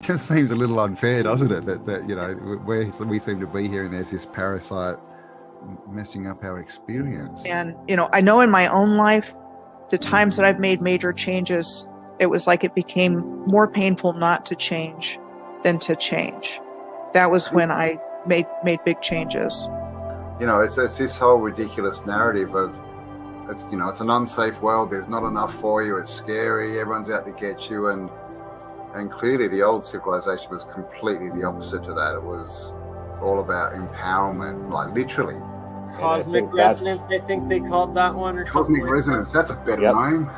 just seems a little unfair, doesn't it? That you know, where we seem to be here, and there's this parasite messing up our experience. And I know in my own life, the times that I've made major changes, it was like it became more painful not to change than to change. That was when I made big changes. It's this whole ridiculous narrative of it's an unsafe world. There's not enough for you. It's scary. Everyone's out to get you, and clearly the old civilization was completely the opposite to that. It was all about empowerment, like literally. Cosmic resonance, I think they called that one. Or Cosmic resonance, that's a better name.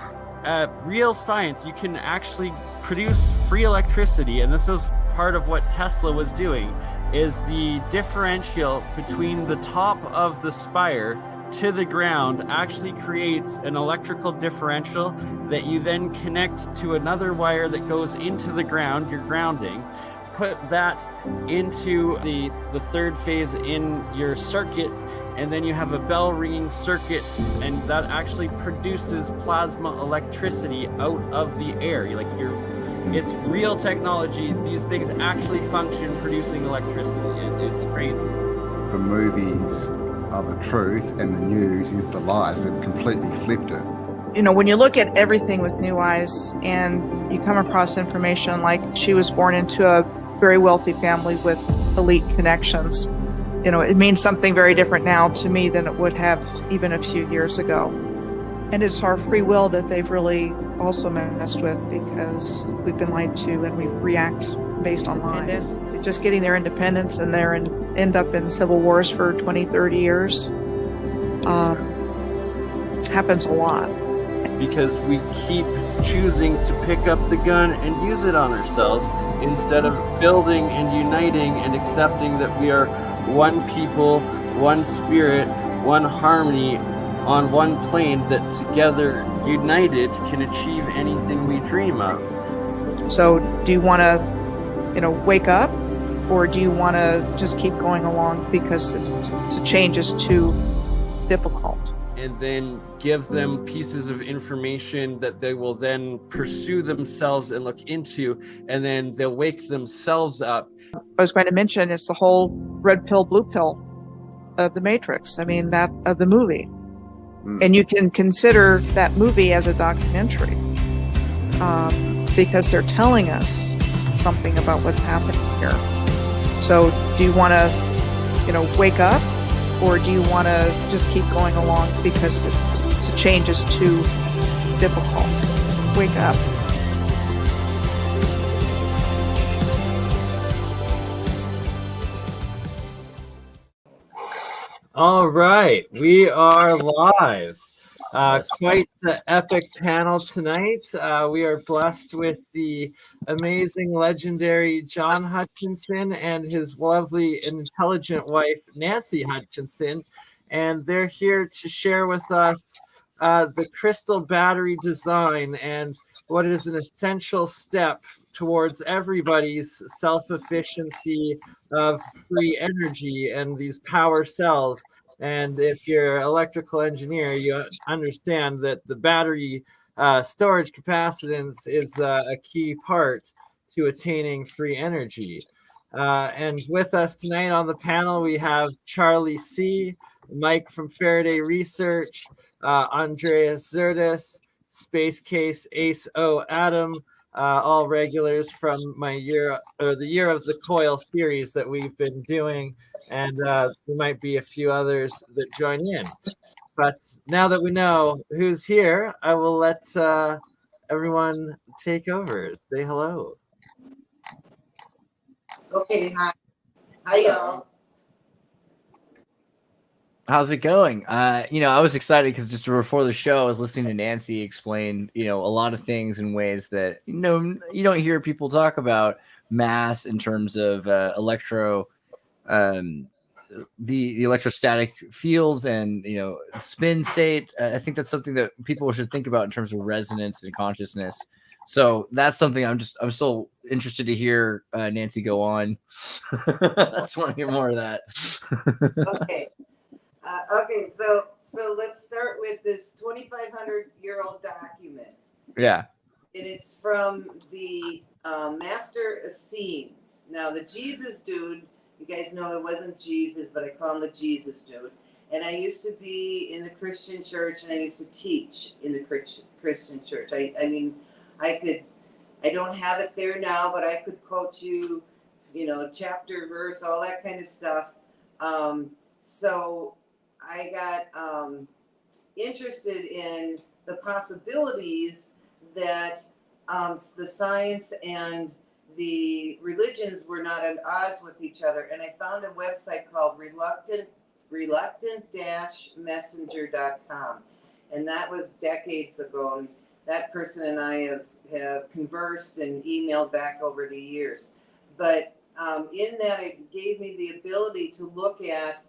Real science, you can actually produce free electricity, and this is part of what Tesla was doing, is the differential between the top of the spire to the ground actually creates an electrical differential that you then connect to another wire that goes into the ground, your grounding. Put that into the third phase in your circuit, and then you have a bell ringing circuit, and that actually produces plasma electricity out of the air. It's real technology. These things actually function producing electricity. It's crazy. The movies are the truth and the news is the lies. They've completely flipped it. When you look at everything with new eyes and you come across information like she was born into a very wealthy family with elite connections, it means something very different now to me than it would have even a few years ago. And it's our free will that they've really also messed with, because we've been lied to and we react based on lies. Just getting their independence and end up in civil wars for 20, 30 years happens a lot. Because we keep choosing to pick up the gun and use it on ourselves instead of building and uniting and accepting that we are one people, one spirit, one harmony on one plane that together, united, can achieve anything we dream of. So do you want to, wake up, or do you want to just keep going along because the change is too difficult? And then give them pieces of information that they will then pursue themselves and look into, and then they'll wake themselves up. I was going to mention it's the whole red pill, blue pill of the Matrix. That of the movie. And you can consider that movie as a documentary because they're telling us something about what's happening here. So do you want to, wake up, or do you want to just keep going along because the change is too difficult? Wake up. All right, we are live. Quite the epic panel tonight. We are blessed with the amazing, legendary John Hutchinson and his lovely and intelligent wife, Nancy Hutchinson. And they're here to share with us the crystal battery design and what is an essential step towards everybody's self-efficiency of free energy and these power cells. And if you're an electrical engineer, you understand that the battery storage capacitance is a key part to attaining free energy. And with us tonight on the panel, we have Charlie C., Mike from Faraday Research, Andreas Zerdes, Space Case Ace O Adam, all regulars from the Year of the Coil series that we've been doing. And there might be a few others that join in. But now that we know who's here, I will let everyone take over. Say hello. Okay, hi y'all. How's it going? I was excited because just before the show, I was listening to Nancy explain, a lot of things in ways that, you don't hear people talk about mass in terms of the electrostatic fields and, spin state. I think that's something that people should think about in terms of resonance and consciousness. So that's something I'm so interested to hear Nancy go on. I just want to hear more of that. Okay. Okay, so let's start with this 2,500-year-old document. Yeah. And it's from the Master Essenes. Now, the Jesus dude, you guys know it wasn't Jesus, but I call him the Jesus dude. And I used to be in the Christian church, and I used to teach in the Christian church. I mean, I don't have it there now, but I could quote you, chapter, verse, all that kind of stuff. So I got interested in the possibilities that the science and the religions were not at odds with each other. And I found a website called reluctant-messenger.com. And that was decades ago. And that person and I have conversed and emailed back over the years. But in that, it gave me the ability to look at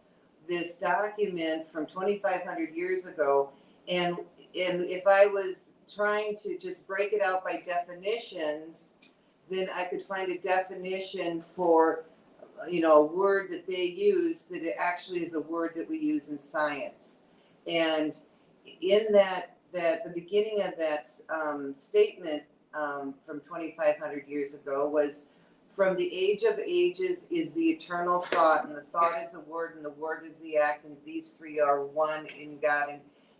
this document from 2,500 years ago. And if I was trying to just break it out by definitions, then I could find a definition for, a word that they use that it actually is a word that we use in science. And in that the beginning of that statement from 2,500 years ago was, from the age of ages is the eternal thought, and the thought is the word, and the word is the act, and these three are one in God, and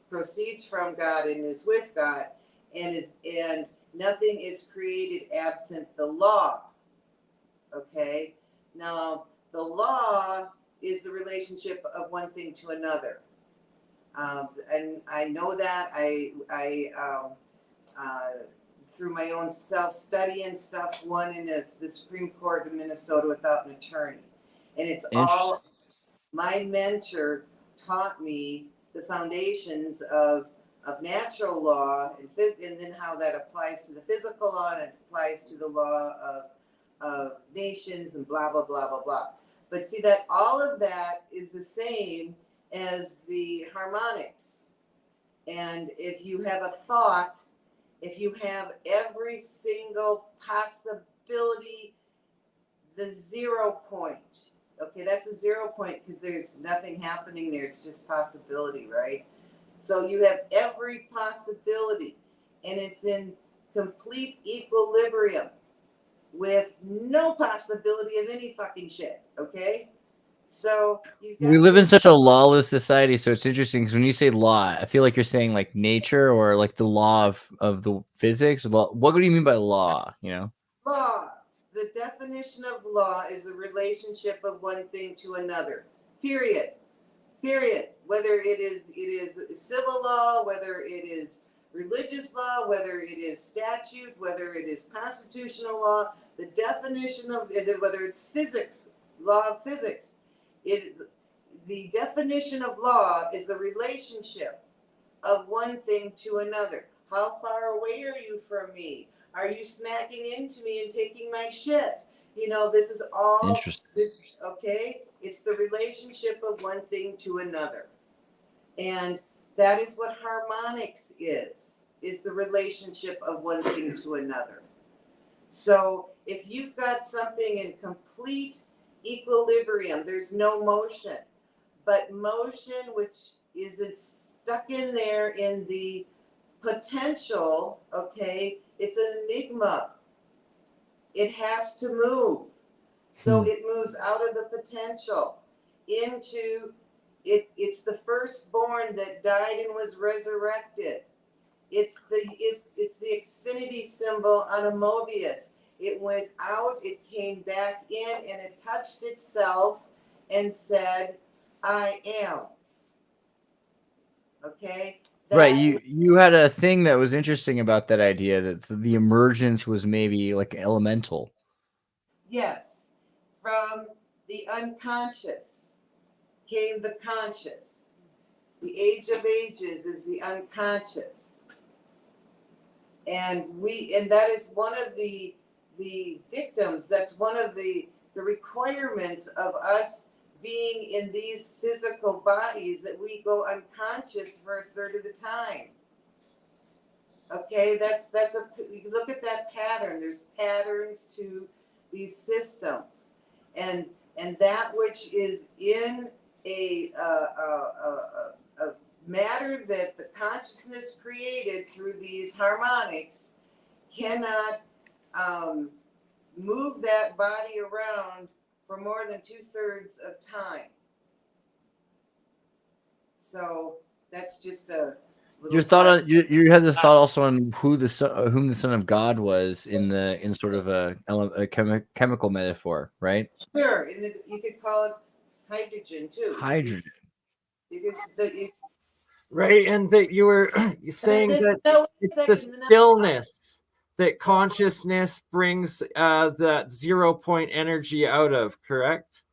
proceeds from God and is with God, and nothing is created absent the law. Okay? Now, the law is the relationship of one thing to another. And I know that I through my own self-study and stuff, won in the Supreme Court of Minnesota without an attorney. And it's all, my mentor taught me the foundations of natural law and then how that applies to the physical law and it applies to the law of nations and blah, blah, blah, blah, blah. But see that all of that is the same as the harmonics. And if you have a thought, if you have every single possibility, the 0 point, okay, that's a 0 point because there's nothing happening there. It's just possibility, right? So you have every possibility and it's in complete equilibrium with no possibility of any fucking shit, okay? So we live in such a lawless society, so it's interesting because when you say law, I feel like you're saying like nature or like the law of the physics. What do you mean by law? Law. The definition of law is the relationship of one thing to another. Period. Whether it is civil law, whether it is religious law, whether it is statute, whether it is constitutional law, the definition of it, whether it's physics, law of physics. The definition of law is the relationship of one thing to another. How far away are you from me? Are you smacking into me and taking my shit? This is all interesting. Okay? It's the relationship of one thing to another. And that is what harmonics is the relationship of one thing to another. So if you've got something in complete equilibrium, there's no motion, but motion, which is stuck in there in the potential, okay, it's an enigma. It has to move. So it moves out of the potential into it. It's the firstborn that died and was resurrected. It's the Xfinity symbol on a Mobius. It went out, it came back in, and it touched itself and said, I am. Okay? Right. You had a thing that was interesting about that idea that the emergence was maybe like elemental. Yes. From the unconscious came the conscious. The age of ages is the unconscious. And that is one of the dictums, that's one of the requirements of us being in these physical bodies, that we go unconscious for a third of the time. Okay, you look at that pattern. There's patterns to these systems, and that which is in a matter that the consciousness created through these harmonics cannot move that body around for more than 2/3 of time. So that's just a little Your thought on you had this thought also on whom the Son of God was in sort of a chemical metaphor, right? Sure, and you could call it hydrogen too. Hydrogen. Right, and that you were saying that it's the stillness that consciousness brings that 0 point energy out of, correct?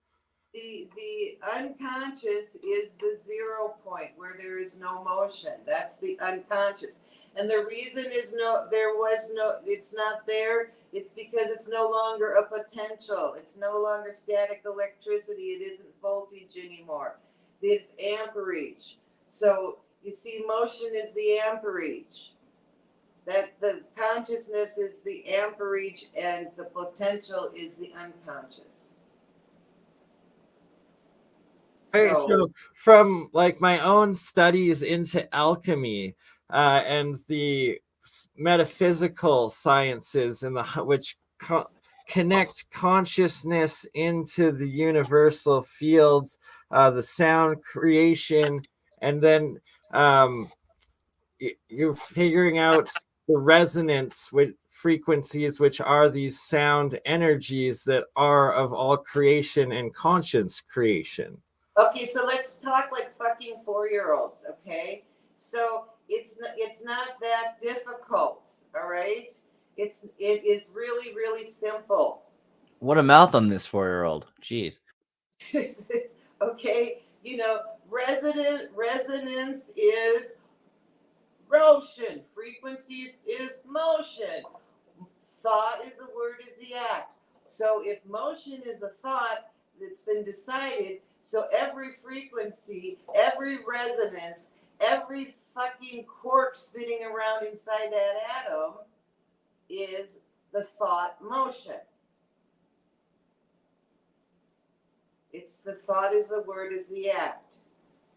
The unconscious is the 0 point where there is no motion. That's the unconscious. And the reason is it's not there. It's because it's no longer a potential. It's no longer static electricity. It isn't voltage anymore. It's amperage. So you see, motion is the amperage. That the consciousness is the amperage and the potential is the unconscious. So from like my own studies into alchemy and the metaphysical sciences and which connect consciousness into the universal fields, the sound creation, and then you're figuring out the resonance with frequencies, which are these sound energies that are of all creation and conscious creation. Okay, so let's talk like fucking 4-year-olds, okay? So it's not that difficult, all right? It is really, really simple. What a mouth on this 4-year-old. Jeez. Okay, resonance is motion. Frequencies is motion. Thought is a word, is the act. So if motion is a thought that's been decided, so every frequency, every resonance, every fucking quark spinning around inside that atom is the thought motion. It's the thought is the word, is the act.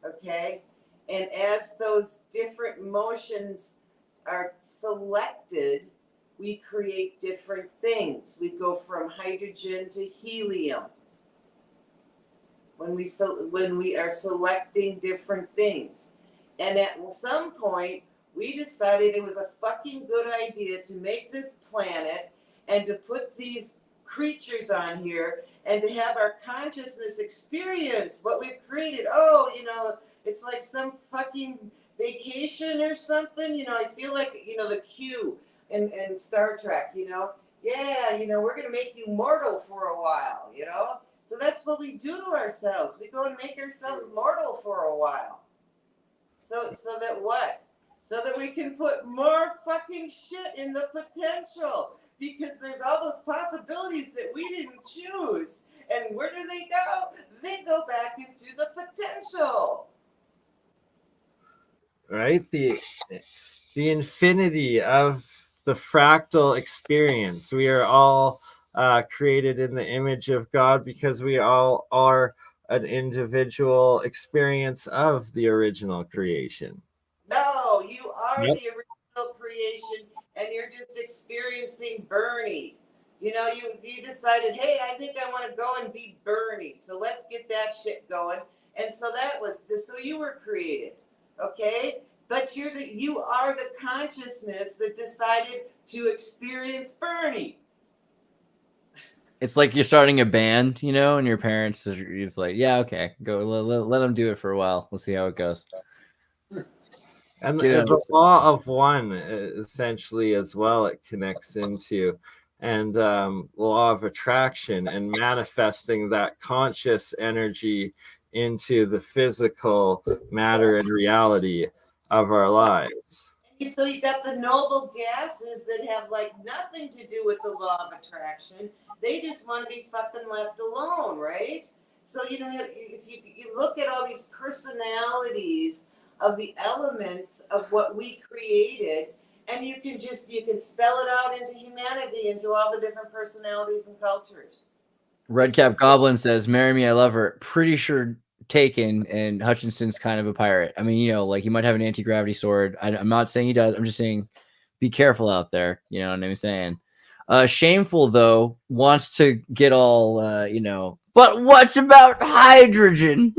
Okay? And as those different motions are selected, we create different things. We go from hydrogen to helium. When we are selecting different things. And at some point, we decided it was a fucking good idea to make this planet and to put these creatures on here and to have our consciousness experience what we've created. Oh, it's like some fucking vacation or something. I feel like, the Q in Star Trek, Yeah, we're going to make you mortal for a while, So that's what we do to ourselves. We go and make ourselves mortal for a while. So that what? So that we can put more fucking shit in the potential. Because there's all those possibilities that we didn't choose. And where do they go? They go back into the potential. Right? The infinity of the fractal experience. We are all created in the image of God because we all are an individual experience of the original creation. No, you are the original creation, and you're just experiencing BurnEye. You decided, hey, I think I want to go and be BurnEye, so let's get that shit going. And so so you were created, okay? But you are the consciousness that decided to experience BurnEye. It's like you're starting a band, and your parents is like, yeah, okay, go let them do it for a while. We'll see how it goes. And the law of one, essentially, as well, it connects into, and law of attraction and manifesting that conscious energy into the physical matter and reality of our lives. So you got the noble gases that have like nothing to do with the law of attraction. They just want to be fucking left alone, right? So if you look at all these personalities of the elements of what we created, and you can spell it out into humanity, into all the different personalities and cultures. Redcap Goblin says, "Marry me, I love her." Pretty sure Taken, and Hutchinson's kind of a pirate. I mean, like he might have an anti-gravity sword. I'm not saying he does. I'm just saying be careful out there. You know what I'm saying? Shameful, though, wants to get all, but what's about hydrogen?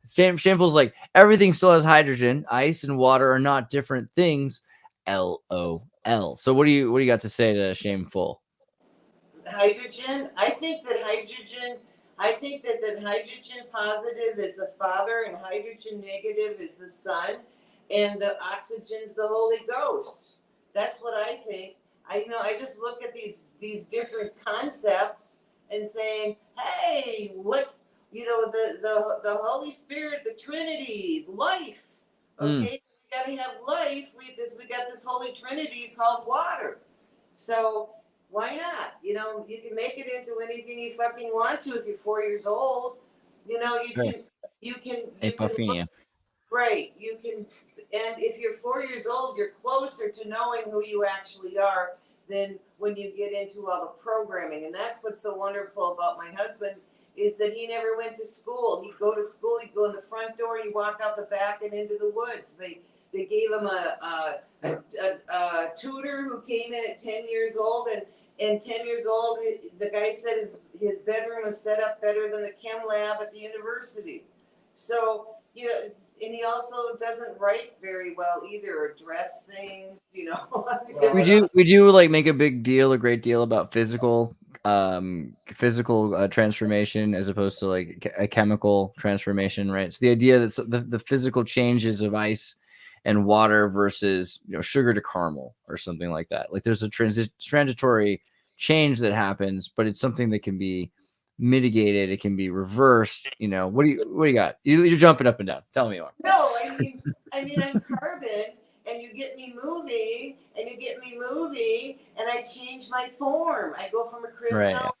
Shameful's like, everything still has hydrogen. Ice and water are not different things. LOL. So what do you got to say to Shameful? Hydrogen. I think that hydrogen positive is the Father and hydrogen negative is the Son, and the oxygen's the Holy Ghost. That's what I think. I just look at these different concepts and saying, hey, what's the Holy Spirit, the Trinity, life. Okay, we got to have life. We got this Holy Trinity called water. So why not? You can make it into anything you fucking want to if you're 4 years old. You can look, right. You can, and if you're 4 years old, you're closer to knowing who you actually are than when you get into all the programming. And that's what's so wonderful about my husband is that he never went to school. He'd go to school, he'd go in the front door, he'd walk out the back and into the woods. They gave him a tutor who came in at 10 years old, and 10 years old, the guy said his bedroom was set up better than the chem lab at the university. So, and he also doesn't write very well either, or dress things, We do like make a great deal about physical transformation as opposed to like a chemical transformation, right? So the idea that the physical changes of ice and water versus sugar to caramel or something like that. Like there's a transitory change that happens, but it's something that can be mitigated. It can be reversed. What do you got? You're jumping up and down. Tell me more. No, I'm carbon, and you get me moving, and I change my form. I go from a crystal. Right.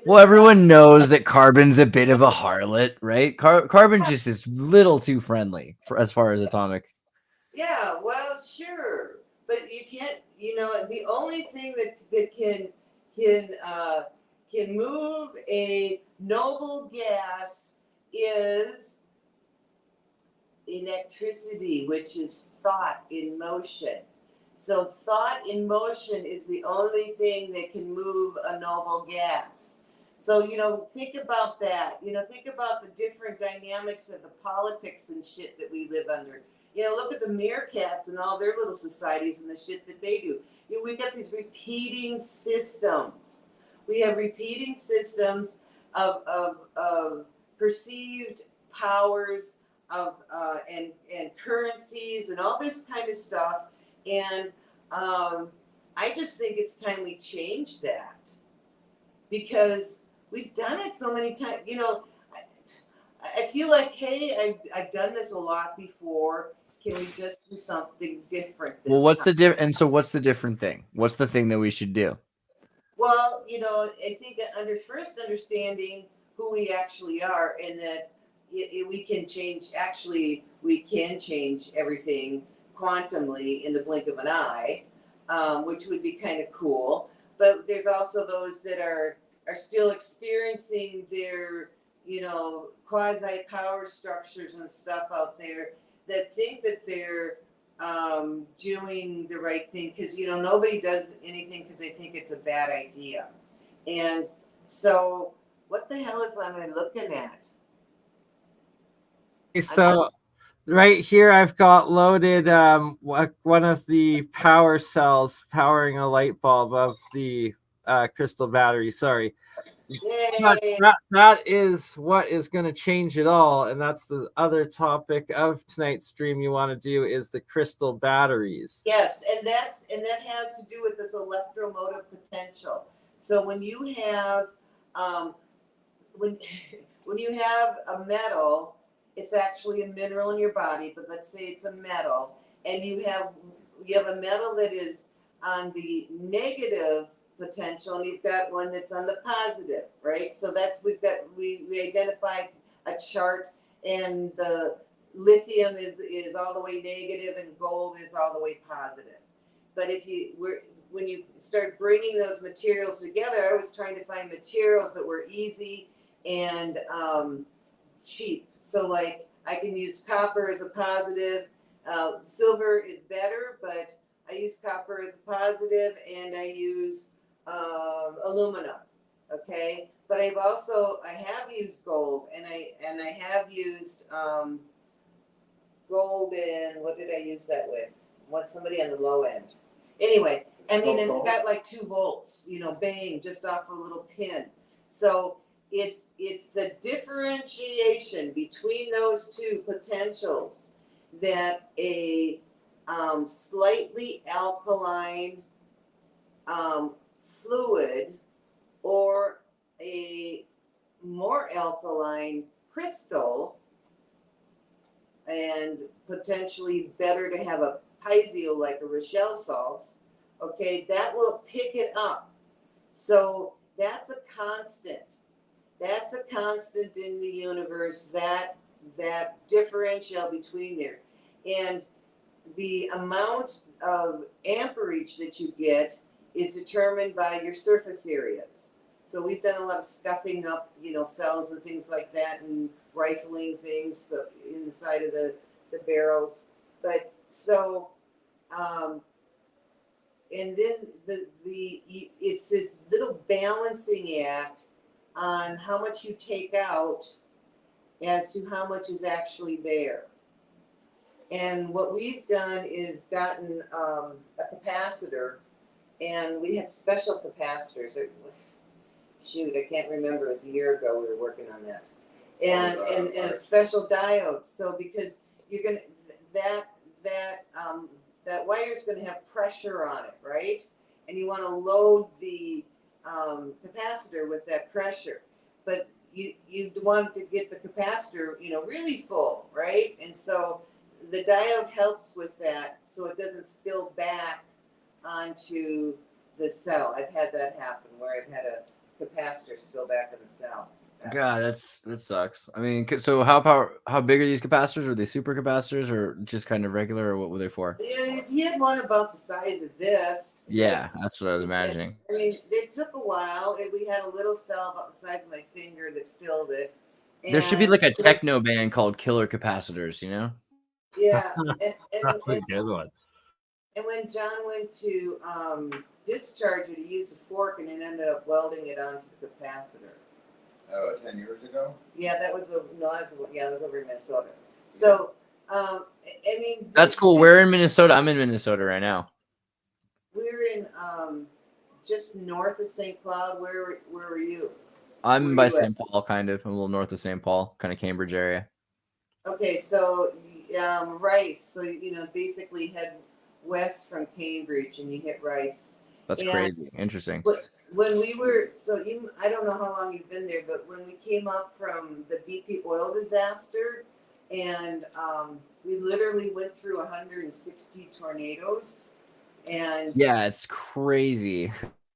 Well, everyone knows that carbon's a bit of a harlot, right? Carbon just is little too friendly as far as atomic. Yeah, well, sure, but you can't. The only thing that can move a noble gas is electricity, which is thought in motion. So thought in motion is the only thing that can move a noble gas. So, think about that. Think about the different dynamics of the politics and shit that we live under. Look at the meerkats and all their little societies and the shit that they do. We got these repeating systems. We have repeating systems of perceived powers and currencies and all this kind of stuff. And I just think it's time we change that, because we've done it so many times. I feel like, hey, I've done this a lot before. Can we just do something different this Well, what's time? what's the different thing? What's the thing that we should do? Well, I think first understanding who we actually are, and that we can change everything quantumly in the blink of an eye, which would be kind of cool. But there's also those that are still experiencing their, quasi power structures and stuff out there that think that they're doing the right thing, because nobody does anything because they think it's a bad idea. And so what the hell am I looking at? So right here I've got loaded one of the power cells powering a light bulb of the crystal battery. Sorry. That is what is going to change it all, and that's the other topic of tonight's stream. You want to do is the crystal batteries. Yes, and that has to do with this electromotive potential. So when you have when you have a metal, it's actually a mineral in your body, but let's say it's a metal, and you have a metal that is on the negative potential, and you've got one that's on the positive, right? So we identified a chart, and the lithium is all the way negative and gold is all the way positive. But when you start bringing those materials together, I was trying to find materials that were easy and cheap. So like I can use copper as a positive. Silver is better, but I use copper as a positive, and I use aluminum. Okay, but I have used gold, and I have used gold, and what did I use that with? What, somebody on the low end. Anyway, I mean, and it got like 2 volts, bang, just off a little pin. So it's the differentiation between those two potentials that a slightly alkaline fluid or a more alkaline crystal, and potentially better to have a piezo like a Rochelle salts, okay, that will pick it up. So that's a constant. That's a constant in the universe, that differential between there. And the amount of amperage that you get is determined by your surface areas. So we've done a lot of scuffing up, cells and things like that, and rifling things in the side of the barrels. But so, and then it's this little balancing act on how much you take out as to how much is actually there. And what we've done is gotten a capacitor, and we had special capacitors. Shoot, I can't remember. It was a year ago we were working on that. And a special diode. So because you're gonna that wire's gonna have pressure on it, right? And you want to load the capacitor with that pressure, but you want to get the capacitor, really full, right? And so the diode helps with that, so it doesn't spill back onto the cell. I've had that happen where I've had a capacitor spill back in the cell. God, that sucks. I mean, so how big are these capacitors? Are they super capacitors or just kind of regular, or what were they for? He had one about the size of this. Yeah, that's what I was imagining. I mean, it took a while, and we had a little cell about the size of my finger that filled it. There should be like a techno band called Killer Capacitors, Yeah. That's a good one. And when John went to discharge it, he used a fork and it ended up welding it onto the capacitor. 10 years ago? Yeah, that was over in Minnesota. So, I mean, that's cool. We're in Minnesota. I'm in Minnesota right now. We're in just north of St. Cloud. Where were you? I'm by St. Paul, kind of. I'm a little north of St. Paul, kind of Cambridge area. Okay, so Rice. So basically head west from Cambridge, and you hit Rice. That's crazy. Interesting. When we were, I don't know how long you've been there, but when we came up from the BP oil disaster, and we literally went through 160 tornadoes, and yeah, it's crazy.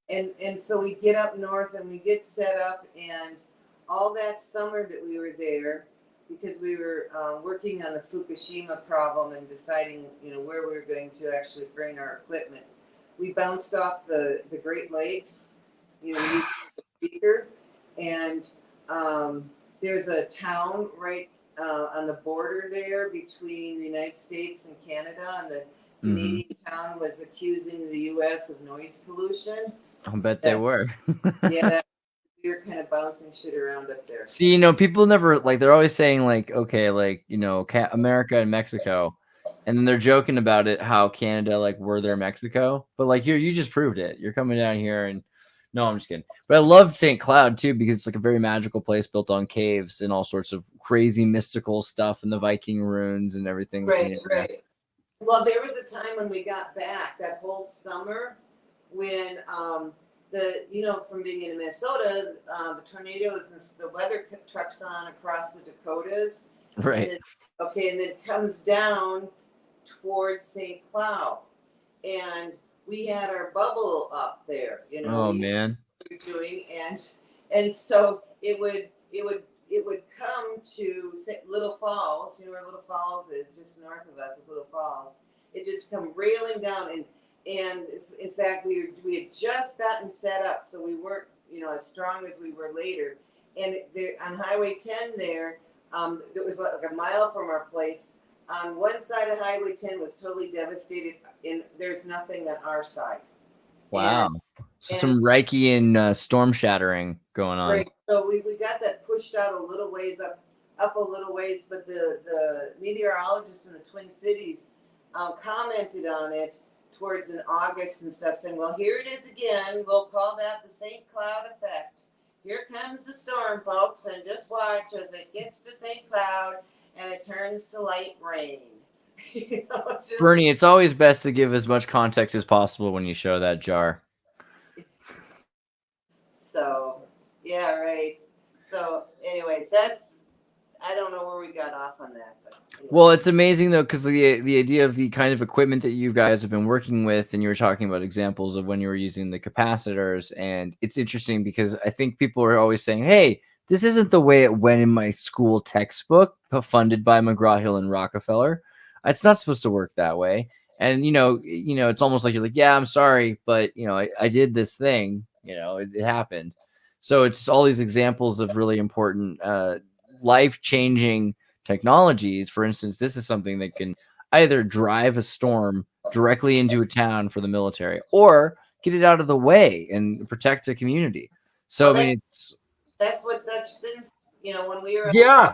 And so we get up north and we get set up, and all that summer that we were there, because we were working on the Fukushima problem and deciding, where we were going to actually bring our equipment. We bounced off the Great Lakes, using the speaker, and there's a town right on the border there between the United States and Canada, and the Canadian town was accusing the U.S. of noise pollution. I'll bet they were. Yeah, we were kind of bouncing shit around up there. See, people never, they're always saying, okay, America and Mexico. And then they're joking about it, how Canada, were their Mexico. But, you just proved it. You're coming down here and... No, I'm just kidding. But I love St. Cloud, too, because it's, a very magical place built on caves and all sorts of crazy mystical stuff and the Viking runes and everything. Right. Well, there was a time when we got back, that whole summer, when from being in Minnesota, the tornadoes and the weather trucks on across the Dakotas. Right. And then it comes down towards St. Cloud, and we had our bubble up there. Oh man. We were doing, and so it would come to Little Falls. Where Little Falls is, just north of us is Little Falls. It just come railing down, and in fact we had just gotten set up, so we weren't as strong as we were later. And there on Highway 10 there, it was like a mile from our place. on one side of Highway 10 was totally devastated. There's nothing on our side. Wow. So and- some Reichian storm shattering going on. Right. So we got that pushed out a little ways up a little ways, but the meteorologists in the Twin Cities commented on it towards in August and stuff, saying, well, here it is again. We'll call that the St. Cloud effect. Here comes the storm, folks, and just watch as it gets to St. Cloud and it turns to light rain. You know, Bernie, it's always best to give as much context as possible when you show that jar. So, yeah, right. So, anyway, I don't know where we got off on that. But anyway. Well, it's amazing, though, because the idea of the kind of equipment that you guys have been working with, and you were talking about examples of when you were using the capacitors, and it's interesting because I think people are always saying, hey, this isn't the way it went in my school textbook funded by McGraw-Hill and Rockefeller. It's not supposed to work that way. And, it's almost like you're like, yeah, I'm sorry, but, I did this thing, it happened. So it's all these examples of really important life-changing technologies. For instance, this is something that can either drive a storm directly into a town for the military or get it out of the way and protect a community. So, well, that's what Dutch Sims, when we were... Yeah,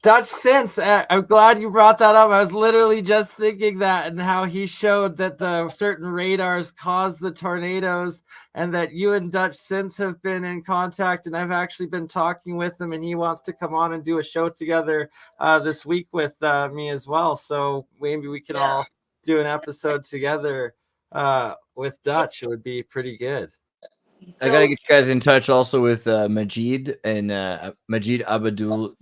Dutch Sense. I'm glad you brought that up. I was literally just thinking that, and how he showed that the certain radars cause the tornadoes, and that you and Dutch Sense have been in contact, and I've actually been talking with him, and he wants to come on and do a show together this week with me as well. So maybe we can all do an episode together with Dutch. It would be pretty good. I gotta get you guys in touch also with Majid and Majid Abdulazin,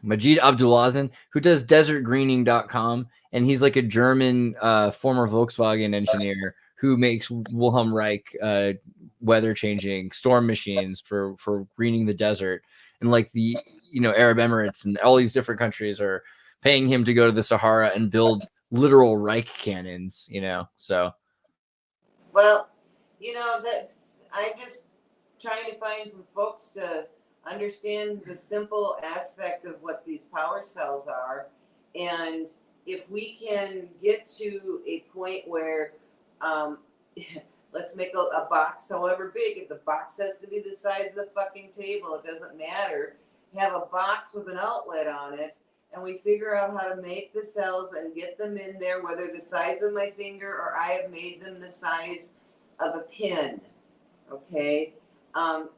Majid Abdulazin, who does desertgreening.com, and he's like a German former Volkswagen engineer who makes Wilhelm Reich weather changing storm machines for greening the desert, and like the Arab Emirates and all these different countries are paying him to go to the Sahara and build literal Reich cannons, so. Well, that I'm just trying to find some folks to understand the simple aspect of what these power cells are. And if we can get to a point where, let's make a box however big, if the box has to be the size of the fucking table, it doesn't matter. Have a box with an outlet on it, and we figure out how to make the cells and get them in there, whether the size of my finger or I have made them the size of a pin, okay?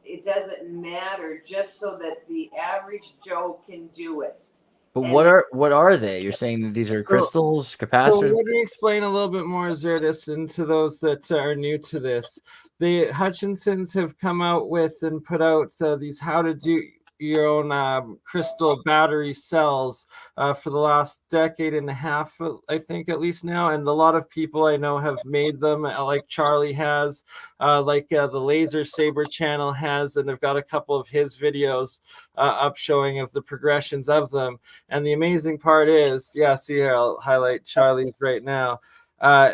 It doesn't matter, just so that the average Joe can do it. But and what are they? You're saying that these are crystals, capacitors? So let me explain a little bit more, Zertis, and to those that are new to this. The Hutchinsons have come out with and put out these how to do your own crystal battery cells for the last decade and a half, I think, at least now. And a lot of people I know have made them, like Charlie has, like the Laser Saber channel has, and I've got a couple of his videos up showing of the progressions of them. And the amazing part is, see here, I'll highlight Charlie's right now. I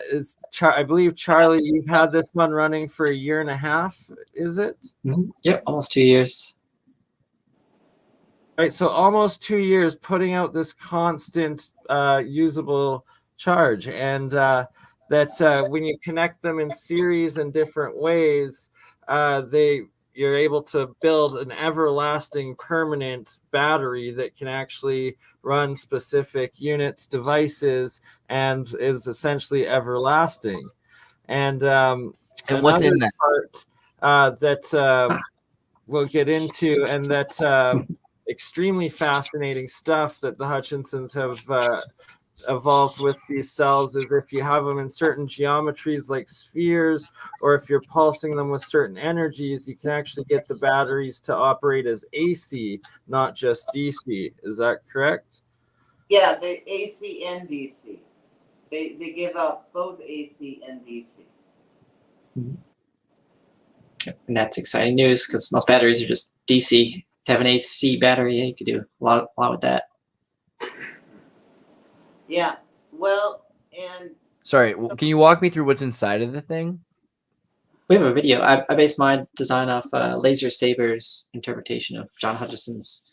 believe, Charlie, you've had this one running for a year and a half, is it? Mm-hmm. Yep, almost 2 years. Right, so almost 2 years putting out this constant usable charge, and that when you connect them in series in different ways, you're able to build an everlasting permanent battery that can actually run specific units, devices, and is essentially everlasting. And what's in that part that we'll get into, and that extremely fascinating stuff that the Hutchinsons have evolved with these cells is if you have them in certain geometries like spheres, or if you're pulsing them with certain energies, you can actually get the batteries to operate as AC, not just DC. Is that correct? Yeah, the AC and DC. They give out both AC and DC. Mm-hmm. And that's exciting news because most batteries are just DC. To have an AC battery, you could do a lot with that. Yeah. Well, and sorry, can you walk me through what's inside of the thing? We have a video. I based my design off Laser Saber's interpretation of John Hutchinson's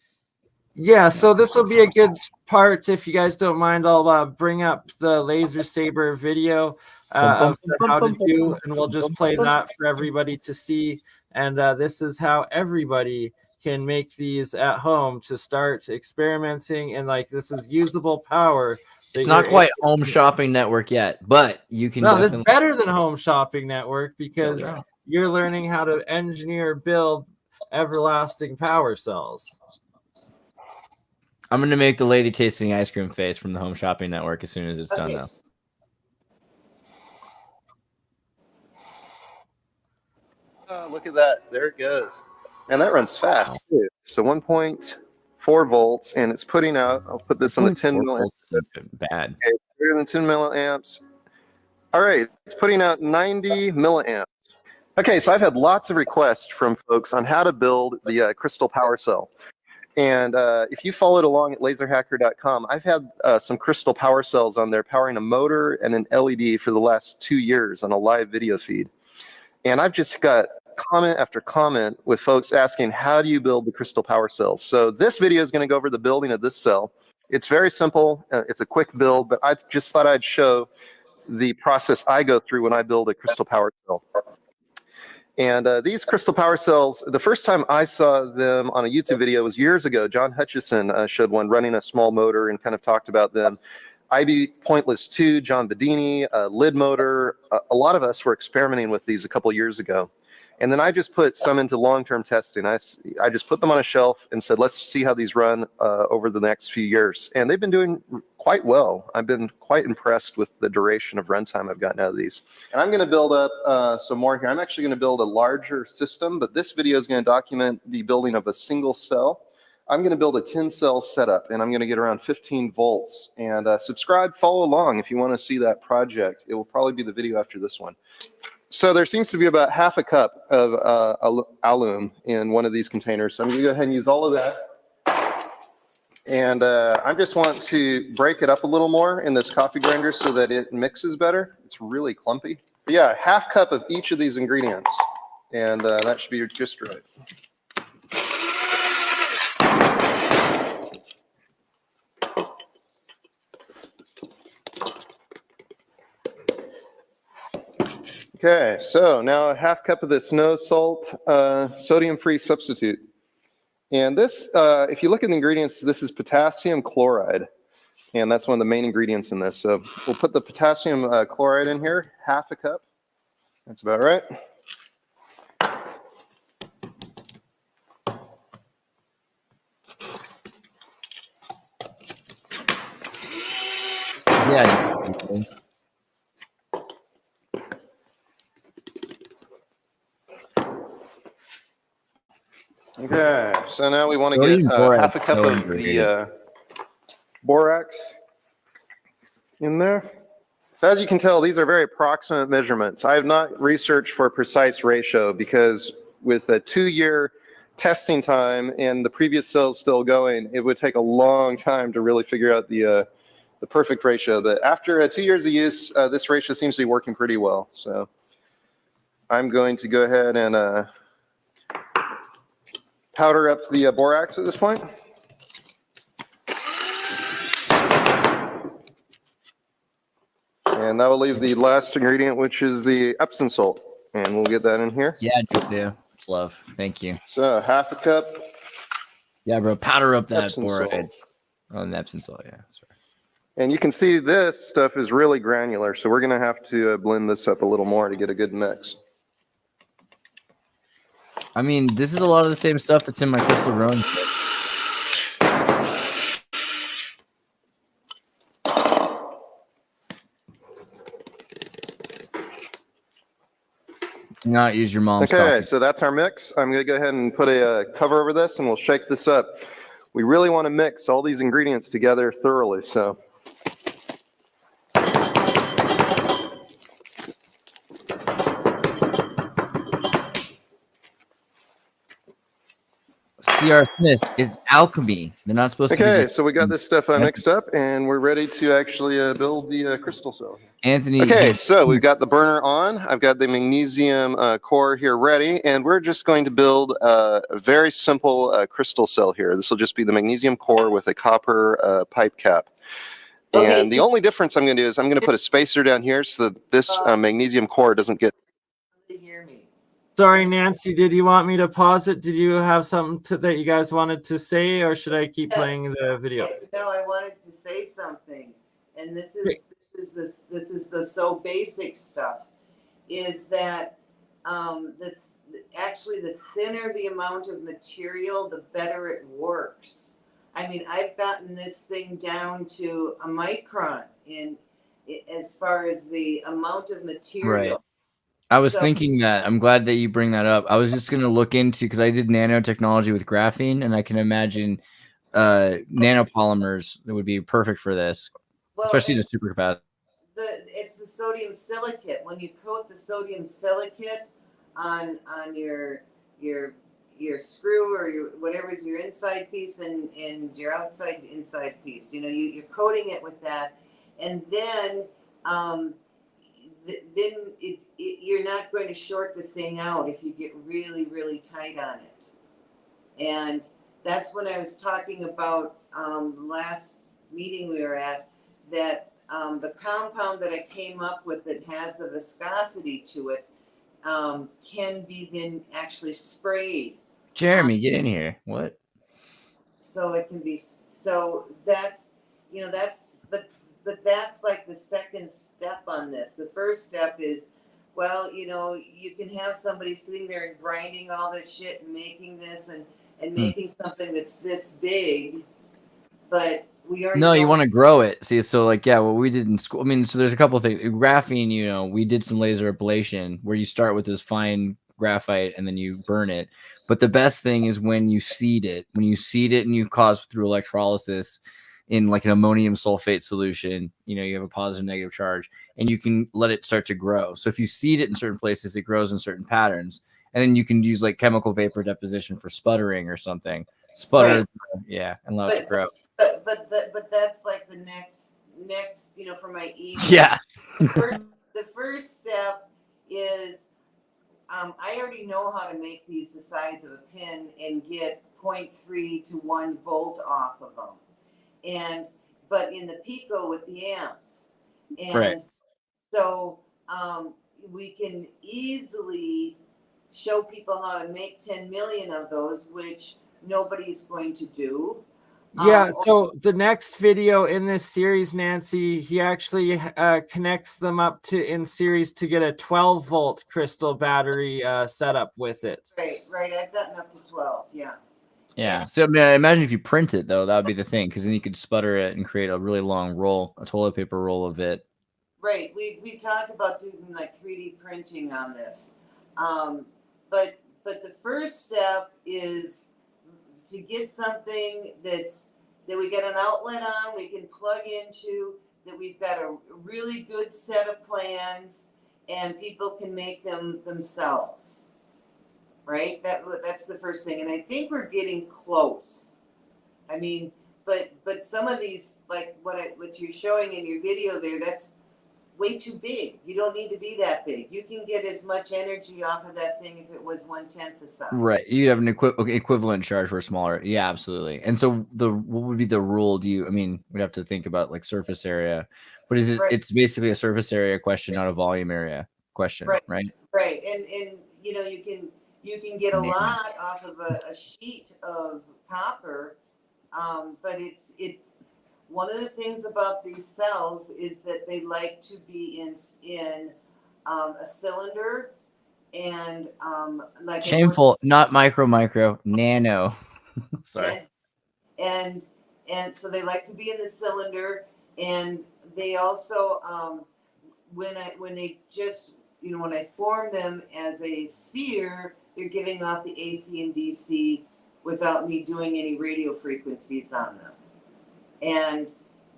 Yeah, so this will be a good part. If you guys don't mind, I'll bring up the laser saber video of how to do, and we'll just play that for everybody to see. And this is how everybody can make these at home to start experimenting. And like, this is usable power. It's not quite Home Shopping Network yet, but you can. No, this is better than Home Shopping Network because you're learning how to engineer, build everlasting power cells. I'm going to make the lady tasting ice cream face from the Home Shopping Network as soon as it's done, though. Look at that. There it goes. And that runs fast, too. So 1.4 volts, and it's putting out, I'll put this on the 10 milliamps. Bad. Okay, greater than 10 milliamps. All right, it's putting out 90 milliamps. Okay, so I've had lots of requests from folks on how to build the crystal power cell. And if you followed along at laserhacker.com, I've had some crystal power cells on there powering a motor and an LED for the last 2 years on a live video feed. And I've just got comment after comment with folks asking, how do you build the crystal power cells? So this video is going to go over the building of this cell. It's very simple. It's a quick build, but I just thought I'd show the process I go through when I build a crystal power cell. And these crystal power cells, the first time I saw them on a YouTube video was years ago. John Hutchinson showed one running a small motor and kind of talked about them. IB Pointless 2, John Bedini, lid motor. A lot of us were experimenting with these a couple years ago. And then I just put some into long-term testing. I just put them on a shelf and said, let's see how these run over the next few years. And they've been doing quite well. I've been quite impressed with the duration of runtime I've gotten out of these. And I'm going to build up some more here. I'm actually going to build a larger system, but this video is going to document the building of a single cell. I'm going to build a 10-cell setup, and I'm going to get around 15 volts. And subscribe, follow along if you want to see that project. It will probably be the video after this one. So there seems to be about half a cup of alum in one of these containers. So I'm going to go ahead and use all of that. And I just want to break it up a little more in this coffee grinder so that it mixes better. It's really clumpy. But yeah, half cup of each of these ingredients. And that should be just right. Okay, so now a half cup of this no salt, sodium-free substitute. And this, if you look at the ingredients, this is potassium chloride. And that's one of the main ingredients in this. So we'll put the potassium chloride in here, half a cup. That's about right. Yeah. Okay, so now we want to get half a cup of the borax in there. So as you can tell, these are very approximate measurements. I have not researched for a precise ratio because with a 2-year testing time and the previous cells still going, it would take a long time to really figure out the perfect ratio. But after 2 years of use, this ratio seems to be working pretty well. So I'm going to go ahead and powder up the borax at this point. And that will leave the last ingredient, which is the Epsom salt. And we'll get that in here. Yeah, it's love. Thank you. So half a cup. Yeah, bro, powder up that Epsom borate. salt. Oh, the Epsom salt, yeah. That's right. And you can see this stuff is really granular. So we're going to have to blend this up a little more to get a good mix. I mean, this is a lot of the same stuff that's in my crystal growing kit. Do not use your mom's Okay, coffee. so that's our mix. I'm going to go ahead and put a cover over this and we'll shake this up. We really want to mix all these ingredients together thoroughly. So the arsonist. It's alchemy. They're not supposed to be. Okay, Just, so we got this stuff mixed up, and we're ready to actually build the crystal cell. Anthony. Okay, so we've got the burner on. I've got the magnesium core here ready, and we're just going to build a very simple crystal cell here. This will just be the magnesium core with a copper pipe cap. Okay. And the only difference I'm going to do is I'm going to put a spacer down here so that this magnesium core doesn't get... Hear me. Sorry, Nancy, did you want me to pause it? Did you have something that you guys wanted to say, or should I keep playing the video? No, I wanted to say something, and this is the so basic stuff. Is that actually the thinner the amount of material, the better it works. I mean, I've gotten this thing down to a micron as far as the amount of material. Right. I was thinking that. I'm glad that you bring that up. I was just going to look into, because I did nanotechnology with graphene, and I can imagine nanopolymers that would be perfect for this, especially in a supercapacitor. It's the sodium silicate. When you coat the sodium silicate on your screw or your whatever's your inside piece and your inside piece, you're coating it with that, and then you're not going to short the thing out if you get really, really tight on it. And that's when I was talking about last meeting we were at, that the compound that I came up with that has the viscosity to it can be then actually sprayed. Jeremy, get in here. What? So it can be, so that's, but that's like the second step on this. The first step is, well, you can have somebody sitting there and grinding all this shit and making this and making something that's this big, but we already No, you want to grow it. See, so like, yeah, what we did in school. I mean, so there's a couple of things. Graphene, we did some laser ablation where you start with this fine graphite and then you burn it. But the best thing is when you seed it. When you seed it and you cause through electrolysis in like an ammonium sulfate solution, you have a positive negative charge, and you can let it start to grow. So if you seed it in certain places, it grows in certain patterns. And then you can use like chemical vapor deposition for sputtering or something. Sputter, right. Yeah, and allow it to grow. But that's like the next, for my ego. Yeah. The first step is I already know how to make these the size of a pin and get 0.3 to 1 volt off of them. But in the pico with the amps. And right. So we can easily show people how to make 10 million of those, which nobody's going to do. Yeah, so the next video in this series, Nancy, he actually connects them up in series to get a 12-volt crystal battery setup with it. Right. I've gotten up to 12, yeah. Yeah. So I mean, I imagine if you print it though, that would be the thing, because then you could sputter it and create a really long roll, a toilet paper roll of it. Right. We talked about doing like 3D printing on this, but the first step is to get something that we get an outlet on, we can plug into, that we've got a really good set of plans, and people can make them themselves. Right? That's the first thing, and I think we're getting close. I mean, but some of these, like what you're showing in your video there, that's way too big. You don't need to be that big. You can get as much energy off of that thing if it was 1/10 the size. Right. You have an equivalent charge for a smaller. Yeah, absolutely. And so what would be the rule? We'd have to think about like surface area, but is it? Right. It's basically a surface area question, not a volume area question, right? Right. And you can get a lot off of a sheet of copper, but one of the things about these cells is that they like to be in a cylinder, and like shameful, not micro, nano. Sorry. And so they like to be in the cylinder, and they also when I form them as a sphere, they're giving off the AC and DC without me doing any radio frequencies on them. And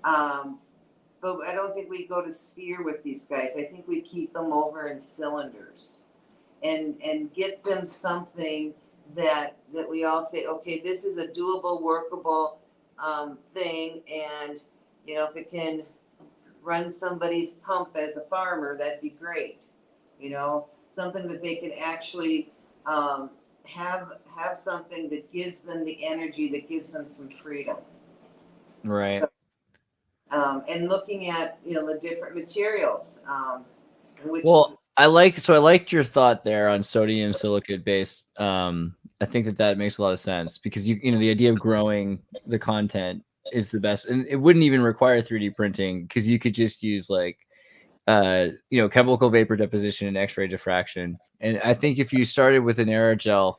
but I don't think we go to sphere with these guys. I think we keep them over in cylinders and get them something that we all say, okay, this is a doable, workable thing, and if it can run somebody's pump as a farmer, that'd be great. Something that they can actually have something that gives them the energy, that gives them some freedom. Right. So, and looking at the different materials. I liked your thought there on sodium silicate based. I think that makes a lot of sense, because the idea of growing the content is the best, and it wouldn't even require 3D printing, because you could just use chemical vapor deposition and X-ray diffraction. And I think if you started with an aerogel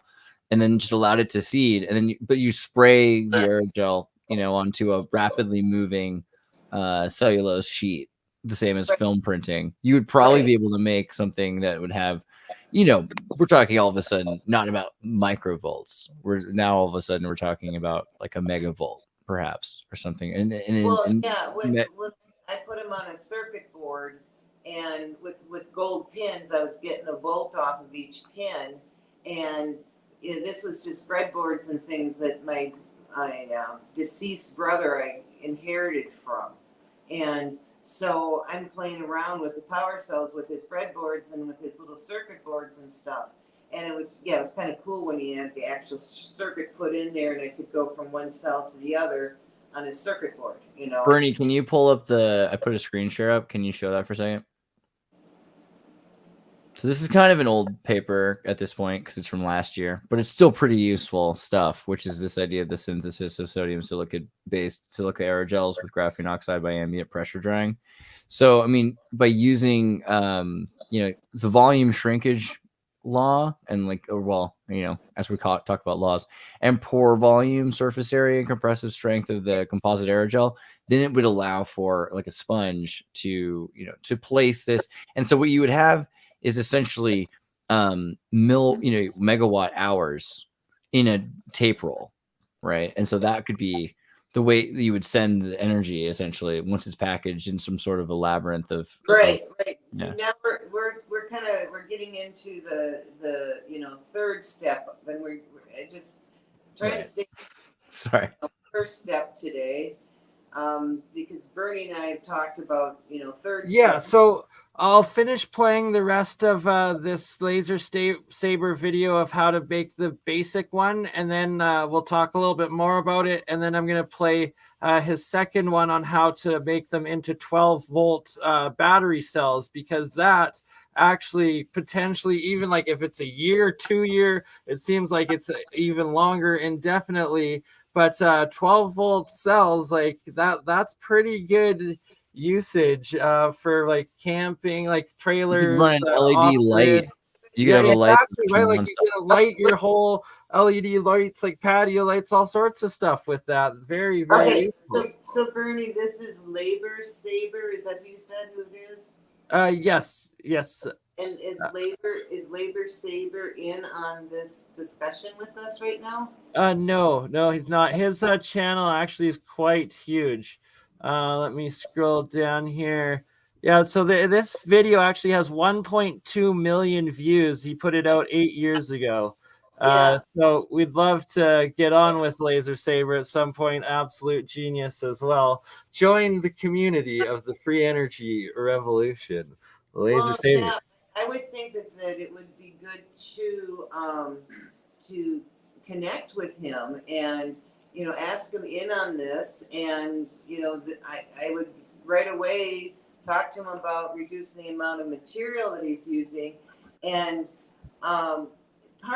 and then just allowed it to seed, and then but you spray the aerogel onto a rapidly moving cellulose sheet, the same as film printing, you would probably be able to make something that would have, we're talking all of a sudden not about microvolts. We're talking about like a megavolt perhaps, or something. And when I put them on a circuit board, and with gold pins, I was getting a volt off of each pin, and this was just breadboards and things that my deceased brother I inherited from. And so I'm playing around with the power cells with his breadboards and with his little circuit boards and stuff. And it was kind of cool when he had the actual circuit put in there, and I could go from one cell to the other on his circuit board, Bernie, can you pull up I put a screen share up. Can you show that for a second? So this is kind of an old paper at this point, because it's from last year, but it's still pretty useful stuff, which is this idea of the synthesis of sodium silicate-based silica aerogels with graphene oxide by ambient pressure drying. So, I mean, by using, the volume shrinkage law, and as we talk about laws, and pore volume, surface area, and compressive strength of the composite aerogel, then it would allow for like a sponge to place this. And so what you would have is essentially megawatt hours in a tape roll, right? And so that could be the way you would send the energy, essentially, once it's packaged in some sort of a labyrinth of right. Yeah. Now we're getting into the third step, and we're just trying to stay Sorry. first step today, because Bernie and I have talked about third step. Yeah, so I'll finish playing the rest of this laser saber video of how to bake the basic one, and then we'll talk a little bit more about it, and then I'm going to play his second one on how to make them into 12-volt battery cells, because that actually potentially, even like if it's a year, 2 year, it seems like it's even longer indefinitely, but 12-volt cells, like that's pretty good usage for like camping, like trailers. You run an LED light. You could have a light, right? Like you can light your whole LED lights, like patio lights, all sorts of stuff with that. Very, very useful. So Bernie, this is Labor Saber. Is that who you said who it is? Yes. And is Labor Saber in on this discussion with us right now? No, he's not. His channel actually is quite huge. Let me scroll down here. Yeah, so this video actually has 1.2 million views. He put it out 8 years ago. So we'd love to get on with Laser Saber at some point. Absolute genius as well. Join the community of the free energy revolution. Laser Saber. Yeah, I would think that it would be good to connect with him and ask him in on this, and I would right away talk to him about reducing the amount of material that he's using. And part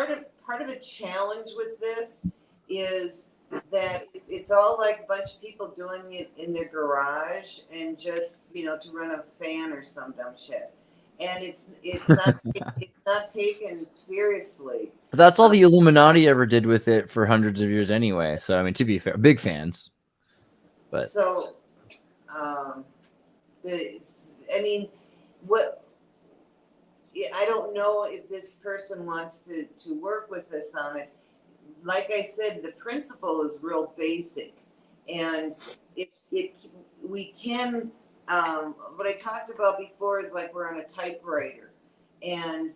of the challenge with this is that it's all like a bunch of people doing it in their garage, and just to run a fan or some dumb shit, and it's not taken seriously. But that's all the Illuminati ever did with it for hundreds of years anyway. So I mean, to be fair, big fans. But so, I don't know if this person wants to work with us on it. Like I said, the principle is real basic, and we can. What I talked about before is like we're on a typewriter, and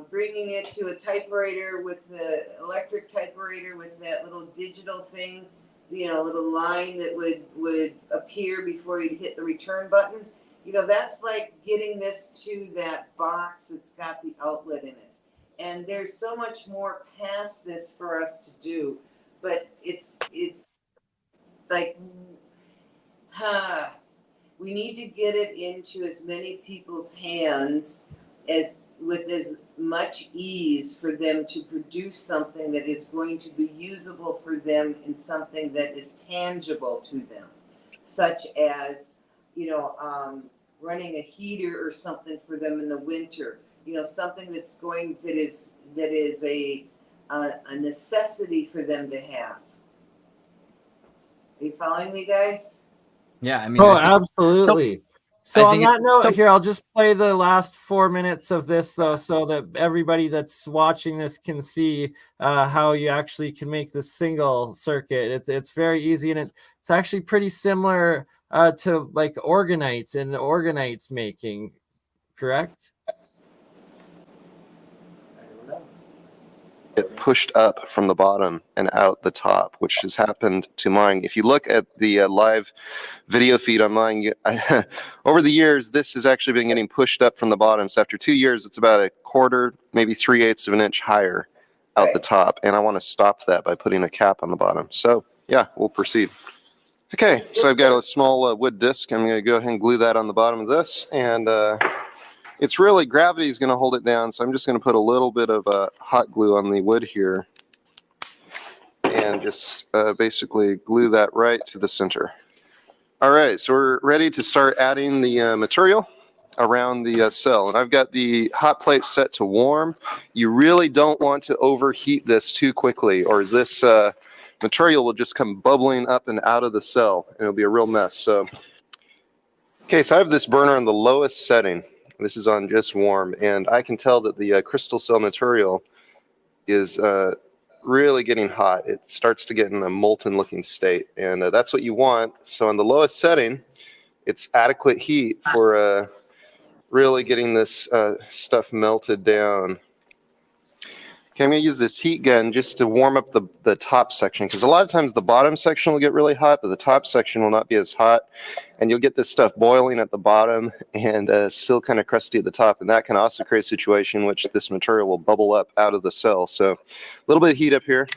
bringing it to a typewriter with the electric typewriter with that little digital thing, you know, little line that would appear before you'd hit the return button. You know, that's like getting this to that box that's got the outlet in it. And there's so much more past this for us to do, but it's like, we need to get it into as many people's hands as with as much ease for them to produce something that is going to be usable for them and something that is tangible to them, such as, you know, running a heater or something for them in the winter. You know, something that is a necessity for them to have. Are you following me, guys? Yeah, I mean, Oh, I think, absolutely. So I on think that note, so- here, I'll just play the last 4 minutes of this, though, so that everybody that's watching this can see how you actually can make the single circuit. It's very easy, and it's actually pretty similar to like organites and organites making, correct? Get pushed up from the bottom and out the top, which has happened to mine. If you look at the live video feed on mine, over the years, this has actually been getting pushed up from the bottom. So after 2 years, it's about a quarter, maybe 3/8 of an inch higher out the top. And I want to stop that by putting a cap on the bottom. So yeah, we'll proceed. Okay, so I've got a small wood disc. I'm going to go ahead and glue that on the bottom of this. And it's really, gravity is going to hold it down, so I'm just going to put a little bit of hot glue on the wood here and just basically glue that right to the center. All right, so we're ready to start adding the material around the cell. And I've got the hot plate set to warm. You really don't want to overheat this too quickly, or this material will just come bubbling up and out of the cell, and it'll be a real mess. So, okay, so I have this burner on the lowest setting. This is on just warm, and I can tell that the crystal cell material is really getting hot. It starts to get in a molten looking state, and that's what you want. So on the lowest setting, it's adequate heat for really getting this stuff melted down. Okay, I'm going to use this heat gun just to warm up the top section, because a lot of times the bottom section will get really hot, but the top section will not be as hot, and you'll get this stuff boiling at the bottom and still kind of crusty at the top, and that can also create a situation in which this material will bubble up out of the cell. So a little bit of heat up here.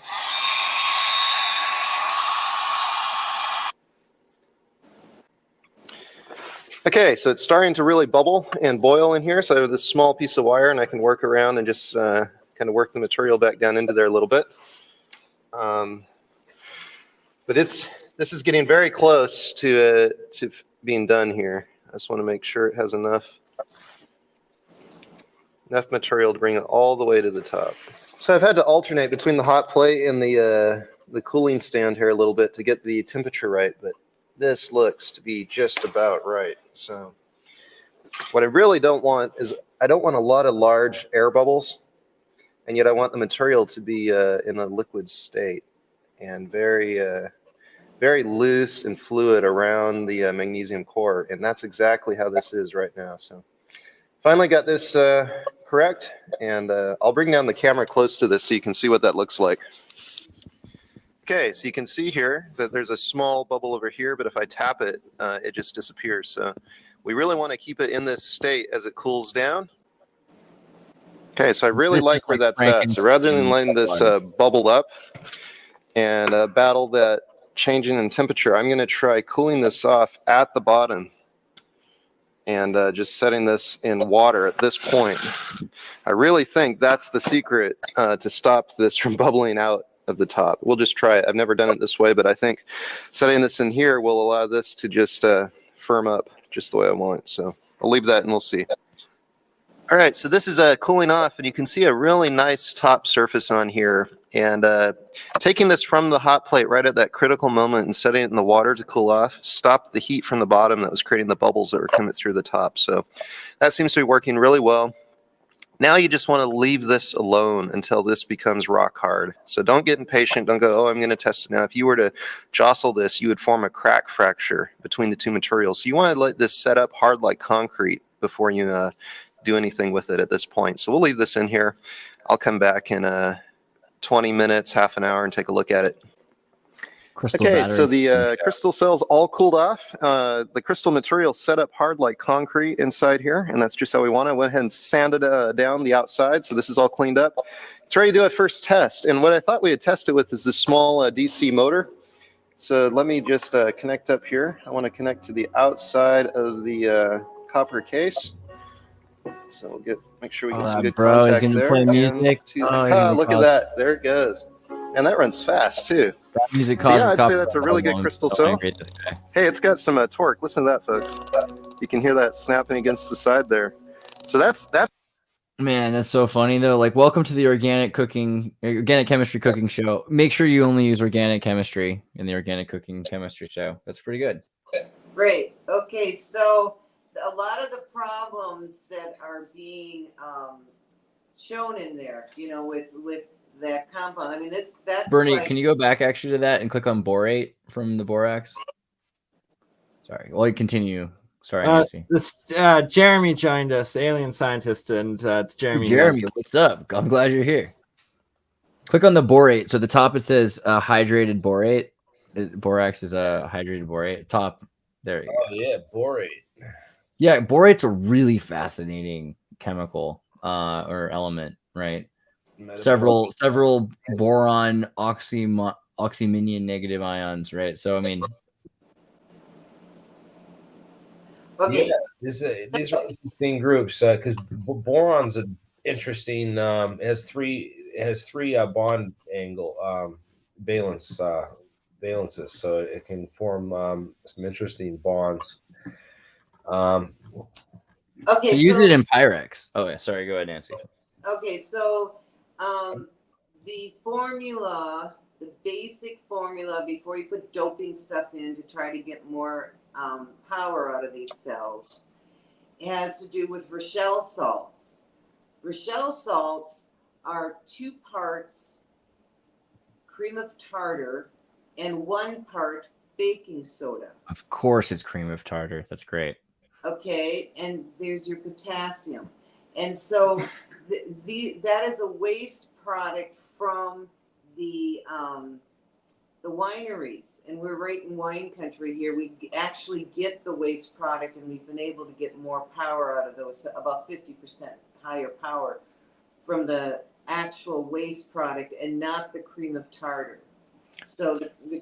Okay, so it's starting to really bubble and boil in here, so I have this small piece of wire, and I can work around and just kind of work the material back down into there a little bit. But this is getting very close to being done here. I just want to make sure it has enough material to bring it all the way to the top. So I've had to alternate between the hot plate and the cooling stand here a little bit to get the temperature right, but this looks to be just about right. So what I really don't want is, I don't want a lot of large air bubbles, and yet I want the material to be in a liquid state and very loose and fluid around the magnesium core. And that's exactly how this is right now. So finally got this correct, and I'll bring down the camera close to this so you can see what that looks like. Okay, so you can see here that there's a small bubble over here, but if I tap it, it just disappears. So we really want to keep it in this state as it cools down. Okay, so I really like where that's at. So rather than letting this bubble up and battle that changing in temperature, I'm going to try cooling this off at the bottom and just setting this in water at this point. I really think that's the secret to stop this from bubbling out of the top. We'll just try it. I've never done it this way, but I think setting this in here will allow this to just firm up just the way I want. So I'll leave that and we'll see. All right, so this is cooling off, and you can see a really nice top surface on here. And taking this from the hot plate right at that critical moment and setting it in the water to cool off stopped the heat from the bottom that was creating the bubbles that were coming through the top. So that seems to be working really well. Now you just want to leave this alone until this becomes rock hard. So don't get impatient. Don't go, oh, I'm going to test it now. If you were to jostle this, you would form a crack fracture between the two materials. So you want to let this set up hard like concrete before you do anything with it at this point. So we'll leave this in here. I'll come back in 20 minutes, half an hour, and take a look at it. Crystal Okay, battery. so the crystal cells all cooled off. The crystal material set up hard like concrete inside here, and that's just how we want it. I went ahead and sanded down the outside, so this is all cleaned up. It's ready to do a first test, and what I thought we had tested with is this small DC motor. So let me just connect up here. I want to connect to the outside of the copper case. So we'll make sure we get some good contact there. Play music. Look at that. There it goes. And that runs fast too. That music so yeah, I'd say that's a really good crystal cell. Hey, it's got some torque. Listen to that, folks. You can hear that snapping against the side there. So that's. Man, that's so funny though. Like, welcome to the organic chemistry cooking show. Make sure you only use organic chemistry in the organic cooking chemistry show. That's pretty good. Great. Okay, so a lot of the problems that are being shown in there, with that compound. I mean, that's Bernie, like, can you go back actually to that and click on borate from the borax? Sorry. Well, you continue. Sorry, Nancy. Jeremy joined us, alien scientist, and it's Jeremy. Jeremy, what's up? I'm glad you're here. Click on the borate. So at the top it says hydrated borate. Borax is a hydrated borate. Top, there you go. Oh yeah, borate. Yeah, borate's a really fascinating chemical or element, right? Several boron oxyminion negative ions, right? So I mean, okay. Yeah, these are interesting groups because boron's an interesting. It has three bond angle valences, so it can form some interesting bonds. Okay, so use it in Pyrex. Oh, yeah, sorry. Go ahead, Nancy. Okay, so the formula, the basic formula before you put doping stuff in to try to get more power out of these cells, has to do with Rochelle salts. Rochelle salts are 2 parts cream of tartar and 1 part baking soda. Of course, it's cream of tartar. That's great. Okay, and there's your potassium. And so that is a waste product from the wineries, and we're right in wine country here. We actually get the waste product, and we've been able to get more power out of those, about 50% higher power from the actual waste product and not the cream of tartar. So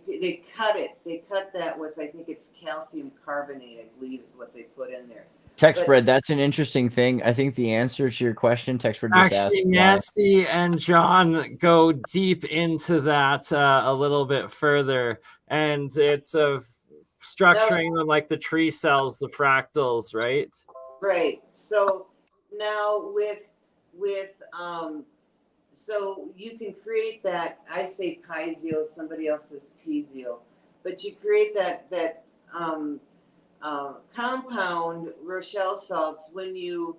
they cut it. They cut that with, I think it's calcium carbonate, I believe is what they put in there. TechSpread, that's an interesting thing. I think the answer to your question, TechSpread just actually asked. Nancy and John go deep into that a little bit further, and it's of structuring them like the tree cells, the fractals, right? Right. So now with so you can create that. I say piezo, somebody else says piezo, but you create that compound Rochelle salts when you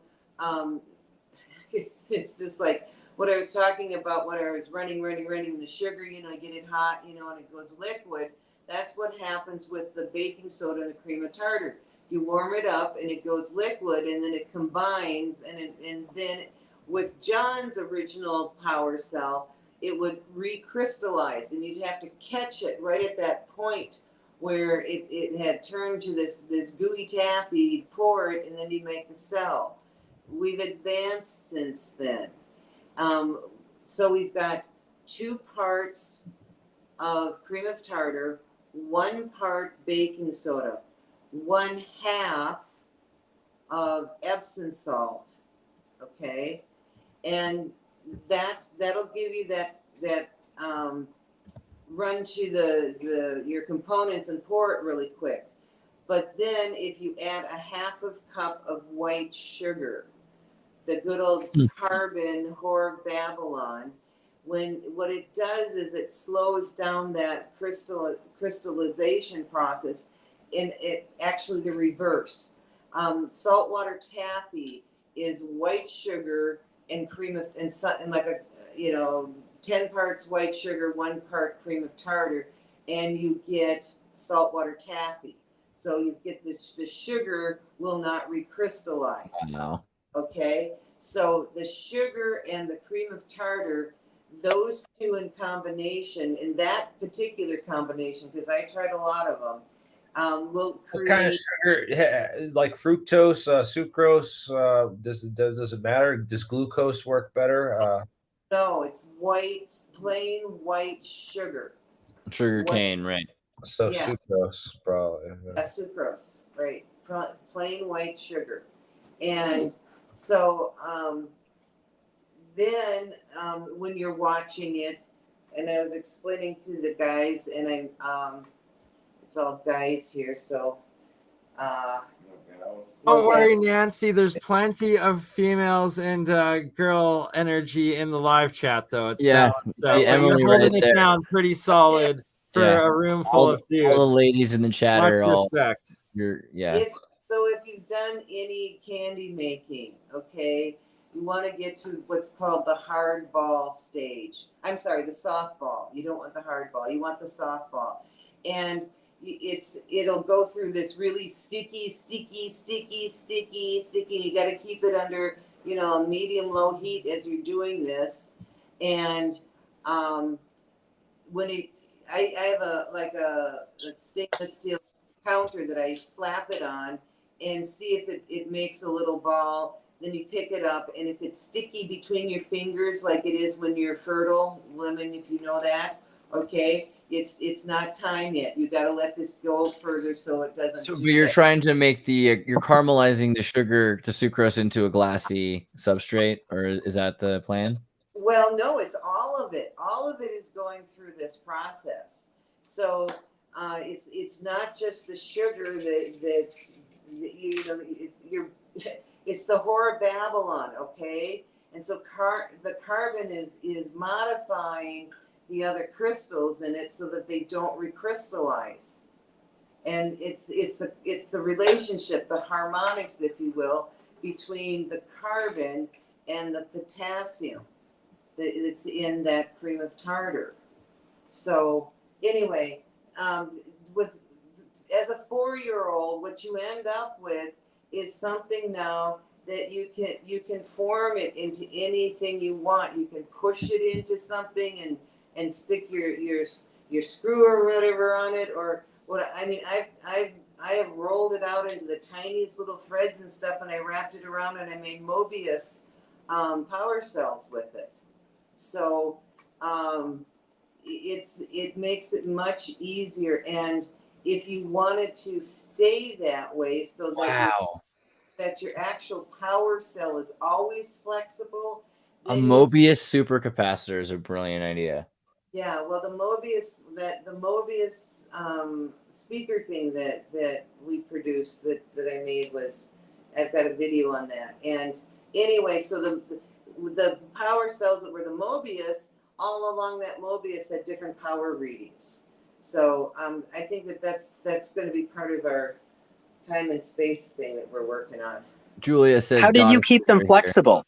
it's just like what I was talking about when I was running the sugar, I get it hot, and it goes liquid. That's what happens with the baking soda and the cream of tartar. You warm it up and it goes liquid, and then it combines, and then with John's original power cell, it would recrystallize, and you'd have to catch it right at that point where it had turned to this gooey taffy. You'd pour it, and then you make the cell. We've advanced since then. So we've got 2 parts of cream of tartar, 1 part baking soda, 1/2 of Epsom salt. Okay, and that'll give you that run to your components and pour it really quick. But then if you add 1/2 cup of white sugar, the good old carbon whore of Babylon, what it does is it slows down that crystallization process, and it's actually the reverse. Saltwater taffy is white sugar and cream of and like a 10 parts white sugar, 1 part cream of tartar, and you get saltwater taffy. So you get the sugar will not recrystallize. No. Okay, so the sugar and the cream of tartar, those two in combination, in that particular combination, because I tried a lot of them, will What kind of create. sugar, like fructose, sucrose? Does it matter? Does glucose work better? No, it's white, plain white sugar. Sugar White, cane, right? So yeah. sucrose, probably. Sucrose, right? Plain white sugar, and so then when you're watching it, and I was explaining to the guys, and I'm it's all guys here, so Don't worry, Nancy. There's plenty of females and girl energy in the live chat, though. It's balanced out. the Emily You're holding right it there. down pretty solid for a room full of dudes. All the ladies in the chat Much are all. respect. If you've done any candy making, okay, you want to get to what's called the hard ball stage. I'm sorry, the soft ball. You don't want the hard ball. You want the soft ball, and it'll go through this really sticky. You got to keep it under medium low heat as you're doing this, and when I have a stainless steel counter that I slap it on and see if it makes a little ball. Then you pick it up, and if it's sticky between your fingers like it is when you're fertile, women, if you know that, okay, it's not time yet. You got to let this go further so it doesn't. So you're trying to make you're caramelizing the sugar to sucrose into a glassy substrate, or is that the plan? Well, no, it's all of it. All of it is going through this process. So it's not just the sugar that it's the whore of Babylon, okay? And so the carbon is modifying the other crystals in it so that they don't recrystallize. And it's the relationship, the harmonics, if you will, between the carbon and the potassium that's in that cream of tartar. So anyway, as a 4-year-old, what you end up with is something now that you can form it into anything you want. You can push it into something and stick your screw or whatever on it, or what I mean. I have rolled it out into the tiniest little threads and stuff, and I wrapped it around, and I made Mobius power cells with it. So it makes it much easier. And if you wanted to stay that way, so that that your actual power cell is always flexible. A Mobius supercapacitor is a brilliant idea. Yeah, well, the Mobius speaker thing that we produced that I made I've got a video on that. And anyway, so the power cells that were the Mobius, all along that Mobius had different power readings. So I think that's going to be part of our time and space thing that we're working on. Julia says, how did you keep them flexible?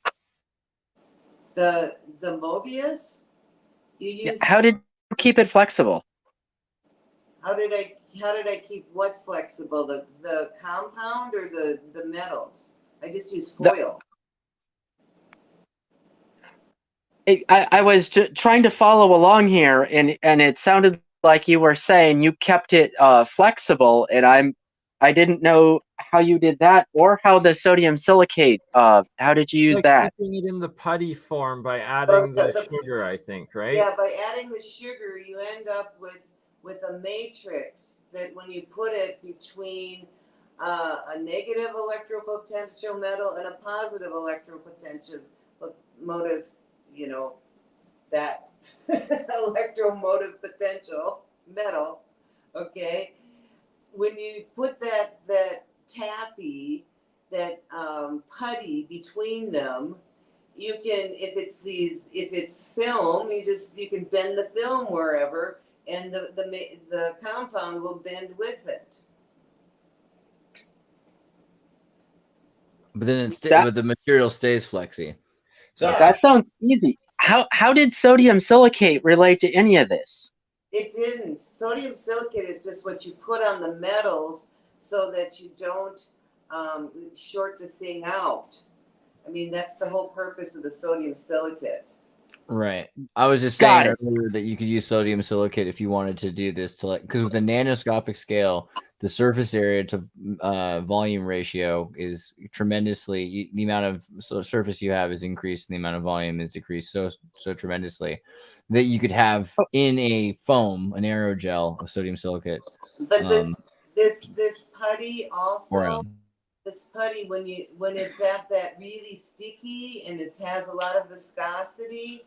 The Mobius? How did you keep it flexible? How did I keep what flexible? The compound or the metals? I just use foil. I was trying to follow along here, and it sounded like you were saying you kept it flexible, and I didn't know how you did that, or how the sodium silicate. How did you use that? Keeping it in the putty form by adding the sugar, I think, right? Yeah, by adding the sugar, you end up with a matrix that when you put it between a negative electropotential metal and a positive electropotential motive, that electromotive potential metal, okay? When you put that taffy, that putty between them, you can, if it's film, you can bend the film wherever, and the compound will bend with it. But then but the material stays flexy. So that sounds easy. How did sodium silicate relate to any of this? It didn't. Sodium silicate is just what you put on the metals so that you don't short the thing out. I mean, that's the whole purpose of the sodium silicate. Right. I was just saying earlier that you could use sodium silicate if you wanted to do this to, like, because with the nanoscopic scale, the surface area to volume ratio is tremendously, the amount of surface you have is increased and the amount of volume is decreased so tremendously that you could have in a foam, an aerogel of sodium silicate. But this putty also, this putty, when it's at that really sticky and it has a lot of viscosity,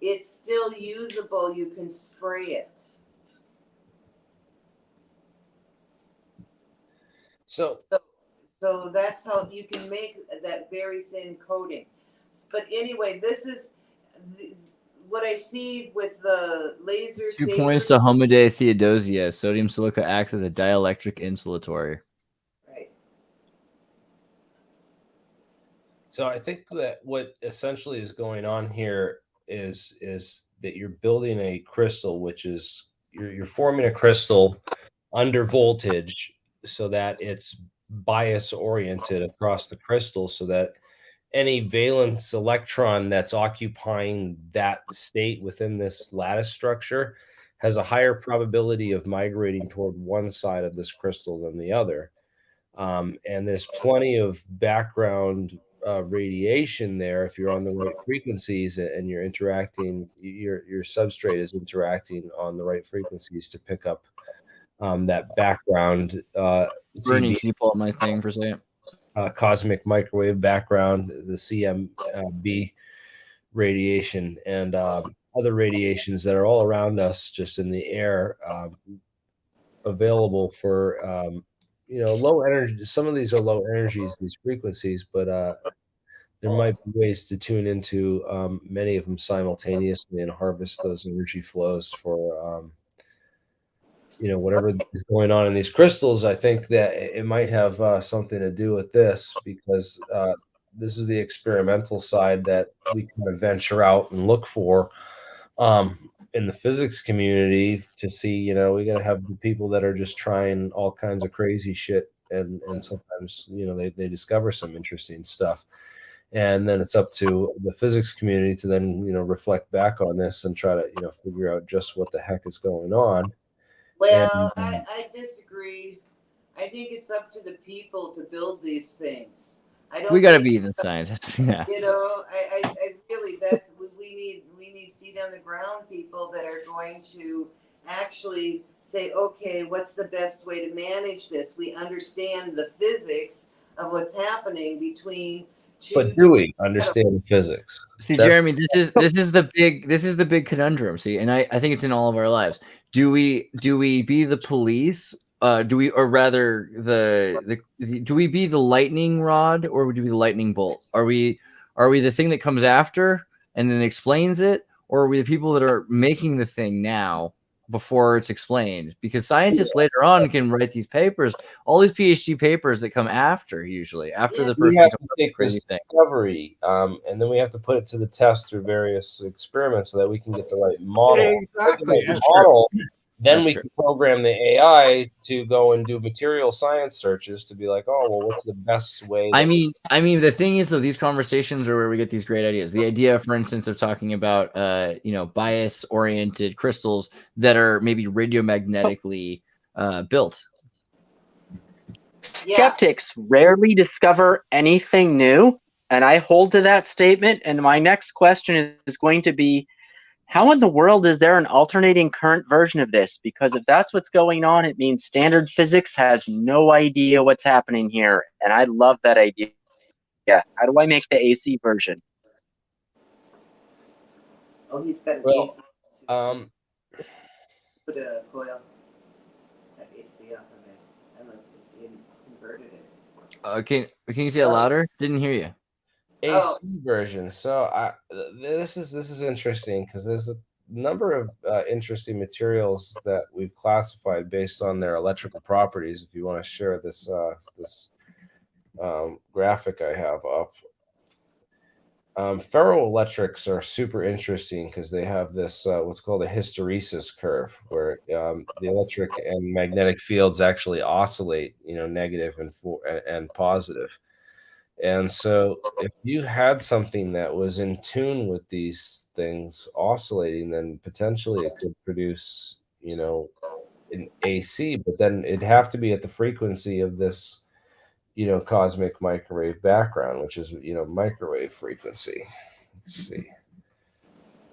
it's still usable. You can spray it. So that's how you can make that very thin coating. But anyway, this is what I see with the laser. 2 points to Homidae Theodosia. Sodium silica acts as a dielectric insulator. Right. So I think that what essentially is going on here is that you're building a crystal, which is you're forming a crystal under voltage so that it's bias oriented across the crystal, so that any valence electron that's occupying that state within this lattice structure has a higher probability of migrating toward one side of this crystal than the other. And there's plenty of background radiation there if you're on the right frequencies and you're interacting, your substrate is interacting on the right frequencies to pick up that background. Bernie, can you pull up my thing for a second? Cosmic microwave background, the CMB radiation, and other radiations that are all around us, just in the air, available for low energy. Some of these are low energies, these frequencies, but there might be ways to tune into many of them simultaneously and harvest those energy flows for whatever is going on in these crystals. I think that it might have something to do with this, because this is the experimental side that we kind of venture out and look for in the physics community to see. We got to have the people that are just trying all kinds of crazy shit, and sometimes they discover some interesting stuff, and then it's up to the physics community to then reflect back on this and try to figure out just what the heck is going on. Well, I disagree. I think it's up to the people to build these things. We got to be the scientists. Yeah. I really, we need feet on the ground people that are going to actually say, okay, what's the best way to manage this? We understand the physics of what's happening between. But do we understand the physics? See, Jeremy, this is the big conundrum. See, and I think it's in all of our lives. Do we be the police? Do we be the lightning rod, or would we be the lightning bolt? Are we the thing that comes after and then explains it, or are we the people that are making the thing now before it's explained? Because scientists later on can write these papers, all these PhD papers that come usually after the person have to take this discovery, and then we have to put it to the test through various experiments so that we can get the right model. Exactly. Then we can program the AI to go and do material science searches to be like, oh, well, what's the best way? I mean, the thing is, though, these conversations are where we get these great ideas. The idea, for instance, of talking about, bias-oriented crystals that are maybe radiomagnetically built. Skeptics rarely discover anything new, and I hold to that statement. And my next question is going to be, how in the world is there an alternating current version of this? Because if that's what's going on, it means standard physics has no idea what's happening here. And I love that idea. Yeah. How do I make the AC version? Oh, he's got an AC. Put a coil at AC off of it, unless he converted it. Can you say it louder? Didn't hear you. AC version. So this is interesting, because there's a number of interesting materials that we've classified based on their electrical properties. If you want to share this graphic I have up, ferroelectrics are super interesting because they have this what's called a hysteresis curve, where the electric and magnetic fields actually oscillate, negative and positive. And so if you had something that was in tune with these things oscillating, then potentially it could produce, an AC, but then it'd have to be at the frequency of this, cosmic microwave background, which is, microwave frequency. Let's see.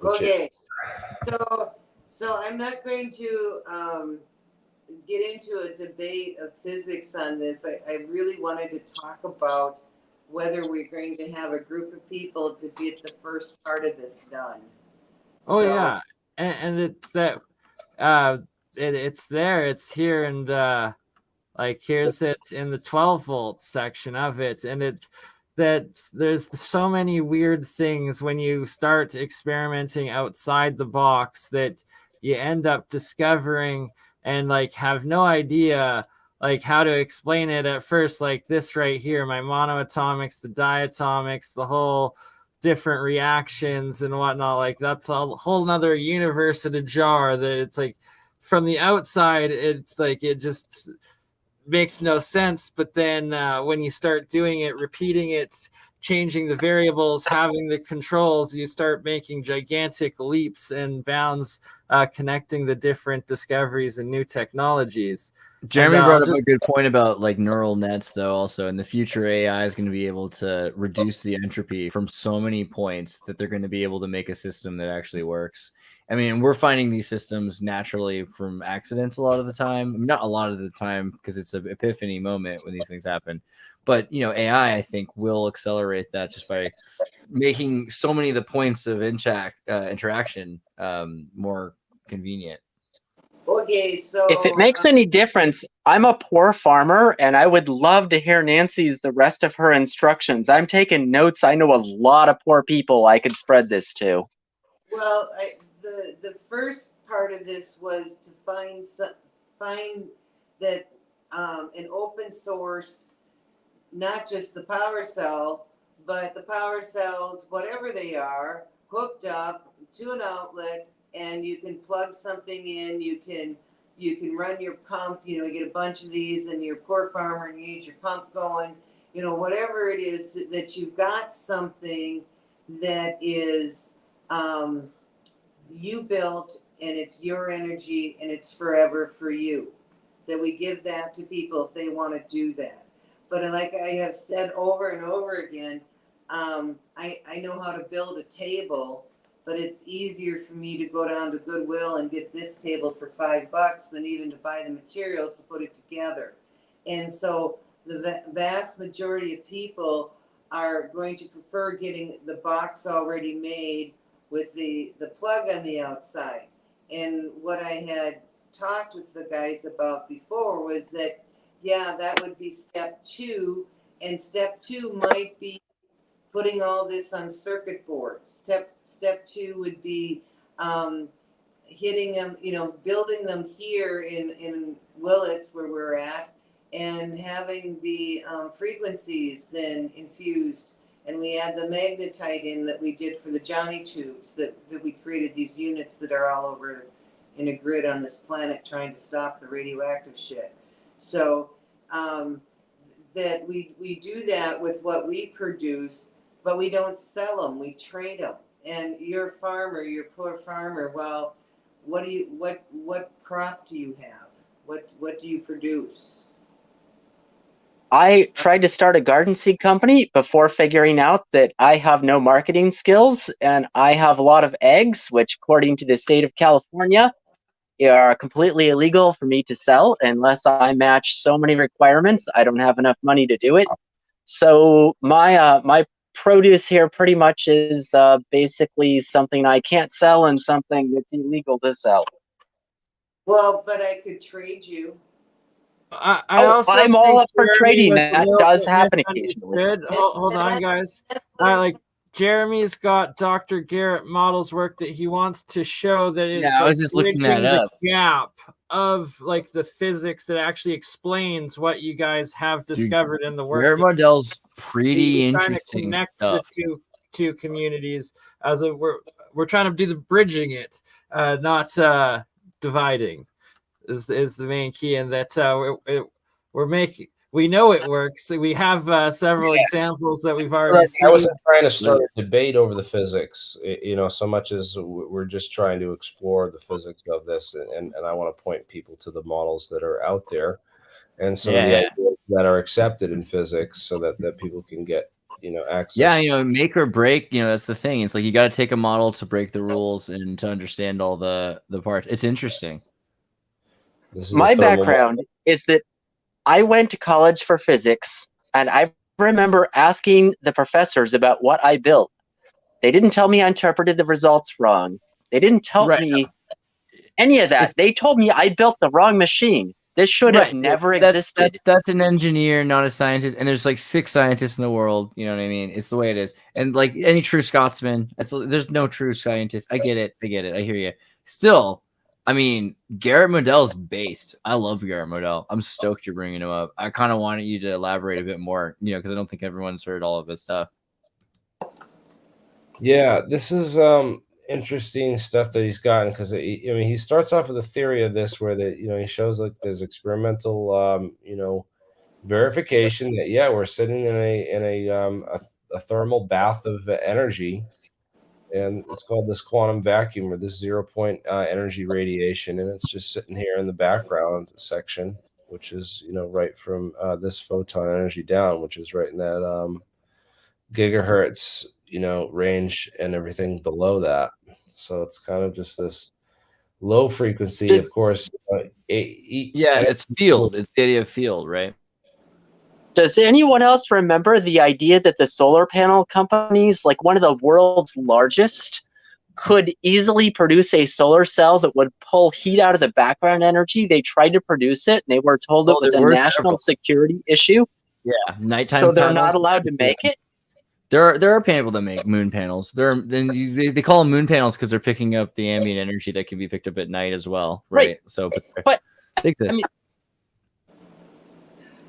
Okay. So I'm not going to get into a debate of physics on this. I really wanted to talk about whether we're going to have a group of people to get the first part of this done. Oh yeah, and it's that it's there, it's here, and like here's it in the 12-volt section of it, and it's that there's so many weird things when you start experimenting outside the box that you end up discovering and like have no idea like how to explain it at first, like this right here, my monoatomics, the diatomics, the whole different reactions and whatnot. Like that's a whole nother universe in a jar that it's like from the outside, it's like it just makes no sense. But then when you start doing it, repeating it, changing the variables, having the controls, you start making gigantic leaps and bounds, connecting the different discoveries and new technologies. Jeremy brought up a good point about like neural nets, though. Also, in the future, AI is going to be able to reduce the entropy from so many points that they're going to be able to make a system that actually works. I mean, we're finding these systems naturally from accidents a lot of the time. I mean, not a lot of the time because it's an epiphany moment when these things happen. But, AI, I think, will accelerate that just by making so many of the points of interaction more convenient. Okay, so if it makes any difference, I'm a poor farmer and I would love to hear the rest of her instructions. I'm taking notes. I know a lot of poor people I could spread this to. Well, the first part of this was to find that an open source, not just the power cell, but the power cells, whatever they are, hooked up to an outlet, and you can plug something in. You can run your pump. You get a bunch of these, and you're a poor farmer, and you need your pump going. Whatever it is that you've got something that is you built, and it's your energy, and it's forever for you. That we give that to people if they want to do that. But like I have said over and over again, I know how to build a table, but it's easier for me to go down to Goodwill and get this table for $5 than even to buy the materials to put it together. And so the vast majority of people are going to prefer getting the box already made with the plug on the outside. And what I had talked with the guys about before was that, yeah, that would be step 2. And step 2 might be putting all this on circuit boards. Step 2 would be hitting them, building them here in Willits where we're at, and having the frequencies then infused. And we add the magnetite in that we did for the Johnny tubes, that we created these units that are all over in a grid on this planet trying to stop the radioactive shit. So that we do that with what we produce, but we don't sell them, we trade them. And you're a farmer, you're a poor farmer. Well, what crop do you have? What do you produce? I tried to start a garden seed company before figuring out that I have no marketing skills, and I have a lot of eggs, which according to the state of California are completely illegal for me to sell unless I match so many requirements. I don't have enough money to do it. So my produce here pretty much is basically something I can't sell and something that's illegal to sell. Well, but I could trade you. I'm all up for trading. That does happen occasionally. Hold on, guys. Like Jeremy's got Dr. Garrett Model's work that he wants to show that it's I was just looking that up. The gap of like the physics that actually explains what you guys have discovered in the work. Garrett Model's pretty interesting. Trying to connect the two communities as we're trying to do the bridging it, not we know it works. We have several examples that we've already Right. seen. I wasn't trying to start a debate over the physics, so much as we're just trying to explore the physics of this, and I want to point people to the models that are out there and some of the ideas that are accepted in physics, so that people can get access. Yeah, make or break. That's the thing. It's like you got to take a model to break the rules and to understand all the parts. It's interesting. My background is that I went to college for physics, and I remember asking the professors about what I built. They didn't tell me I interpreted the results wrong. They didn't tell me any of that. They told me I built the wrong machine. This should have never existed. That's an engineer, not a scientist. And there's like 6 scientists in the world. You know what I mean? It's the way it is. And like any true Scotsman, there's no true scientist. I get it. I hear you. Still, I mean, Garrett Modell's based. I love Garrett Modell. I'm stoked you're bringing him up. I kind of wanted you to elaborate a bit more, because I don't think everyone's heard all of his stuff. Yeah, this is interesting stuff that he's gotten, because he starts off with a theory of this where he shows like there's experimental verification that we're sitting in a thermal bath of energy, and it's called this quantum vacuum, or this 0 point energy radiation, and it's just sitting here in the background section, which is right from this photon energy down, which is right in that gigahertz range, and everything below that. So it's kind of just this low frequency, of course. It's field. It's the idea of field, right? Does anyone else remember the idea that the solar panel companies, like one of the world's largest, could easily produce a solar cell that would pull heat out of the background energy? They tried to produce it, and they were told it was a national security issue. Yeah, nighttime. So they're not allowed to make it. There are people that make moon panels. They call them moon panels because they're picking up the ambient energy that can be picked up at night as well, right? So, but take this.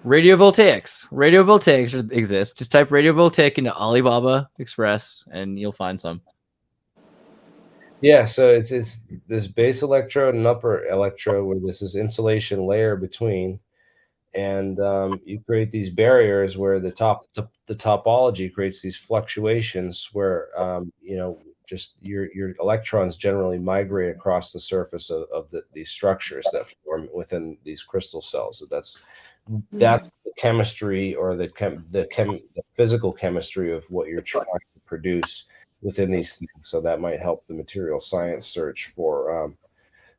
Radiovoltaics exist. Just type radiovoltaic into Alibaba Express, and you'll find some. Yeah, so it's this base electrode and upper electrode where this is insulation layer between. And you create these barriers where the topology creates these fluctuations where just your electrons generally migrate across the surface of these structures that form within these crystal cells. So that's the chemistry, or the physical chemistry of what you're trying to produce within these things. So that might help the material science search for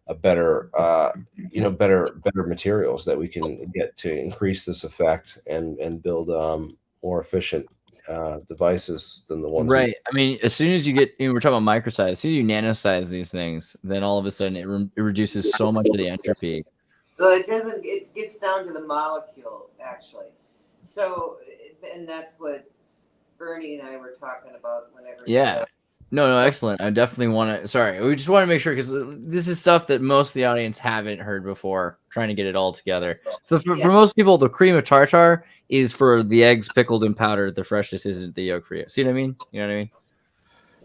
a better materials that we can get to increase this effect and build more efficient devices than the ones. Right. I mean, as soon as you get, we're talking about microsize, as soon as you nanosize these things, then all of a sudden it reduces so much of the entropy. Well, it gets down to the molecule, actually. So, and that's what Bernie and I were talking about whenever. Yeah. No, excellent. I definitely want to. Sorry, we just want to make sure, because this is stuff that most of the audience haven't heard before. Trying to get it all together. So for most people, the cream of tartar is for the eggs pickled and powdered. The freshness isn't the yolk for you. See what I mean? You know what I mean?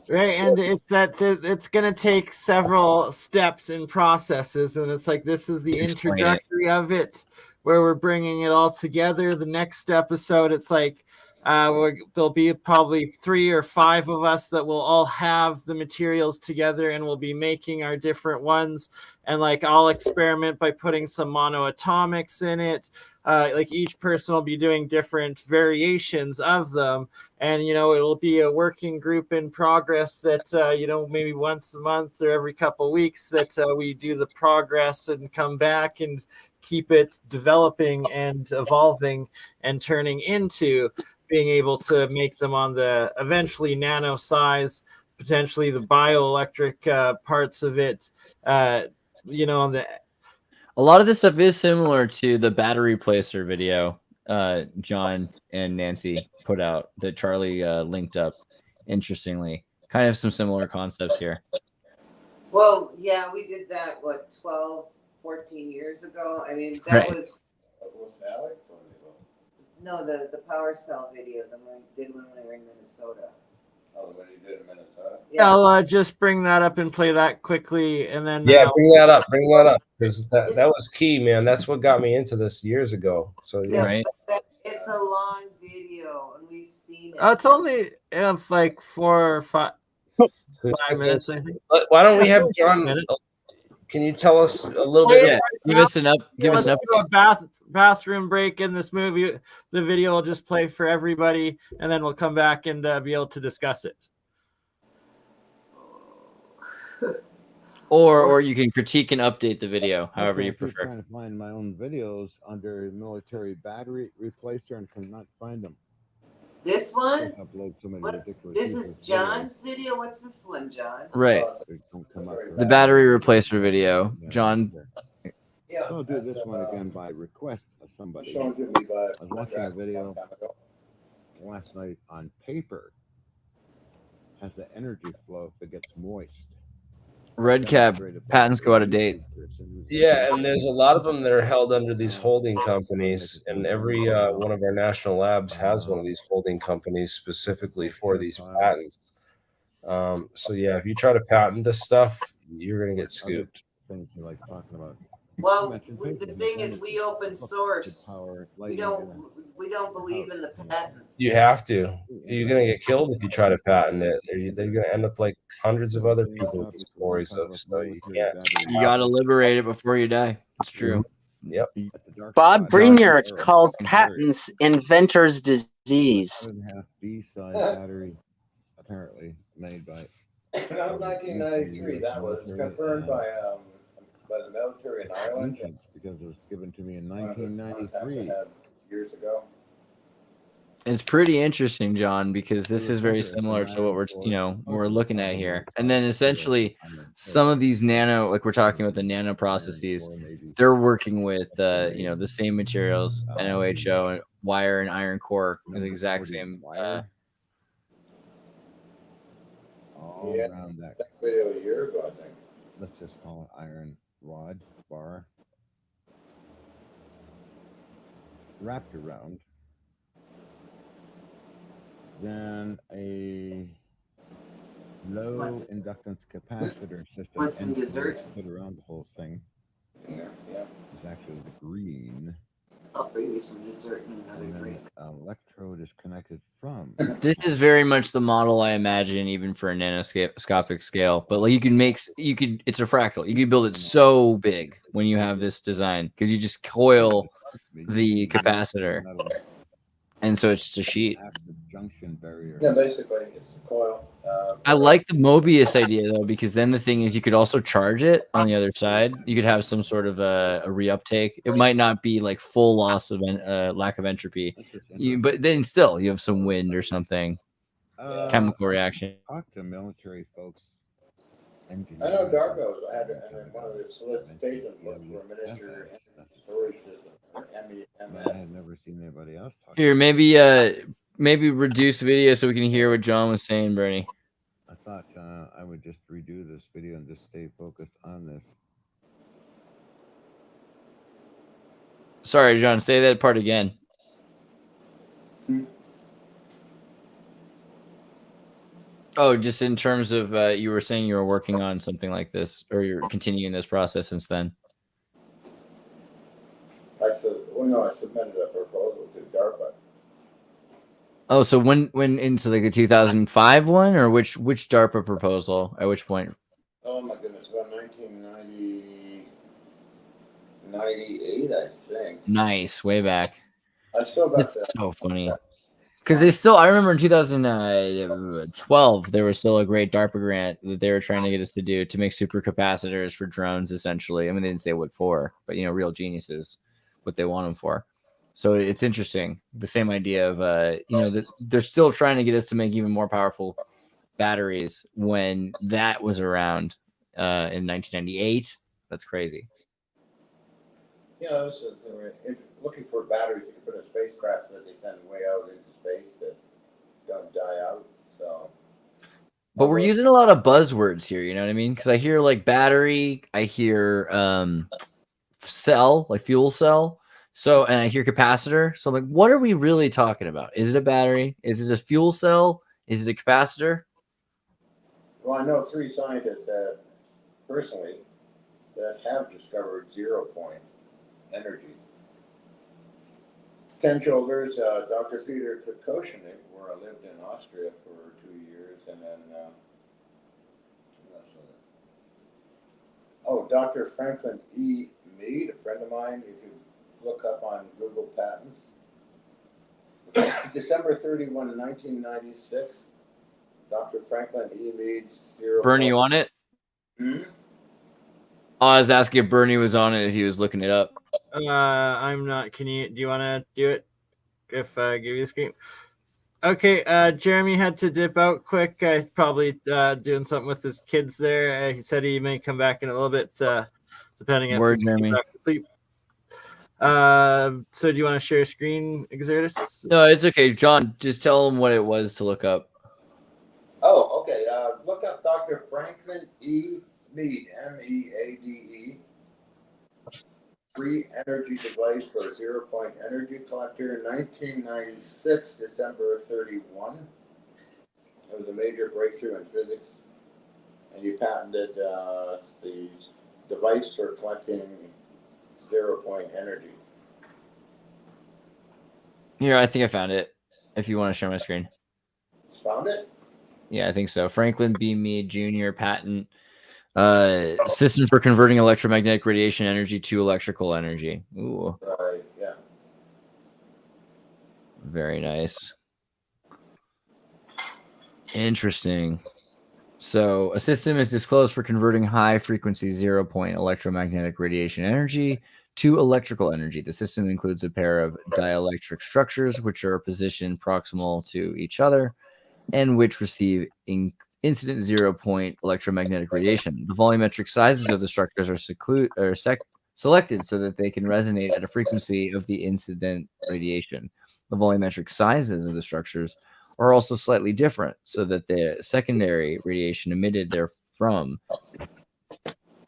Right, and it's that it's going to take several steps and processes, and it's like this is the introductory of it, where we're bringing it all together. The next episode, it's like there'll be probably 3 or 5 of us that will all have the materials together, and we'll be making our different ones. And like I'll experiment by putting some monoatomics in it. Like each person will be doing different variations of them, and it'll be a working group in progress that maybe once a month or every couple of weeks that we do the progress and come back and keep it developing and evolving and turning into being able to make them on the eventually nano size, potentially the bioelectric parts of it, on the. A lot of this stuff is similar to the battery placer video John and Nancy put out that Charlie linked up. Interestingly, kind of some similar concepts here. Well, yeah, we did that, 12, 14 years ago? I mean, that was... No, the power cell video, the one we did when we were in Minnesota. Yeah, I'll just bring that up and play that quickly, and then Yeah, bring that up. Bring that up because that was key, man. That's what got me into this years ago. So yeah, Right. It's a long video, and we've seen it. it's only like 4 or 5 minutes, I think. Why don't we have Yeah, John? Can you tell us a little bit? Yeah, give us an Let's do a bathroom break in this movie. The video will just play for everybody, and then we'll come back and be able to discuss it. Or you can critique and update the video, however you prefer. I'm trying to find my own videos under military battery replacer and cannot find them. This one? Upload so many ridiculous This is John's video? What's this one, John? Right. The battery replacer video. John. I'll do this one again by request of somebody. I was watching a video last night on paper. Has the energy flow if it gets moist. Red cap patents go out of date. Yeah, and there's a lot of them that are held under these holding companies, and every one of our national labs has one of these holding companies specifically for these patents. So yeah, if you try to patent this stuff, you're gonna get scooped. Things you like talking about. Well, the thing is, we open source. We don't believe in the patents. You have to. You're gonna get killed if you try to patent it. They're gonna end up like hundreds of other people with stories of. So you can't. You gotta liberate it before you die. It's true. Yep. Bob Breniart calls patents inventor's disease. B-side battery, apparently made by. Around 1993, that was confirmed by the military in Ireland. Because it was given to me in 1993. Years ago. It's pretty interesting, John, because this is very similar to what we're looking at here. And then essentially some of these nano, like we're talking about the nano processes, they're working with the same materials, NOHO, wire and iron core is the exact same. All around that video a year ago, I think. Let's just call it iron rod bar wrapped around. Then a low inductance capacitor system. Want some dessert? Put around the whole thing. Yeah. It's actually the green. I'll bring you some dessert and another drink. Electrode is connected from. This is very much the model I imagine, even for a nanoscopic scale. But like it's a fractal. You can build it so big when you have this design because you just coil the capacitor, and so it's just a sheet. Junction barrier. Yeah, basically it's a coil. I like the Mobius idea though, because then the thing is you could also charge it on the other side. You could have some sort of a reuptake. It might not be like full loss of lack of entropy, but then still you have some wind or something, chemical reaction. Talk to military folks. I know Darko's had one of the solicitations was for a miniature storage system. I had never seen anybody else talk. Here, maybe reduce video so we can hear what John was saying, Bernie. I thought I would just redo this video and just stay focused on this. Sorry, John, say that part again. Oh, just in terms of you were saying you were working on something like this, or you're continuing this process since then. I submitted a proposal to DARPA. Oh, so when into like the 2005 one, or which DARPA proposal? At which point? Oh my goodness, about 98, I think. Nice, way back. I still got It's that. so funny. Because I remember in 2012, there was still a great DARPA grant that they were trying to get us to do to make supercapacitors for drones, essentially. I mean, they didn't say what for, but, real geniuses, what they want them for. So it's interesting. The same idea of, that they're still trying to get us to make even more powerful batteries when that was around in 1998. That's crazy. Yeah, they're looking for batteries you can put in a spacecraft that they send way out into space that don't die out. So, but we're using a lot of buzzwords here. You know what I mean? Because I hear like battery, I hear cell, like fuel cell. So, and I hear capacitor. So I'm like, what are we really talking about? Is it a battery? Is it a fuel cell? Is it a capacitor? Well, I know 3 scientists that personally that have discovered 0-point energy. Ken Shoulders, Dr. Peter Kokoschnik, where I lived in Austria for 2 years, and then Dr. Franklin E. Mead, a friend of mine. If you look up on Google patents, December 31, 1996, Dr. Franklin E. Mead's 0. Bernie, you on it? Hmm? Oh, I was asking if Bernie was on it, if he was looking it up. I'm not. Do you want to do it? If I give you the screen. Okay, Jeremy had to dip out quick. Probably doing something with his kids there. He said he may come back in a little bit, depending if Word, he Jeremy. back to sleep. So do you want to share screen, Exertus? No, it's okay. John, just tell him what it was to look up. Oh, okay. Look up Dr. Franklin E. Mead, M-E-A-D-E. Free energy device for a 0-point energy collector, 1996, December 31. It was a major breakthrough in physics, and he patented the device for collecting 0-point energy. Here, I think I found it. If you want to share my screen. Found it? Yeah, I think so. Franklin B. Mead Jr. patent. System for converting electromagnetic radiation energy to electrical energy. Ooh. Right, yeah. Very nice. Interesting. So a system is disclosed for converting high frequency 0-point electromagnetic radiation energy to electrical energy. The system includes a pair of dielectric structures which are positioned proximal to each other and which receive incident 0-point electromagnetic radiation. The volumetric sizes of the structures are selected so that they can resonate at a frequency of the incident radiation. The volumetric sizes of the structures are also slightly different so that the secondary radiation emitted therefrom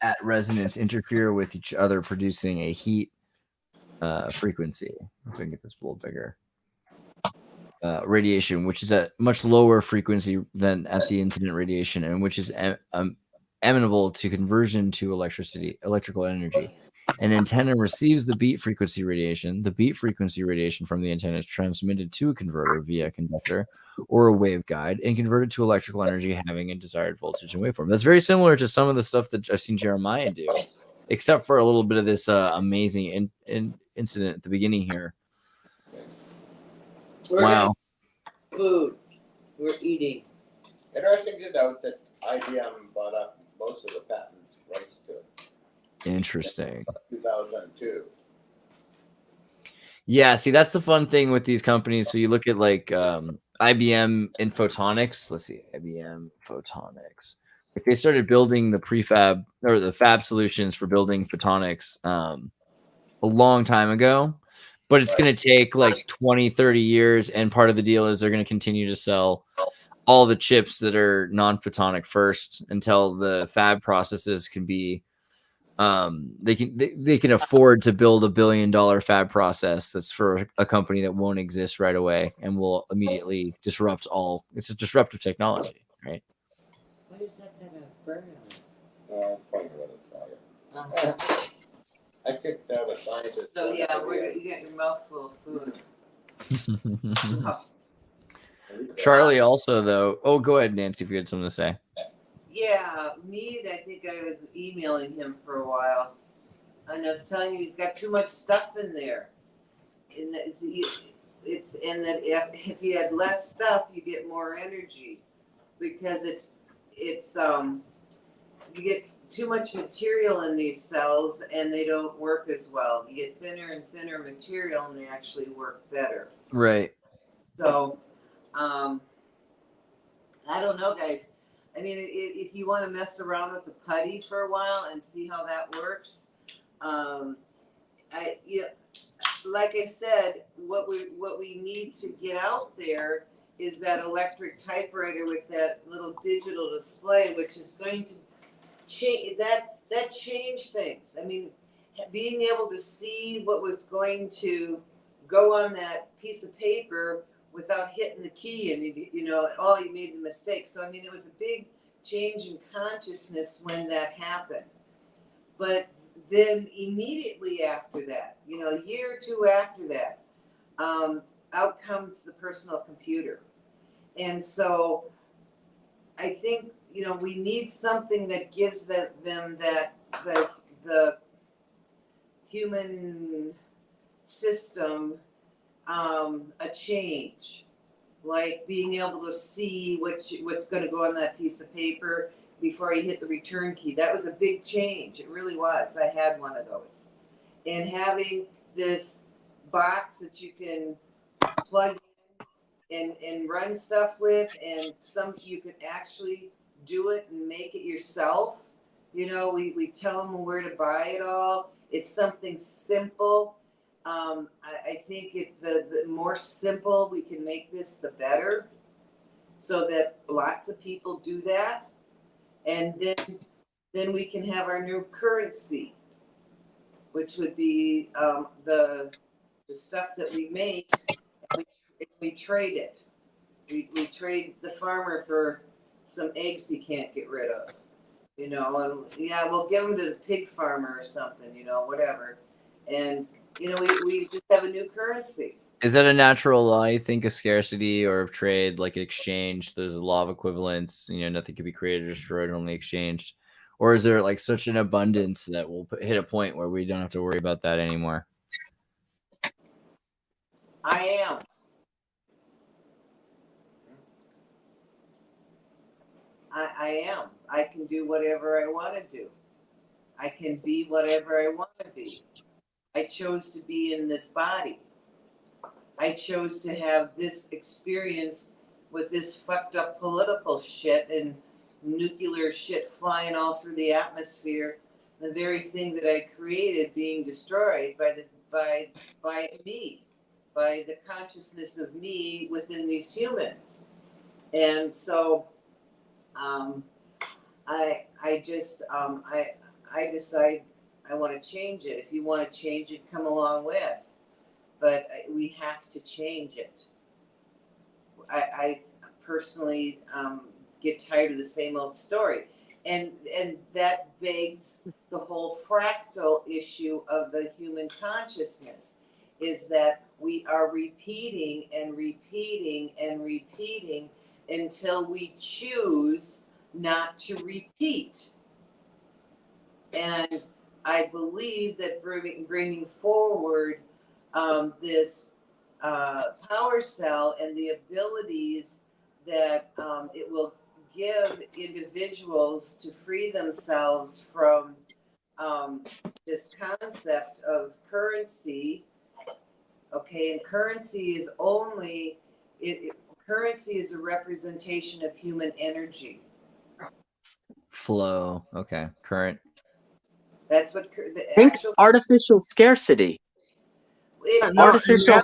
at resonance interfere with each other, producing a heat frequency. If I can get this a little bigger. Radiation, which is at much lower frequency than at the incident radiation, and which is amenable to conversion to electrical energy. An antenna receives the beat frequency radiation. The beat frequency radiation from the antenna is transmitted to a converter via a conductor or a waveguide and converted to electrical energy having a desired voltage and waveform. That's very similar to some of the stuff that I've seen Jeremiah do, except for a little bit of this amazing incident at the beginning here. Wow. Food. We're eating. Interesting to note that IBM bought up most of the patent rights to it. Interesting. 2002. Yeah, see, that's the fun thing with these companies. So you look at like IBM in photonics. Let's see, IBM photonics. If they started building the prefab or the fab solutions for building photonics a long time ago, but it's going to take like 20, 30 years. And part of the deal is they're going to continue to sell all the chips that are non-photonic first until the fab processes can be they can afford to build $1 billion fab process that's for a company that won't exist right away and will immediately disrupt all. It's a disruptive technology, right? Why is that kind of burn I'm playing with it for you. I kicked out a scientist. So yeah, you get your mouth full of food. Charlie also, though. Oh, go ahead, Nancy, if you had something to say. Yeah, Mead, I think I was emailing him for a while. And I was telling you he's got too much stuff in there. And that if you had less stuff, you get more energy. Because you get too much material in these cells and they don't work as well. You get thinner and thinner material and they actually work better. Right. So, I don't know, guys. I mean, if you want to mess around with the putty for a while and see how that works, like I said, what we need to get out there is that electric typewriter with that little digital display, which is going to change that changed things. I mean, being able to see what was going to go on that piece of paper without hitting the key, and you made the mistake. So I mean, it was a big change in consciousness when that happened. But then immediately after that, a year or two after that, out comes the personal computer. And so I think, we need something that gives them that the human system a change, like being able to see what's going to go on that piece of paper before you hit the return key. That was a big change. It really was. I had one of those. And having this box that you can plug in and run stuff with, and you can actually do it and make it yourself. We tell them where to buy it all. It's something simple. I think the more simple we can make this, the better, so that lots of people do that. And then we can have our new currency, which would be the stuff that we make, and we trade it. We trade the farmer for some eggs he can't get rid of, and we'll give them to the pig farmer or something, whatever. And, we just have a new currency. Is that a natural law, you think, of scarcity or of trade, like exchange? There's a law of equivalence, nothing can be created or destroyed, only exchanged. Or is there like such an abundance that we'll hit a point where we don't have to worry about that anymore? I am. I am. I can do whatever I want to do. I can be whatever I want to be. I chose to be in this body. I chose to have this experience with this fucked up political shit and nuclear shit flying all through the atmosphere. The very thing that I created being destroyed by me, by the consciousness of me within these humans. And so I decide I want to change it. If you want to change it, come along with. But we have to change it. I personally get tired of the same old story. And that begs the whole fractal issue of the human consciousness, is that we are repeating and repeating and repeating until we choose not to repeat. And I believe that bringing forward this power cell and the abilities that it will give individuals to free themselves from this concept of currency. Okay, and currency is only currency is a representation of human energy. Flow. Okay. Current. That's what Think artificial scarcity. Artificial.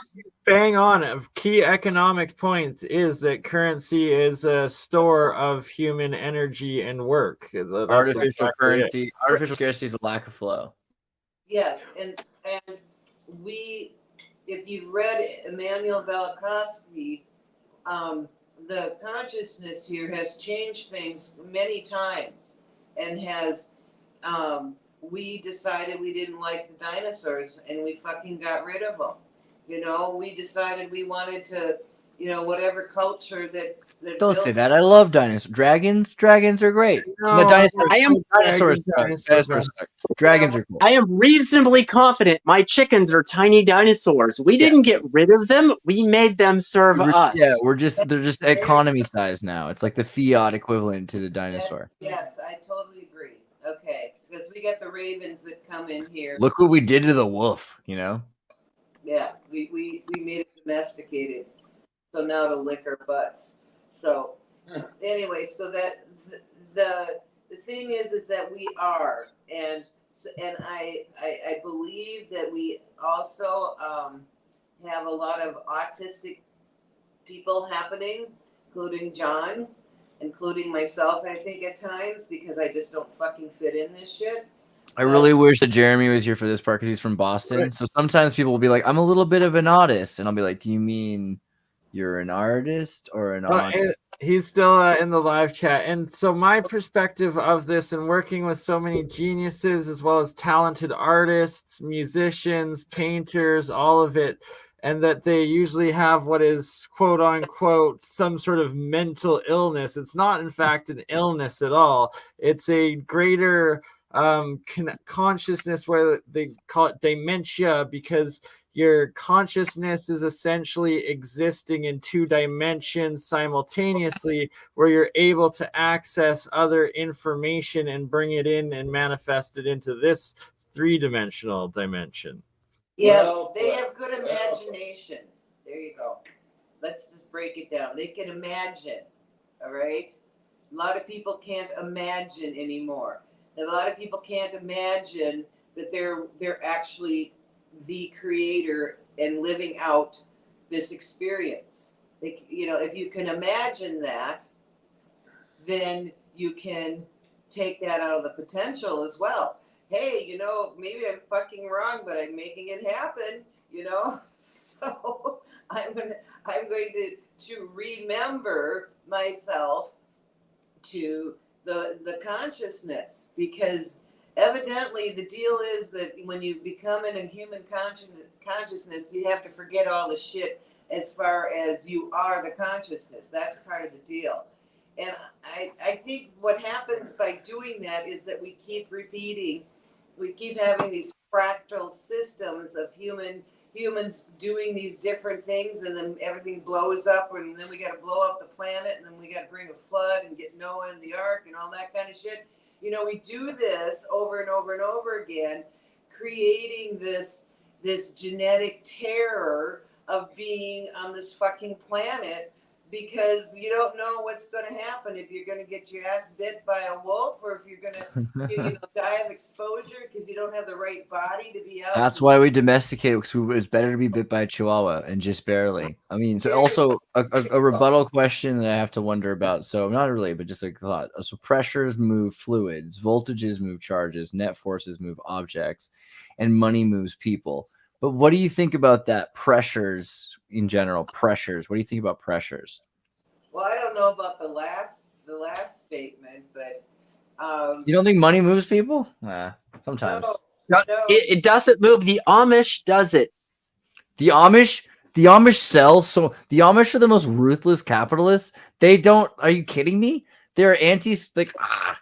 Bang on. A key economic point is that currency is a store of human energy and work. That's artificial currency. It. Artificial scarcity is a lack of flow. Yes, and if you've read Immanuel Velikovsky, the consciousness here has changed things many times, and has we decided we didn't like the dinosaurs and we fucking got rid of them. We decided we wanted to, whatever culture that don't say that. I love dinosaurs. Dragons are great. No, the dinosaurs. Dinosaurs. Dragons are cool. I am reasonably confident my chickens are tiny dinosaurs. We didn't get rid of them. We made them serve us. Yeah, they're just economy size now. It's like the fiat equivalent to the dinosaur. Yes, I totally agree. Okay, because we got the ravens that come in here. Look what we did to the wolf, Yeah, we made it domesticated, so now to lick our butts. So anyway, so that the thing is that we are, and I believe that we also have a lot of autistic people happening, including John, including myself, I think at times, because I just don't fucking fit in this shit. I really wish that Jeremy was here for this part because he's from Boston. Right. So sometimes people will be like, I'm a little bit of an autist. And I'll be like, do you mean you're an artist or an Well, artist. he's still in the live chat. And so my perspective of this and working with so many geniuses as well as talented artists, musicians, painters, all of it, and that they usually have what is quote unquote some sort of mental illness. It's not in fact an illness at all. It's a greater consciousness, where they call it dementia, because your consciousness is essentially existing in 2 dimensions simultaneously, where you're able to access other information and bring it in and manifest it into this 3-dimensional dimension. Yeah, Well, they have good imaginations. There you go. Let's just break it down. They can imagine, all right? A lot of people can't imagine anymore. A lot of people can't imagine that they're actually the creator and living out this experience. Like, you know, if you can imagine that, then you can take that out of the potential as well. Hey, you know, maybe I'm fucking wrong, but I'm making it happen, you know? So I'm going to remember myself to the consciousness, because evidently the deal is that when you become in a human consciousness, you have to forget all the shit as far as you are the consciousness. That's part of the deal. And I think what happens by doing that is that we keep repeating, we keep having these fractal systems of humans doing these different things, and then everything blows up, and then we got to blow up the planet, and then we got to bring a flood and get Noah in the ark and all that kind of shit. You know, we do this over and over and over again, creating this genetic terror of being on this fucking planet, because you don't know what's going to happen, if you're going to get your ass bit by a wolf, or if you're going to die of exposure because you don't have the right body to be out. That's why we domesticate, because it's better to be bit by a chihuahua, and just barely. I mean, so also a rebuttal question that I have to wonder about. So not really, but just like a thought. So pressures move fluids, voltages move charges, net forces move objects, and money moves people. But what do you think about that? Pressures in general, pressures. What do you think about pressures? Well, I don't know about the last statement, but You don't think money moves people? Sometimes. no. It doesn't move. The Amish does it. The Amish sell. So the Amish are the most ruthless capitalists. They don't. Are you kidding me? They're like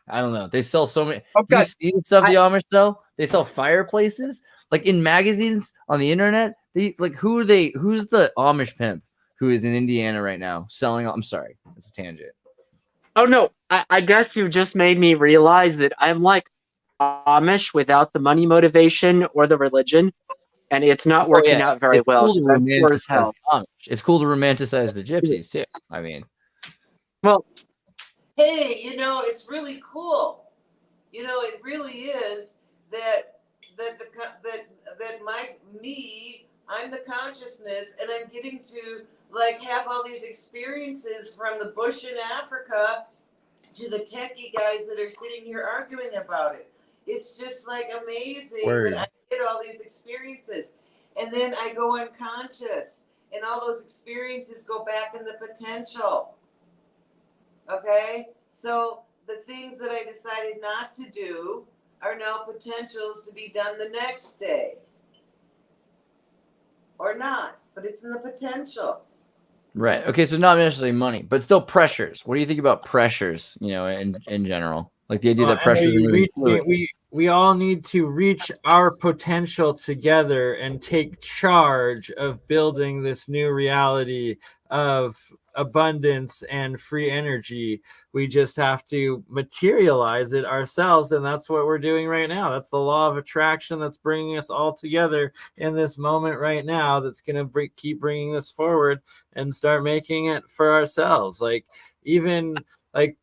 I don't know. They sell so many. Okay. You see the stuff the Amish sell? They sell fireplaces, like in magazines on the internet. They like who's the Amish pimp who is in Indiana right now selling? I'm sorry, it's a tangent. Oh no, I guess you just made me realize that I'm like Amish without the money motivation or the religion, and it's not working out very well. Cool to romanticize the Amish. It's cool to romanticize the gypsies too. I mean, well, hey, you know, it's really cool. You know, it really is that I'm the consciousness, and I'm getting to like have all these experiences, from the bush in Africa to the techie guys that are sitting here arguing about it. It's just like amazing that I get all these experiences, and then I go unconscious, and all those experiences go back in the potential. Okay, so the things that I decided not to do are now potentials to be done the next day. Or not, but it's in the potential. right. Okay, so not necessarily money, but still pressures. What do you think about pressures, you know, in general? Like the idea that pressures are moving fluid. We all need to reach our potential together and take charge of building this new reality of abundance and free energy. We just have to materialize it ourselves, and that's what we're doing right now. That's the law of attraction that's bringing us all together in this moment right now, that's going to keep bringing this forward and start making it for ourselves. Like, even like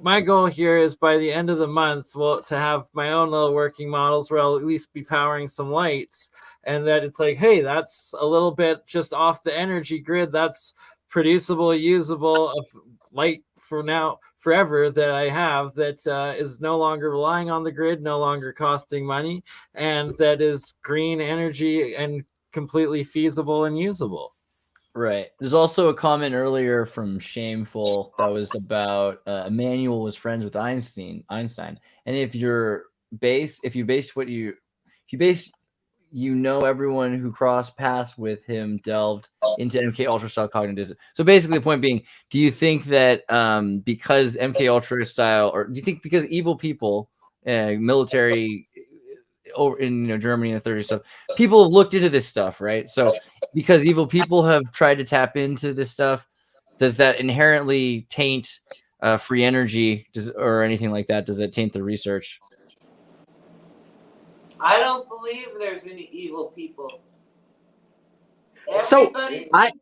my goal here is by the end of the month, well, to have my own little working models where I'll at least be powering some lights, and that it's like, hey, that's a little bit just off the energy grid. That's producible, usable of light for now, forever, that I have, that is no longer relying on the grid, no longer costing money, and that is green energy and completely feasible and usable. Right. There's also a comment earlier from Shameful that was about Emmanuel was friends with Einstein, and if you base everyone who crossed paths with him delved into MK Ultra style cognitive. So basically, the point being, do you think that because MK Ultra style, or do you think because evil people, military over in Germany in the 30s stuff, people have looked into this stuff, right? So because evil people have tried to tap into this stuff, does that inherently taint free energy or anything like that? Does that taint the research? I don't believe there's any evil people. Everybody does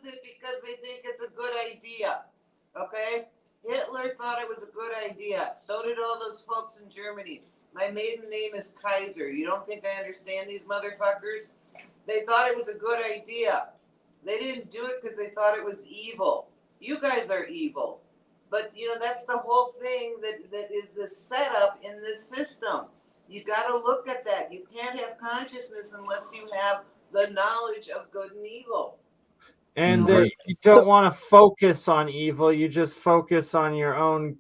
it because they think it's a good idea. Okay? Hitler thought it was a good idea. So did all those folks in Germany. My maiden name is Kaiser. You don't think I understand these motherfuckers? They thought it was a good idea. They didn't do it because they thought it was evil. You guys are evil. But, that's the whole thing that is the setup in this system. You got to look at that. You can't have consciousness unless you have the knowledge of good and evil. And you don't want to focus on evil. You just focus on your own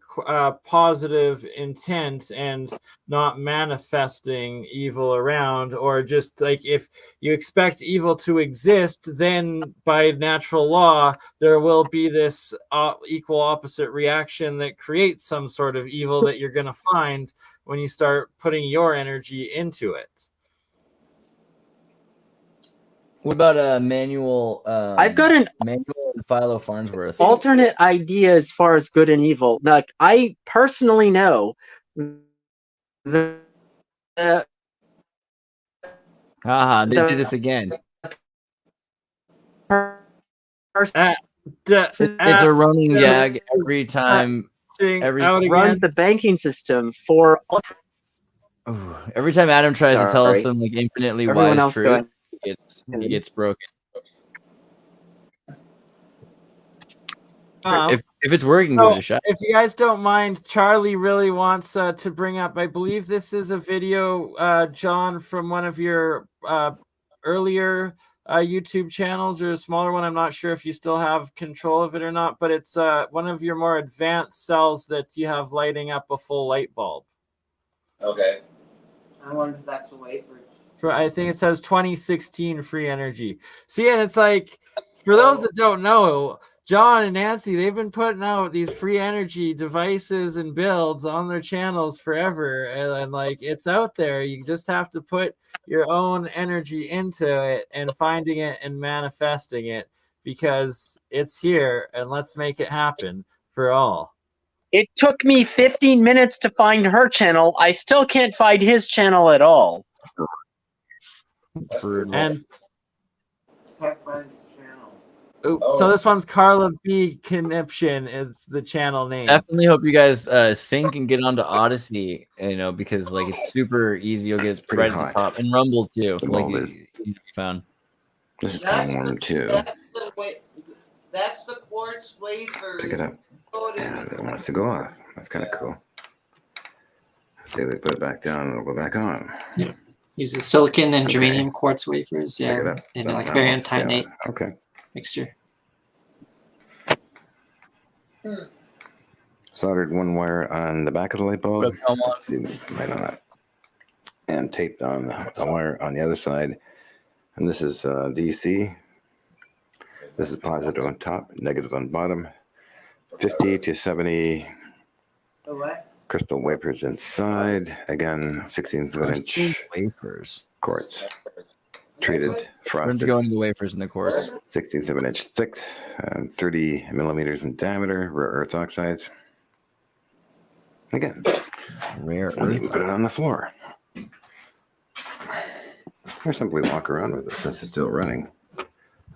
positive intent and not manifesting evil around. Or just like if you expect evil to exist, then by natural law, there will be this equal opposite reaction that creates some sort of evil that you're going to find when you start putting your energy into it. What about Manuel? I've got an Manuel and Philo Farnsworth. alternate idea as far as good and evil. Like, I personally know they did this again. It's a running gag every time. Runs the banking system for. Every time Adam tries to tell us some like infinitely wise truth, he gets broken. If it's working, give it a shot. If you guys don't mind, Charlie really wants to bring up, I believe this is a video, John, from one of your earlier YouTube channels, or a smaller one. I'm not sure if you still have control of it or not, but it's one of your more advanced cells that you have lighting up a full light bulb. Okay. I wonder if that's a wafer. I think it says 2016 free energy. See, and it's like, for those that don't know, John and Nancy, they've been putting out these free energy devices and builds on their channels forever. And like, it's out there. You just have to put your own energy into it and finding it and manifesting it, because it's here, and let's make it happen for all. It took me 15 minutes to find her channel. I still can't find his channel at all. And so this one's Carla B. Conniption. It's the channel name. Definitely hope you guys sync and get onto OdySee, because like it's super easy. You'll get right at the top, and Rumble too. Like found. This is kind of warm too. That's the quartz wafer. Pick it up. And it wants to go off. That's kind of cool. Say we put it back down, it'll go back on. Yeah. Uses silicon and germanium quartz wafers, and like very untight mixture. Soldered one wire on the back of the light bulb. Let's see, right on that. And taped on the wire on the other side. And this is DC. This is positive on top, negative on bottom. 50 to 70 crystal wafers inside. Again, 16-inch wafers. Quartz. Treated, frosted. Going the wafers in the quartz. 16-inch thick, 30 millimeters in diameter, rare earth oxides. Again, rare earth. earth. Put it on the floor. Or simply walk around with it since it's still running.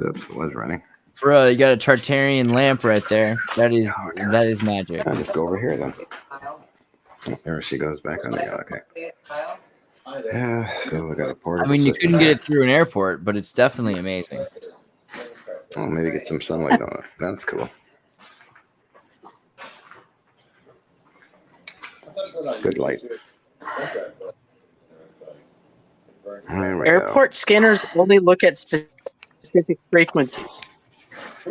Oops, it was running. Bro, you got a Tartarian lamp right there. That is magic. I'll just go over here then. There she goes back on the okay. Yeah, so we got a portable. I mean, you system. couldn't get it through an airport, but it's definitely amazing. Oh, maybe get some sunlight on it. That's cool. Good light. Airport scanners only look at specific frequencies.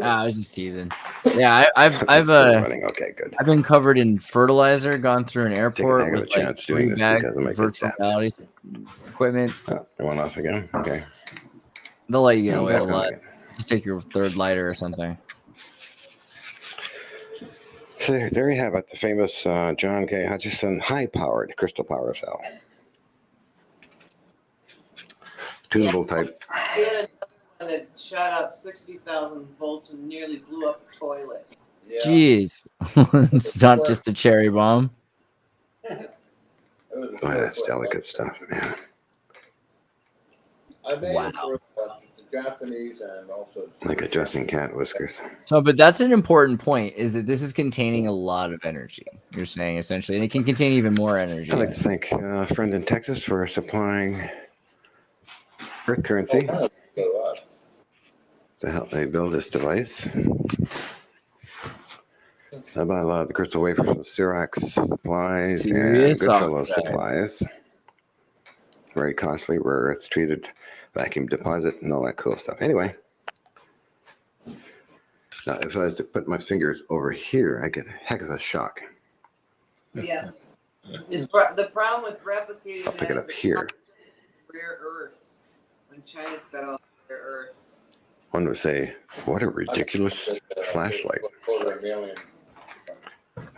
I was just teasing. Yeah, I've Still running. Okay, good. I've been covered in fertilizer, gone through an airport Taking a heck of with a like chance doing 3 this bags because I of might get virtual zapped. reality equipment. Oh, it went off again. Okay. They'll let you get I'm away back a on lot. again. Just take your 3rd lighter or something. So there you have it, the famous John K. Hutchinson high-powered crystal power cell. Tunable type. We had another one that shot up 60,000 volts and nearly blew up a toilet. Yeah. Jeez, it's not just a cherry bomb. Oh, that's delicate stuff, man. I made Wow. it for the Japanese and also Like adjusting cat whiskers. So, but that's an important point: is that this is containing a lot of energy. You're saying essentially, and it can contain even more energy. I'd like to thank a friend in Texas for supplying Earth currency to help me build this device. I bought a lot of the crystal wafers from Xerox Supplies Serious and Goodfellow oxide. Supplies. Very costly, rare earth treated, vacuum deposit, and all that cool stuff. Anyway, now if I was to put my fingers over here, I get a heck of a shock. Yeah. The problem with replicating I'll pick that it is up here. rare earths. When China's got all the rare earths. One would say, what a ridiculous flashlight.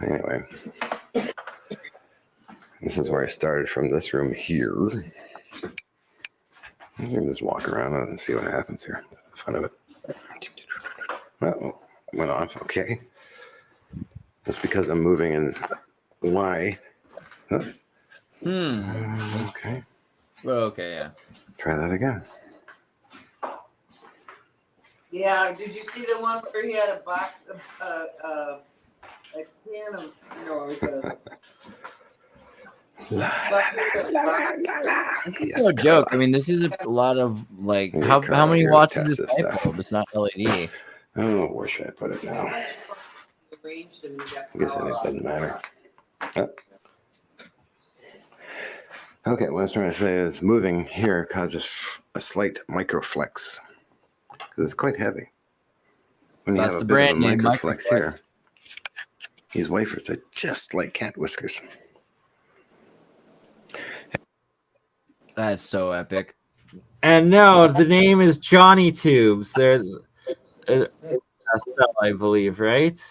Anyway, this is where I started from, this room here. I'm going to just walk around and see what happens here. Fun of it. Well, went off. Okay. That's because I'm moving in Y. Huh. Okay. Well, okay, yeah. Try that again. Yeah, did you see the one where he had a box of a can of, you know, it was No joke. I mean, this is a lot of like Yeah, how Carl, many here, watts test is this this light stuff. bulb? It's not LED. Oh, where should I put it now? I arranged him. guess it doesn't matter. Oh. Okay, what I was trying to say is moving here causes a slight microflex because it's quite heavy. When you That's have the a bit of a brand name, microflex microflex. here, these wafers are just like cat whiskers. That's so epic. And no, the name is Johnny Tubes. They're a cell, I believe, right?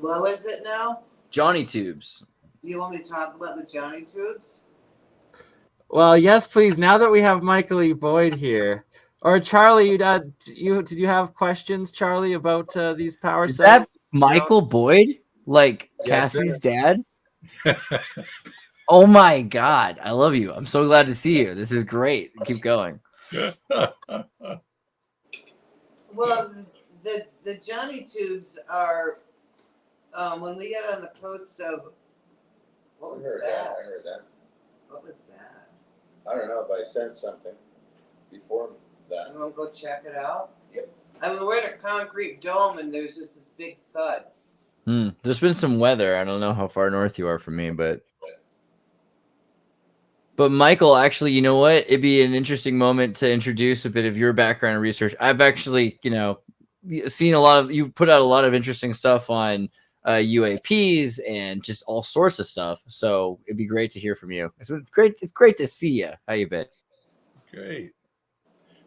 What was it now? Johnny Tubes. You want me to talk about the Johnny tubes? Well, yes, please. Now that we have Michael E. Boyd here, or Charlie, did you have questions, Charlie, about these power Is cells? that Michael Boyd? Like Yes, Cassie's sir. dad? Oh my God. I love you. I'm so glad to see you. This is great. Keep going. Well, the Johnny tubes are when we get on the coast of what was that? I heard that. What was that? I don't know, but I sent something before that. You want to go check it out? Yep. I mean, we're in a concrete dome, and there's just this big thud. There's been some weather. I don't know how far north you are from me, but Michael, actually, you know what? It'd be an interesting moment to introduce a bit of your background and research. I've actually, seen a lot of, you put out a lot of interesting stuff on UAPs and just all sorts of stuff. So it'd be great to hear from you. It's great to see you. How you been? Great.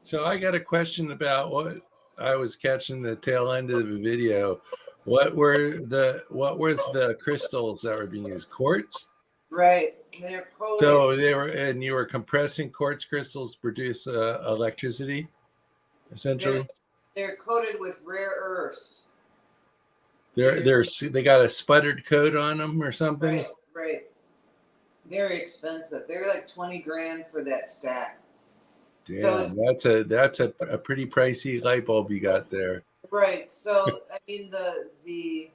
So I got a question about what I was catching the tail end of the video. What was the crystals that were being used? Quartz? Right. They're coated. So you were compressing quartz crystals to produce electricity, essentially. They're coated with rare earths. They got a sputtered coat on them or something. Right. Very expensive. They're like 20 grand for that stack. Damn, that's a pretty pricey light bulb you got there. Right. So I mean the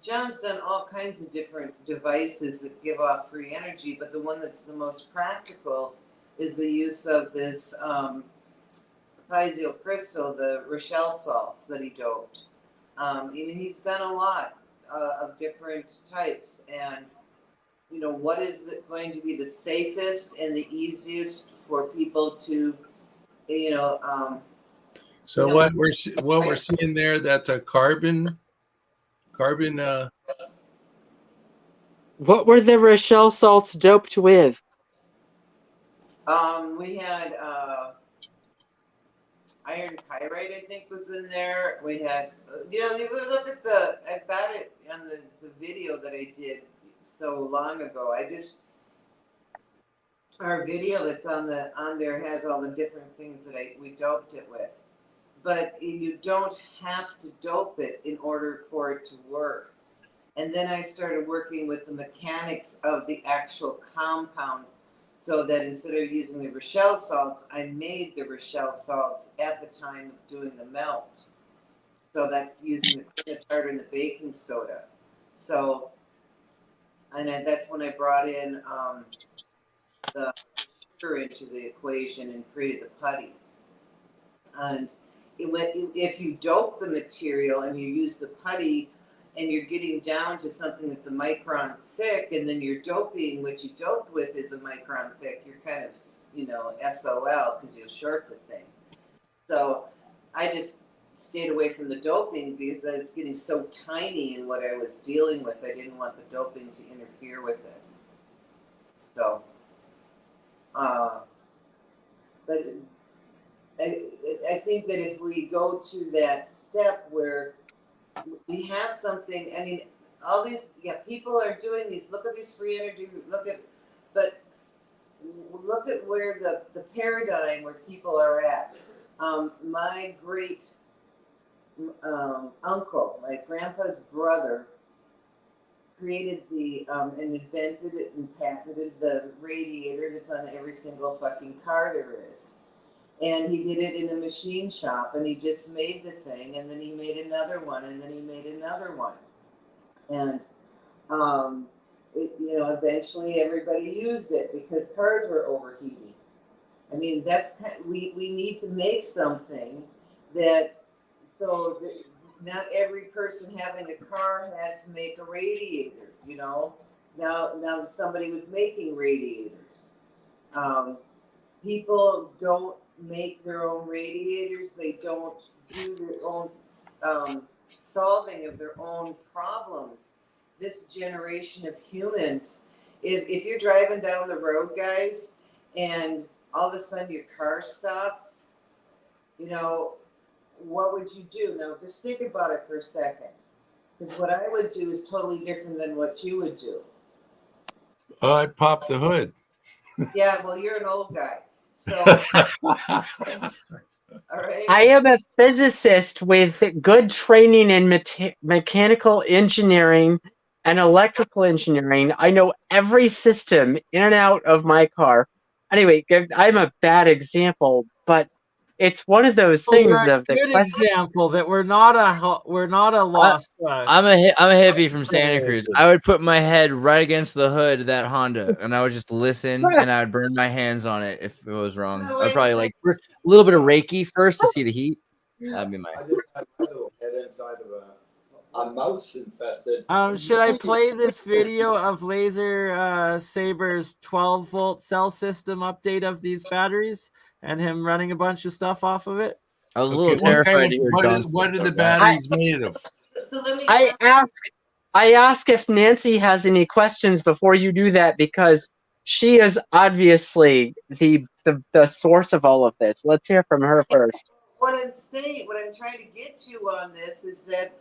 John's done all kinds of different devices that give off free energy, but the one that's the most practical is the use of this piezo crystal, the Rochelle salts that he doped. He's done a lot of different types, and what is going to be the safest and the easiest for people to you know, So you know, what we're seeing there, that's a carbon. What were the Rochelle salts doped with? we had iron pyrite, I think, was in there. We had, you know, you would look at I got it on the video that I did so long ago. Our video that's on there has all the different things that we doped it with. But you don't have to dope it in order for it to work. And then I started working with the mechanics of the actual compound, so that instead of using the Rochelle salts, I made the Rochelle salts at the time of doing the melt. So that's using the clean tartar and the baking soda. So, and that's when I brought in the sugar into the equation and created the putty. And if you dope the material and you use the putty, and you're getting down to something that's a micron thick, and then you're doping what you doped with is a micron thick, you're kind of, you know, SOL, because you'll short the thing. So I just stayed away from the doping because I was getting so tiny in what I was dealing with. I didn't want the doping to interfere with it. So, but I think that if we go to that step where we have something, I mean, all these, people are doing these, look at these free energy, but look at where the paradigm where people are at. My great uncle, my grandpa's brother, created and invented it and patented the radiator that's on every single fucking car there is. And he did it in a machine shop, and he just made the thing, and then he made another one, and then he made another one. And, you know, eventually everybody used it because cars were overheating. I mean, we need to make something that, so that not every person having a car had to make a radiator, you know. Now somebody was making radiators. People don't make their own radiators. They don't do their own solving of their own problems. This generation of humans, if you're driving down the road, guys, and all of a sudden your car stops, you know, what would you do? Now, just think about it for a second. Because what I would do is totally different than what you would do. Oh, I popped the hood. Yeah, well, you're an old guy. So, all right. I am a physicist with good training in mechanical engineering and electrical engineering. I know every system in and out of my car. Anyway, I'm a bad example, but it's one of those things of the good question. example that we're not a lost. I'm a hippie from Santa Cruz. I would put my head right against the hood of that Honda, and I would just listen, and I would burn my hands on it if it was wrong. I'd probably like a little bit of Reiki first to see the heat. That'd be my. I just had my little head inside of a mouse infested. Should I play this video of Laser Saber's 12-volt cell system update of these batteries and him running a bunch of stuff off of it? I was a little terrified to hear John's what are the batteries made of? So let me I ask if Nancy has any questions before you do that, because she is obviously the source of all of this. Let's hear from her first. What I'm trying to get to on this is that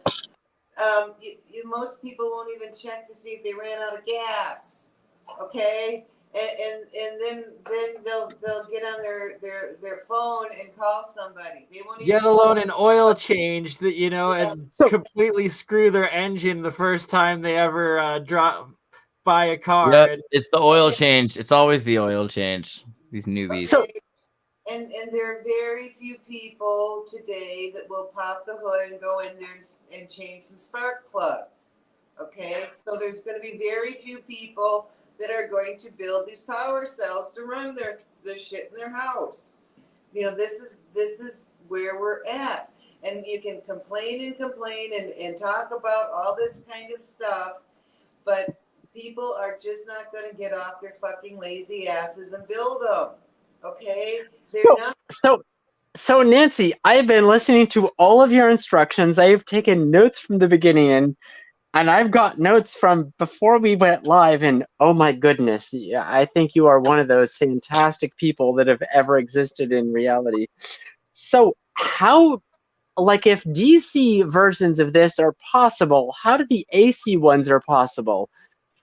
most people won't even check to see if they ran out of gas. Okay, and then they'll get on their phone and call somebody. They won't Get even alone an oil change that, you know, and completely screw their engine the first time they ever buy a car. Yep, it's the oil change. It's always the oil change. These newbies. So, and there are very few people today that will pop the hood and go in there and change some spark plugs. Okay, so there's going to be very few people that are going to build these power cells to run the shit in their house. You know, this is where we're at. And you can complain and talk about all this kind of stuff, but people are just not going to get off their fucking lazy asses and build them. Okay? They're not. So So Nancy, I have been listening to all of your instructions. I have taken notes from the beginning, and I've got notes from before we went live, and oh my goodness, yeah, I think you are one of those fantastic people that have ever existed in reality. So how, like, if DC versions of this are possible, how do the AC ones are possible?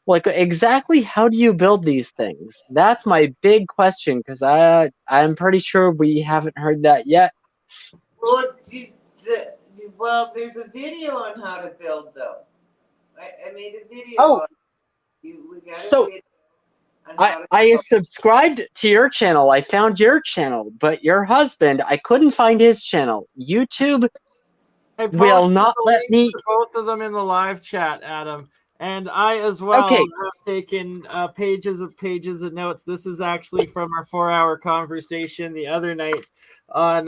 Like, exactly how do you build these things? That's my big question, because I'm pretty sure we haven't heard that yet. Well, well, there's a video on how to build them. I made a video. Oh, We got so a video on how to I build. subscribed to your channel. I found your channel, but your husband, I couldn't find his channel. YouTube I will posted not the let links me. for both of them in the live chat, Adam. And I as well Okay. have taken pages of notes. This is actually from our 4-hour conversation the other night on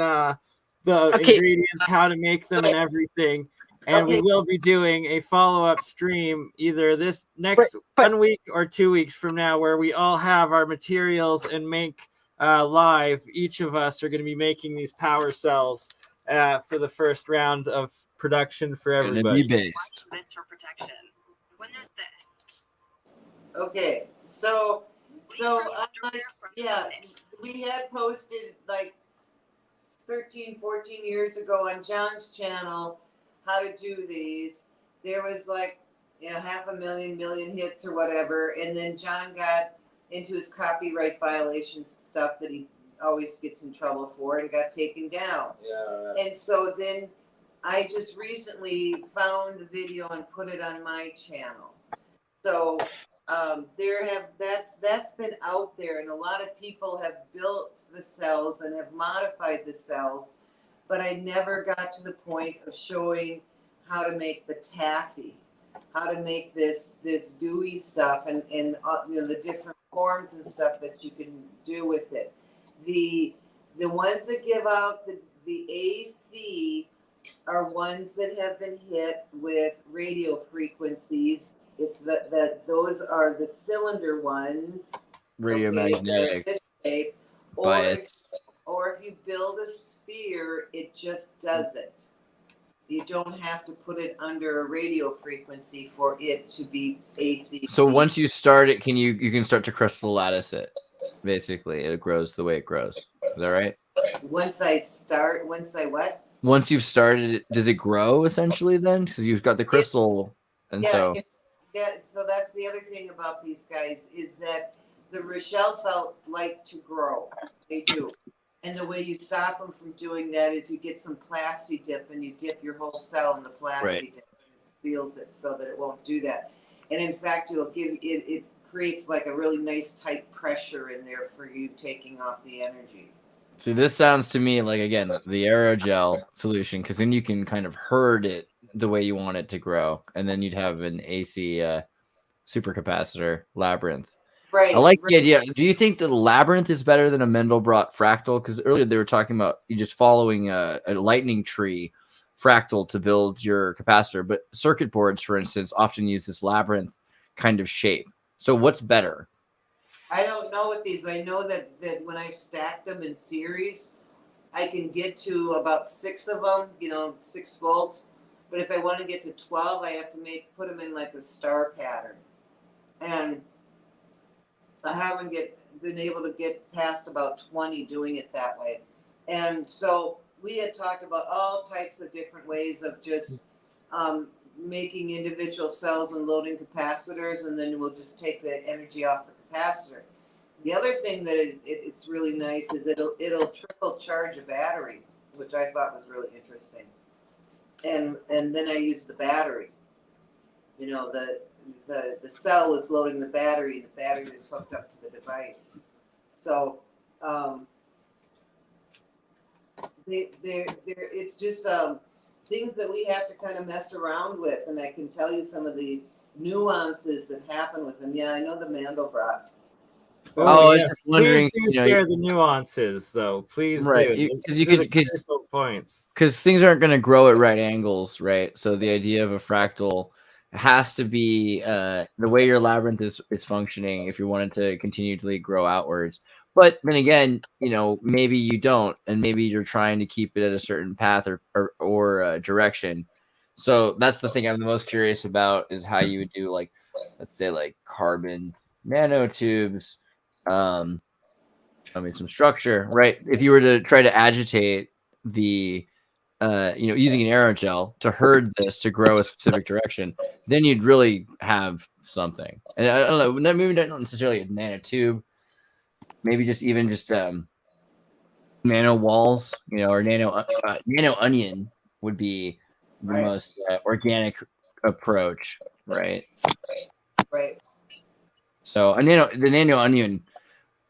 the ingredients, how to make them, and everything. And we will be doing a follow-up stream either this next 1 week or 2 weeks from now, where we all have our materials and make live. Each of us are going to be making these power cells for the first round of production for everybody. based. This for protection. When there's this. Okay, so yeah, we had posted like 13, 14 years ago on John's channel how to do these. There was like, 500,000 million hits or whatever, and then John got into his copyright violation stuff that he always gets in trouble for and got taken down. Yeah. And so then I just recently found the video and put it on my channel. So that's been out there, and a lot of people have built the cells and have modified the cells, but I never got to the point of showing how to make the taffy, how to make this gooey stuff, and the different forms and stuff that you can do with it. The ones that give out the AC are ones that have been hit with radio frequencies. It's those are the cylinder ones. Radiomagnetic This shape, bias. or if you build a sphere, it just does it. You don't have to put it under a radio frequency for it to be AC. So once you start it, you can start to crystal lattice it. Basically, it grows the way it grows. Is that right? Once I what? Once you've started it, does it grow essentially then? Because you've got the crystal, and so that's the other thing about these guys is that the Rochelle cells like to grow. They do. And the way you stop them from doing that is you get some plasti dip and you dip your whole cell in the plasti dip and it seals it so that it won't do that. And in fact, it creates like a really nice tight pressure in there for you taking off the energy. See, this sounds to me like, again, the aerogel solution, because then you can kind of herd it the way you want it to grow, and then you'd have an AC supercapacitor labyrinth. Right. I like the idea. Do you think the labyrinth is better than a Mandelbrot fractal? Because earlier they were talking about you just following a lightning tree fractal to build your capacitor, but circuit boards, for instance, often use this labyrinth kind of shape. So what's better? I don't know with these. I know that when I've stacked them in series, I can get to about 6 of them, 6 volts. But if I want to get to 12, I have to put them in like a star pattern. And I haven't been able to get past about 20 doing it that way. And so we had talked about all types of different ways of just making individual cells and loading capacitors, and then we'll just take the energy off the capacitor. The other thing that it's really nice is it'll triple charge a battery, which I thought was really interesting. And then I use the battery. The cell is loading the battery, and the battery is hooked up to the device. So it's just things that we have to kind of mess around with, and I can tell you some of the nuances that happen with them. Yeah, I know the Mandelbrot. I was just wondering, Please do share the nuances, though. Please do. Because things aren't going to grow at right angles, right? So the idea of a fractal has to be the way your labyrinth is functioning if you wanted to continually grow outwards But then again, maybe you don't, and maybe you're trying to keep it at a certain path or direction. So that's the thing I'm the most curious about is how you would do, like, let's say, like carbon nanotubes. Show me some structure, right? If you were to try to agitate the, using an aerogel to herd this to grow a specific direction, then you'd really have something. And I don't know, maybe not necessarily a nanotube, maybe just nano walls, or nano onion would be the most organic approach, right? Right. So the nano onion,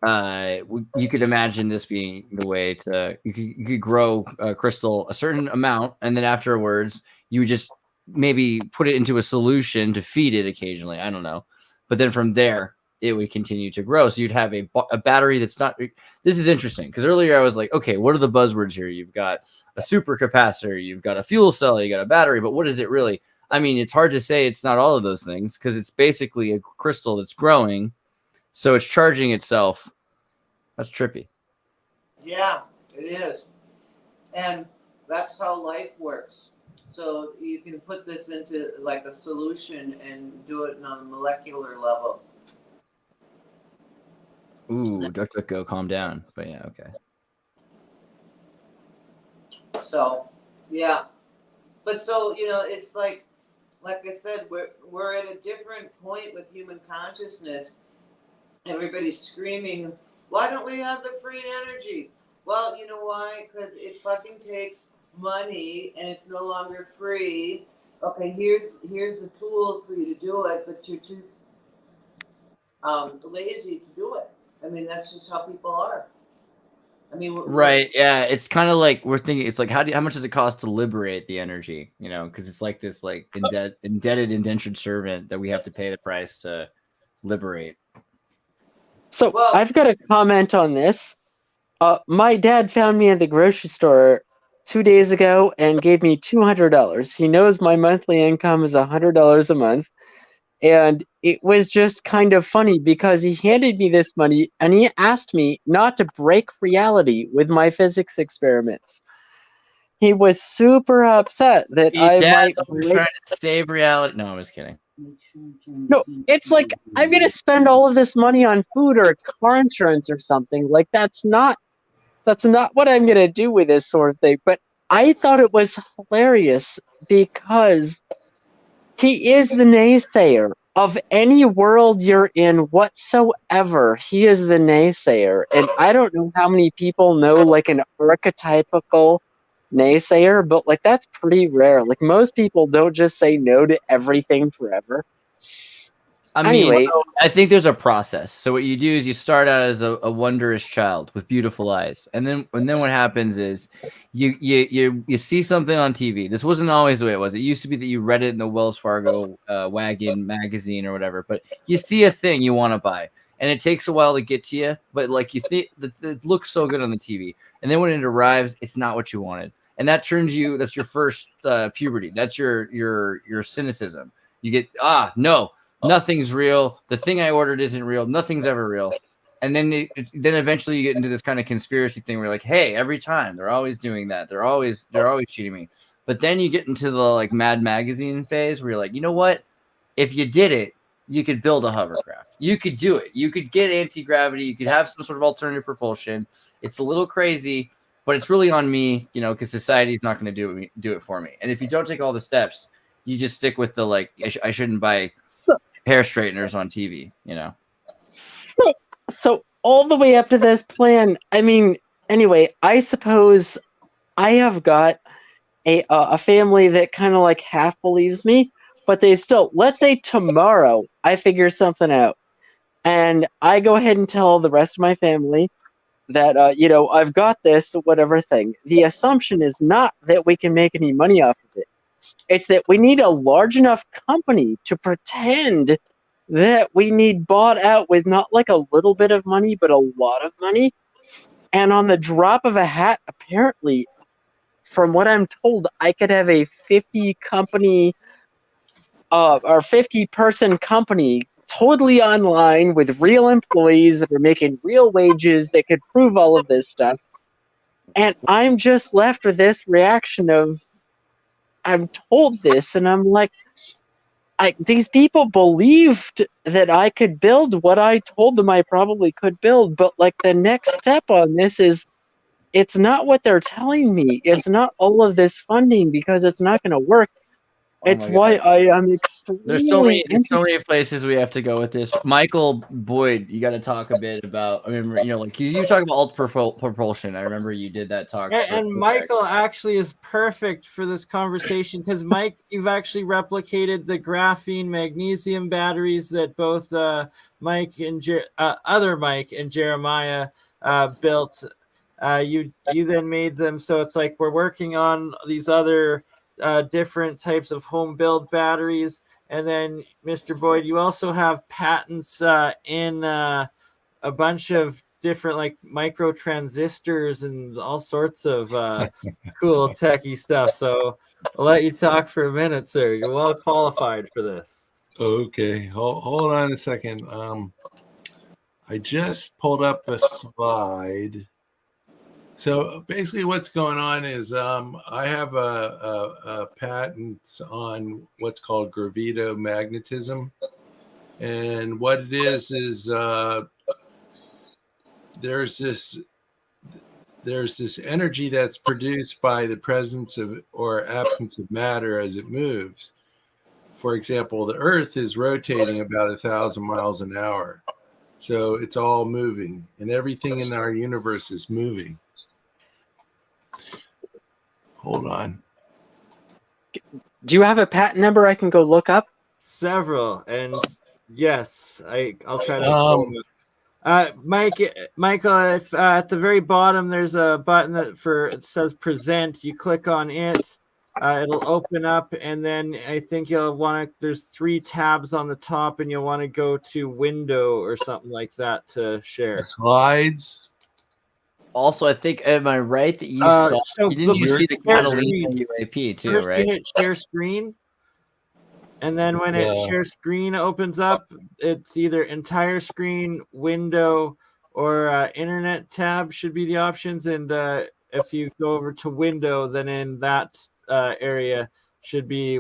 you could imagine this being the way to you could grow a crystal a certain amount, and then afterwards you would just maybe put it into a solution to feed it occasionally. I don't know, but then from there it would continue to grow. So you'd have a battery that's not. This is interesting because earlier I was like, okay, what are the buzzwords here? You've got a supercapacitor, you've got a fuel cell, you got a battery, but what is it really? I mean, it's hard to say it's not all of those things because it's basically a crystal that's growing, so it's charging itself. That's trippy. Yeah, it is. And that's how life works. So you can put this into like a solution and do it on a molecular level. Ooh, DuckDuckGo, calm down. But yeah, okay. So, yeah. But so, it's like I said, we're at a different point with human consciousness. Everybody's screaming, why don't we have the free energy? Well, you know why? Because it fucking takes money and it's no longer free. Okay, here's the tools for you to do it, but you're too lazy to do it. I mean, that's just how people are. I mean, right? Yeah, it's kind of like we're thinking. It's like how much does it cost to liberate the energy? Because it's like this like indebted indentured servant that we have to pay the price to liberate. So I've got a comment on this. My dad found me at the grocery store 2 days ago and gave me $200. He knows my monthly income is $100 a month. And it was just kind of funny because he handed me this money and he asked me not to break reality with my physics experiments. He was super upset that I might trying to save reality. No, I'm just kidding. No, it's like I'm gonna spend all of this money on food or car insurance or something. Like that's not what I'm gonna do with this sort of thing. But I thought it was hilarious because he is the naysayer of any world you're in whatsoever. He is the naysayer, and I don't know how many people know like an archetypical naysayer, but like that's pretty rare. Like most people don't just say no to everything forever. I mean, anyway, I think there's a process. So what you do is you start out as a wondrous child with beautiful eyes, and then what happens is you see something on TV. This wasn't always the way it was. It used to be that you read it in the Wells Fargo Wagon magazine or whatever. But you see a thing you want to buy, and it takes a while to get to you. But like you think that it looks so good on the TV, and then when it arrives, it's not what you wanted, and that turns you. That's your first puberty. That's your cynicism. You get no. Nothing's real. The thing I ordered isn't real. Nothing's ever real. And then eventually you get into this kind of conspiracy thing where you're like, hey, every time they're always doing that. They're always cheating me. But then you get into the like Mad Magazine phase where you're like, you know what? If you did it, you could build a hovercraft. You could do it. You could get anti-gravity. You could have some sort of alternative propulsion. It's a little crazy, but it's really on me, because society is not going to do it for me. And if you don't take all the steps, you just stick with the like, I shouldn't buy hair straighteners on TV, So all the way up to this plan, I mean, anyway, I suppose I have got a family that kind of like half believes me, but they still, let's say tomorrow I figure something out and I go ahead and tell the rest of my family that, I've got this, whatever thing. The assumption is not that we can make any money off of it. It's that we need a large enough company to pretend that we need bought out with not like a little bit of money, but a lot of money. And on the drop of a hat, apparently, from what I'm told, I could have a 50 person company totally online with real employees that are making real wages that could prove all of this stuff. And I'm just left with this reaction of, I'm told this, and I'm like, these people believed that I could build what I told them I probably could build, but like the next step on this is, it's not what they're telling me. It's not all of this funding because it's not going to work. It's why I am extremely There's so many interested. places we have to go with this. Michael Boyd, you got to talk a bit about. I mean, you know, like you talk about alt propulsion. I remember you did that talk. And Michael actually is perfect for this conversation because Mike, you've actually replicated the graphene magnesium batteries that both Mike and other Mike and Jeremiah built. You then made them so it's like we're working on these other different types of home build batteries. And then, Mr. Boyd, you also have patents in a bunch of different like micro transistors and all sorts of cool techie stuff. So I'll let you talk for a minute, sir. You're well qualified for this. Okay, hold on a second. I just pulled up a slide. So basically what's going on is I have a patent on what's called gravitomagnetism. And what it is there's this energy that's produced by the presence of or absence of matter as it moves. For example, the Earth is rotating about 1,000 miles an hour. So it's all moving, and everything in our universe is moving. Hold on. Do you have a patent number I can go look up? Several, and yes, I'll try to. Michael, if at the very bottom there's a button it says present, you click on it, it'll open up, and then I think you'll want to. There's 3 tabs on the top, and you'll want to go to window or something like that to share. Slides. Also, I think, am I right that you saw? Didn't you see the Catalina UAP too, First right? you hit share screen, and then when it share screen opens up, it's either entire screen, window, or internet tab should be the options. And if you go over to window, then in that area should be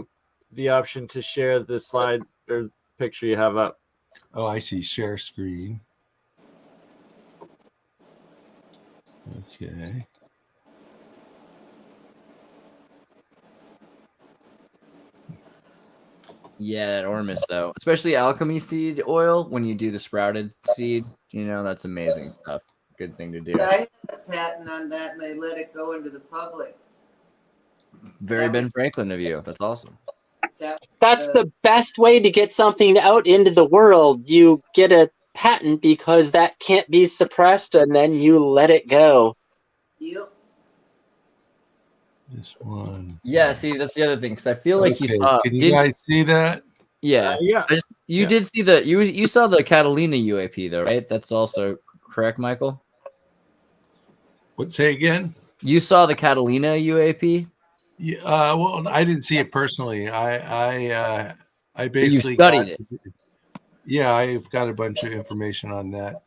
the option to share the slide or picture you have up. Oh, I see. Share screen. Okay. Yeah, that Ormus though, especially alchemy seed oil when you do the sprouted seed, you know, that's amazing stuff. Good thing to do. I had a patent on that and I let it go into the public. Very Ben Franklin of you. That's awesome. That's the best way to get something out into the world. You get a patent because that can't be suppressed, and then you let it go. Yep. This one. Yeah, see, that's the other thing because I feel like you saw. Can you guys see that? Yeah, yeah. You did see the you saw the Catalina UAP though, right? That's also correct, Michael. What? Say again? You saw the Catalina UAP. Yeah. Well, I didn't see it personally. I basically studied it. Yeah, I've got a bunch of information on that.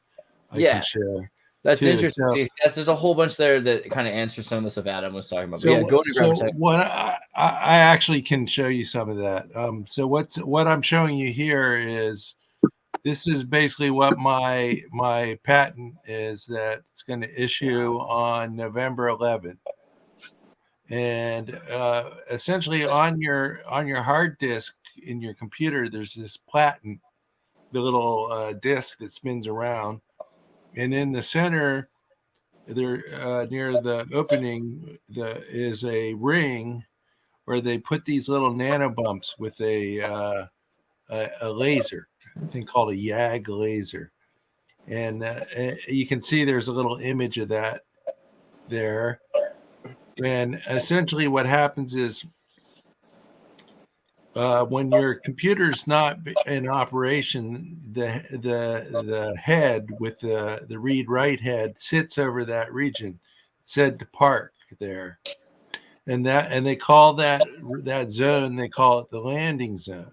I can share. That's too. interesting. So, yes, there's a whole bunch there that kind of answers some of the stuff Adam was talking about. So, But yeah, go to so what I actually can show you some of that. So what I'm showing you here is this is basically what my patent is that it's going to issue on November 11th. And essentially on your hard disk in your computer, there's this platen, the little disk that spins around. And in the center, there near the opening, is a ring where they put these little nanobumps with a laser, a thing called a YAG laser. And you can see there's a little image of that there. And essentially what happens is when your computer's not in operation, the head with the read-write head sits over that region, said to park there, and they call that zone, they call it the landing zone.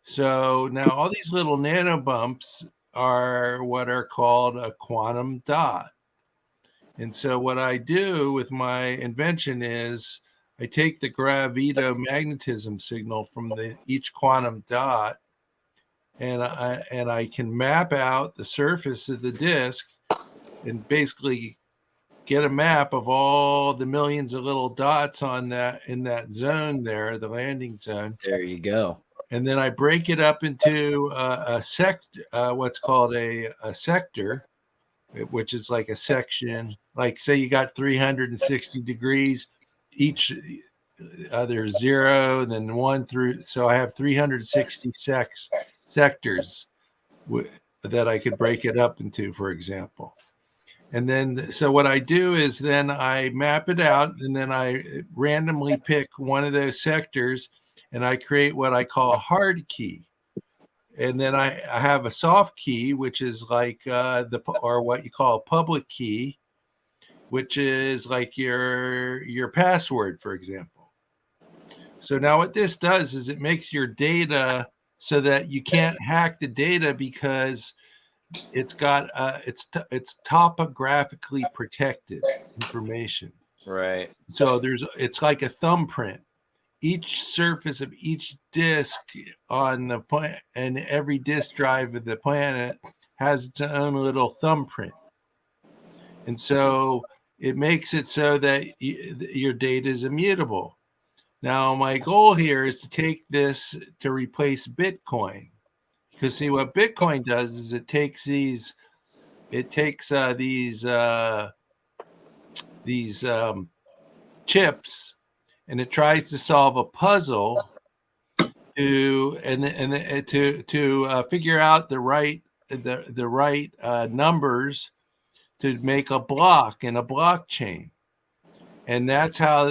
So now all these little nanobumps are what are called a quantum dot. And so what I do with my invention is I take the gravitomagnetism signal from each quantum dot, and I can map out the surface of the disk and basically get a map of all the millions of little dots on that in that zone there, the landing zone. There you go. And then I break it up into what's called a sector, which is like a section. Like say you got 360 degrees, each there's 0, then 1 through. So I have 360 sectors that I could break it up into, for example. And then, so what I do is then I map it out, and then I randomly pick one of those sectors, and I create what I call a hard key. And then I have a soft key, which is like or what you call a public key, which is like your password, for example. So now what this does is it makes your data so that you can't hack the data because it's got it's topographically protected information. Right. So it's like a thumbprint. Each surface of each disk on the planet and every disk drive of the planet has its own little thumbprint. And so it makes it so that your data is immutable. Now, my goal here is to take this to replace Bitcoin. Because see, what Bitcoin does is it takes these chips, and it tries to solve a puzzle to figure out the right numbers to make a block in a blockchain, and that's how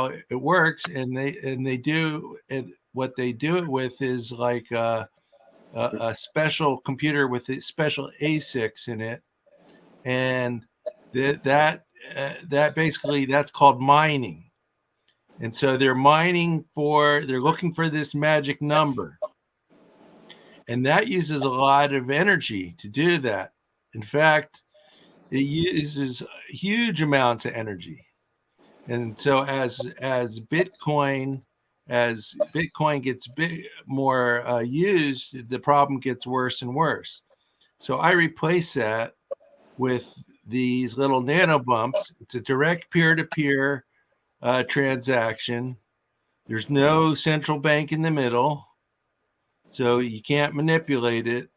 it works. And they do it. What they do it with is like a special computer with special ASICs in it, and that basically that's called mining. And so they're looking for this magic number, and that uses a lot of energy to do that. In fact, it uses huge amounts of energy, and so as Bitcoin gets more used, the problem gets worse and worse. So I replace that with these little nanobumps. It's a direct peer-to-peer transaction. There's no central bank in the middle, so you can't manipulate it,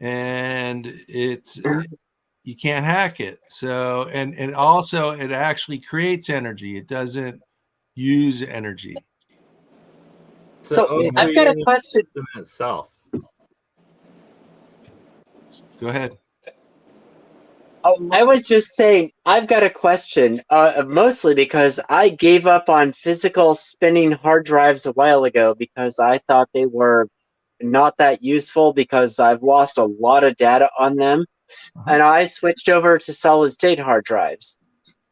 and you can't hack it. So and also it actually creates energy. It doesn't use energy. So I've got a question. Itself. Go ahead. Oh, I was just saying, I've got a question, mostly because I gave up on physical spinning hard drives a while ago because I thought they were not that useful because I've lost a lot of data on them. And I switched over to solid state hard drives.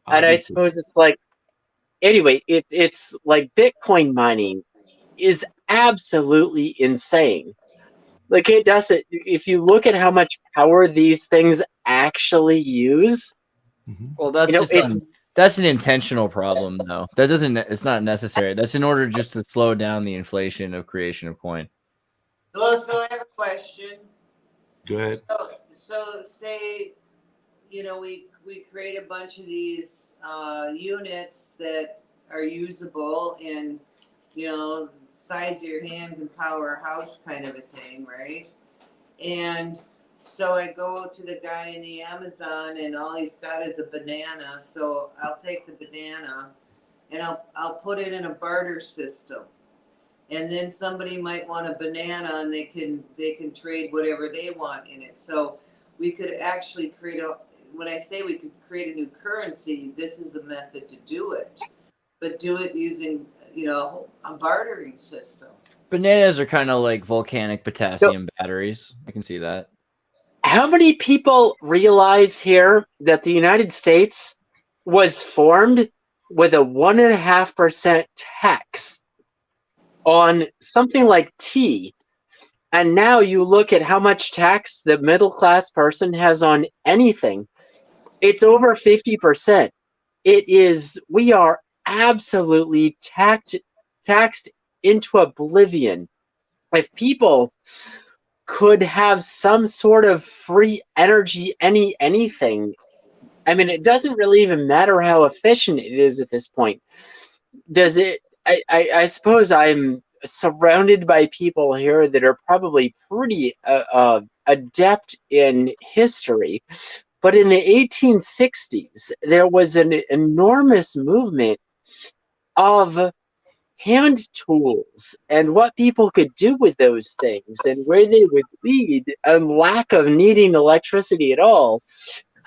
And I suppose it's like, anyway, it's like Bitcoin mining is absolutely insane. Like it doesn't. If you look at how much power these things actually use, well, that's that's an intentional problem, though. That doesn't. It's not necessary. That's in order just to slow down the inflation of creation of coin. Well, so I have a question. Go ahead. So say, we create a bunch of these units that are usable and, size of your hand can power a house kind of a thing, right? And so I go to the guy in the Amazon and all he's got is a banana. So I'll take the banana and I'll put it in a barter system. And then somebody might want a banana and they can trade whatever they want in it. So we could actually when I say we could create a new currency, this is a method to do it. But do it using a bartering system. Bananas are kind of like volcanic potassium batteries. I can see that. How many people realize here that the United States was formed with a 1.5% tax on something like tea, and now you look at how much tax the middle class person has on anything, it's over 50%. We are absolutely taxed into oblivion. If people could have some sort of free energy, anything, I mean, it doesn't really even matter how efficient it is at this point. Does it? I suppose I'm surrounded by people here that are probably pretty adept in history. But in the 1860s, there was an enormous movement of hand tools and what people could do with those things and where they would lead, and lack of needing electricity at all.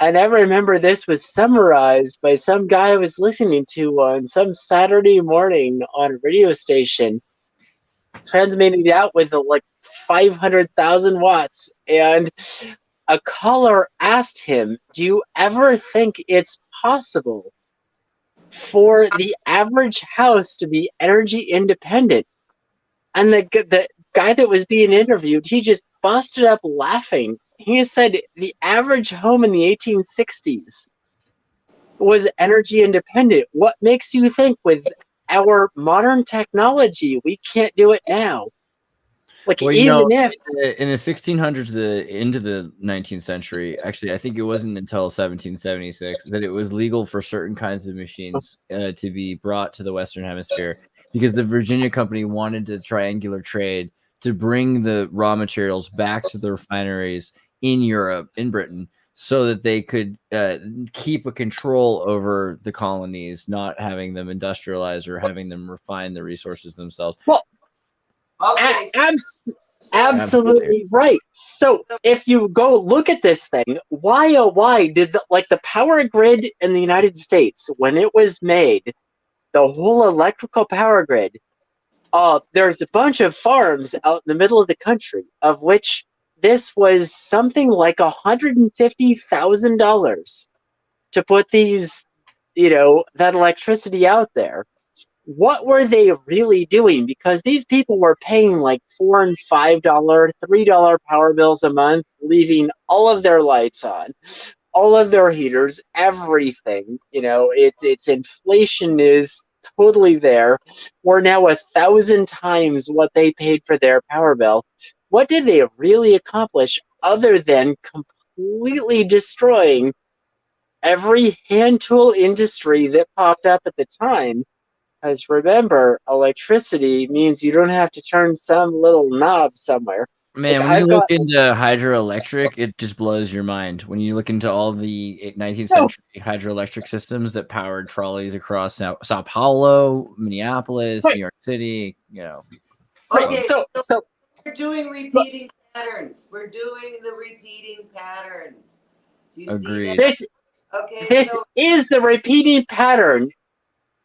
And I remember this was summarized by some guy I was listening to on some Saturday morning on a radio station, transmitting it out with like 500,000 watts. And a caller asked him, do you ever think it's possible for the average house to be energy independent? And the guy that was being interviewed, he just busted up laughing. He said the average home in the 1860s was energy independent. What makes you think with our modern technology we can't do it now? Like, well, even if in the 1600s, into the 19th century, actually, I think it wasn't until 1776 that it was legal for certain kinds of machines to be brought to the Western Hemisphere, because the Virginia Company wanted to triangular trade to bring the raw materials back to the refineries in Europe, in Britain, so that they could keep a control over the colonies, not having them industrialize or having them refine the resources themselves. Well, Okay. absolutely right. So if you go look at this thing, why oh why did the power grid in the United States, when it was made, the whole electrical power grid, there's a bunch of farms out in the middle of the country, of which this was something like $150,000 to put these, that electricity out there. What were they really doing? Because these people were paying like $4 and $5, $3 power bills a month, leaving all of their lights on, all of their heaters, everything. It's inflation is totally there. We're now 1,000 times what they paid for their power bill. What did they really accomplish other than completely destroying every hand tool industry that popped up at the time? Because remember, electricity means you don't have to turn some little knob somewhere. Man, when you look into hydroelectric, it just blows your mind. When you look into all the 19th century hydroelectric systems that powered trolleys across Sao Paulo, Minneapolis, New York City, Okay, so we're doing repeating patterns. We're doing the repeating patterns. Do you agreed. see that? This is the repeating pattern.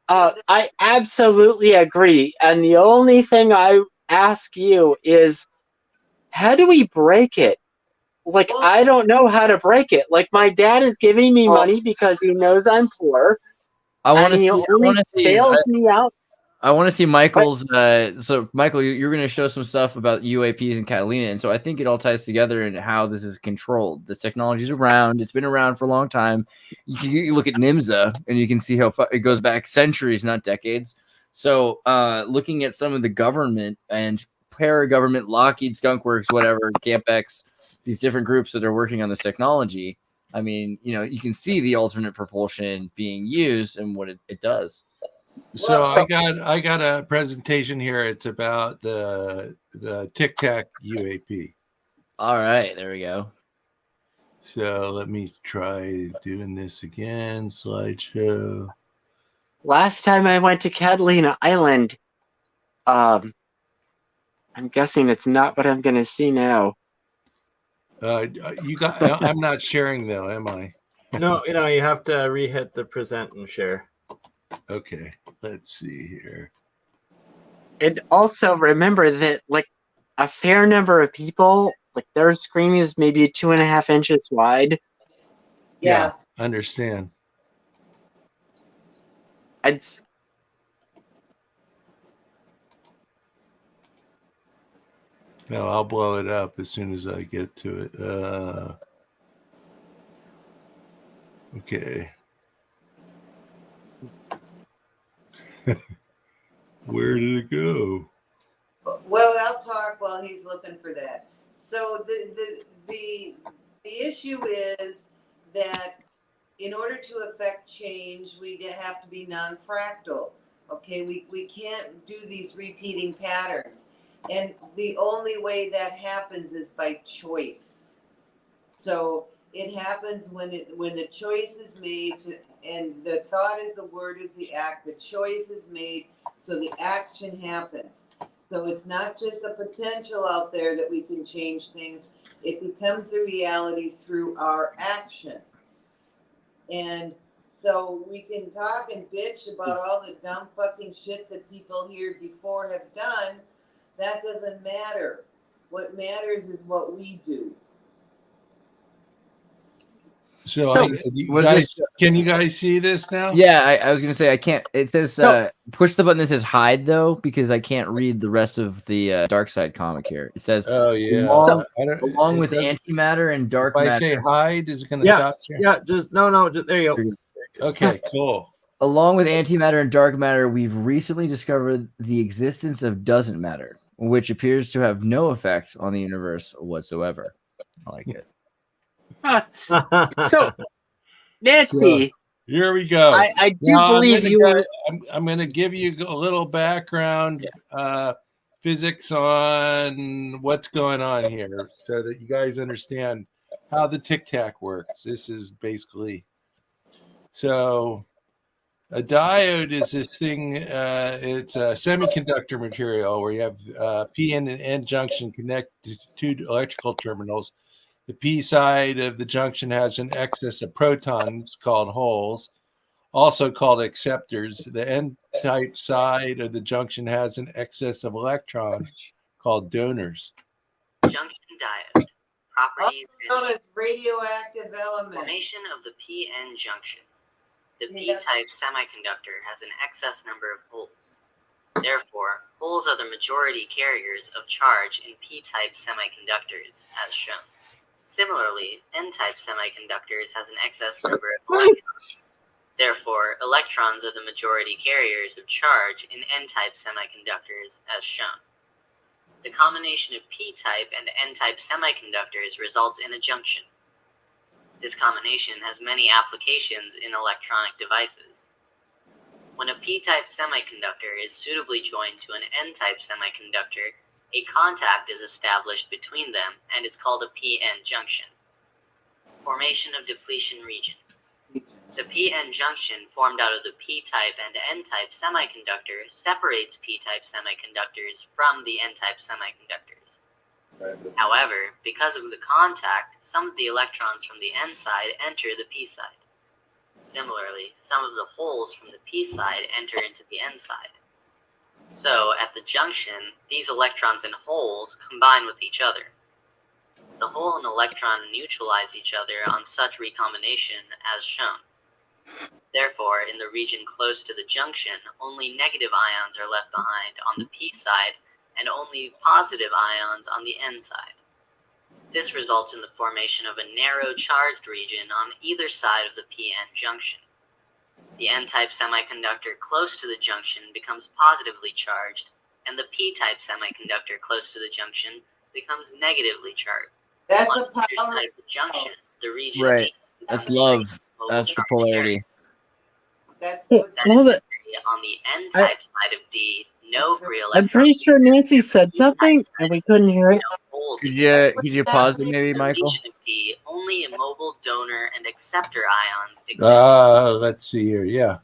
I absolutely agree. And the only thing I ask you is, how do we break it? Like, I don't know how to break it. Like, my dad is giving me money because he knows I'm poor. I want to bails me out. I want to see Michael's. So, Michael, you're going to show some stuff about UAPs and Catalina, and so I think it all ties together in how this is controlled. This technology is around; it's been around for a long time. You look at NIMSA, and you can see how it goes back centuries, not decades. So, looking at some of the government and para-government, Lockheed, Skunkworks, whatever, CampX, these different groups that are working on this technology. I mean, you can see the alternate propulsion being used and what it does. So I got a presentation here. It's about the Tictoc UAP. All right, there we go. So let me try doing this again. Slideshow. Last time I went to Catalina Island, I'm guessing it's not what I'm going to see now. I'm not sharing though, am I? No, you have to re-hit the present and share. Okay, let's see here. And also remember that, like, a fair number of people, like, their screen is maybe 2.5 inches wide. Yeah. Understand. No, I'll blow it up as soon as I get to it. Okay. Where did it go? Well, I'll talk while he's looking for that. So the issue is that in order to affect change, we have to be non-fractal. Okay, we can't do these repeating patterns. And the only way that happens is by choice. So it happens when the choice is made to, and the thought is the word is the act. The choice is made, so the action happens. So it's not just a potential out there that we can change things. It becomes the reality through our actions. And so we can talk and bitch about all the dumb fucking shit that people here before have done. That doesn't matter. What matters is what we do. So, can you guys see this now? Yeah, I was gonna say I can't. It says push the button that says hide though, because I can't read the rest of the dark side comic here. It says along with antimatter and dark matter. If I say hide, is it gonna stop here? Yeah, just no, there you go. Okay, cool. Along with antimatter and dark matter, we've recently discovered the existence of doesn't matter, which appears to have no effect on the universe whatsoever. I like it. So, Nancy, here we go. I do believe you. I'm going to give you a little background physics on what's going on here, so that you guys understand how the Tictoc works. This is basically so. A diode is this thing. It's a semiconductor material where you have P and an N junction connected to two electrical terminals. The P side of the junction has an excess of protons called holes, also called acceptors. The N-type side of the junction has an excess of electrons called donors. Junction diode. Properties known as radioactive element. Formation of the PN junction. The P-type semiconductor has an excess number of holes. Therefore, holes are the majority carriers of charge in P-type semiconductors, as shown. Similarly, N-type semiconductors has an excess number of electrons. Therefore, electrons are the majority carriers of charge in N-type semiconductors, as shown. The combination of P-type and N-type semiconductors results in a junction. This combination has many applications in electronic devices. When a P-type semiconductor is suitably joined to an N-type semiconductor, a contact is established between them and is called a PN junction. Formation of depletion region. The PN junction formed out of the P-type and N-type semiconductor separates P-type semiconductors from the N-type semiconductors. However, because of the contact, some of the electrons from the N side enter the P side. Similarly, some of the holes from the P side enter into the N side. So, at the junction, these electrons and holes combine with each other. The hole and electron neutralize each other on such recombination as shown. Therefore, in the region close to the junction, only negative ions are left behind on the P side and only positive ions on the N side. This results in the formation of a narrow charged region on either side of the PN junction. The N-type semiconductor close to the junction becomes positively charged, and the P-type semiconductor close to the junction becomes negatively charged. That's on a either power. side of the junction, the region Right. D That's becomes love. That's the polarity. That's Well, on the N-type side of D, no free electrons. I'm pretty sure Nancy said something and we couldn't hear it. Could you pause it maybe, Michael? Region of D, only immobile donor and acceptor ions exist. Let's see here. Yeah.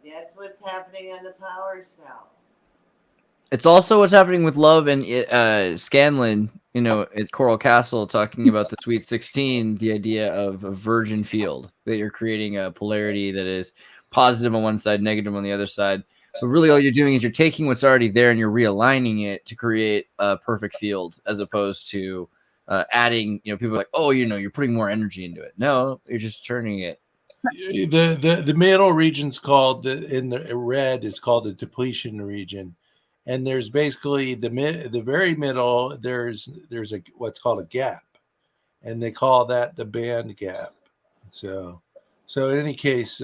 That's what's happening on the power cell. It's also what's happening with Love and Scanlan, at Coral Castle, talking about the Sweet 16, the idea of a virgin field, that you're creating a polarity that is positive on one side, negative on the other side. But really all you're doing is you're taking what's already there and you're realigning it to create a perfect field, as opposed to adding, people are like, oh, you're putting more energy into it. No, you're just turning it. The middle region's called, in the red, is called the depletion region. and there's basically the very middle. There's a what's called a gap, and they call that the band gap. So in any case,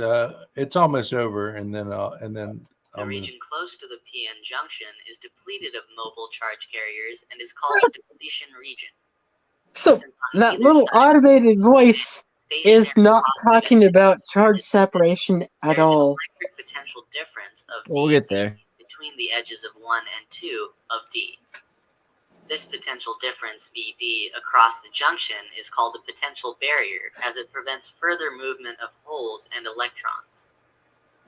it's almost over, and then the region close to the PN junction is depleted of mobile charge carriers and is called the depletion region. So that little automated voice is not talking about charge separation at all. Electric potential difference of We'll get there. between the edges of 1 and 2 of D. This potential difference VD across the junction is called the potential barrier, as it prevents further movement of holes and electrons.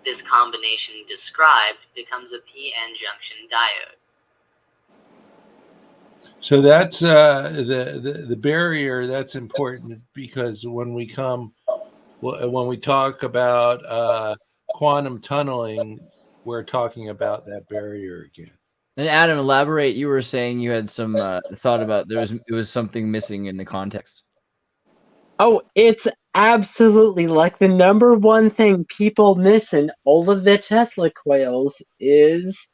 This combination described becomes a PN junction diode. So that's the barrier. That's important because when we talk about quantum tunneling, we're talking about that barrier again. And Adam, elaborate. You were saying you had some thought about it was something missing in the context. Oh, it's absolutely like the number one thing people miss in all of the Tesla coils is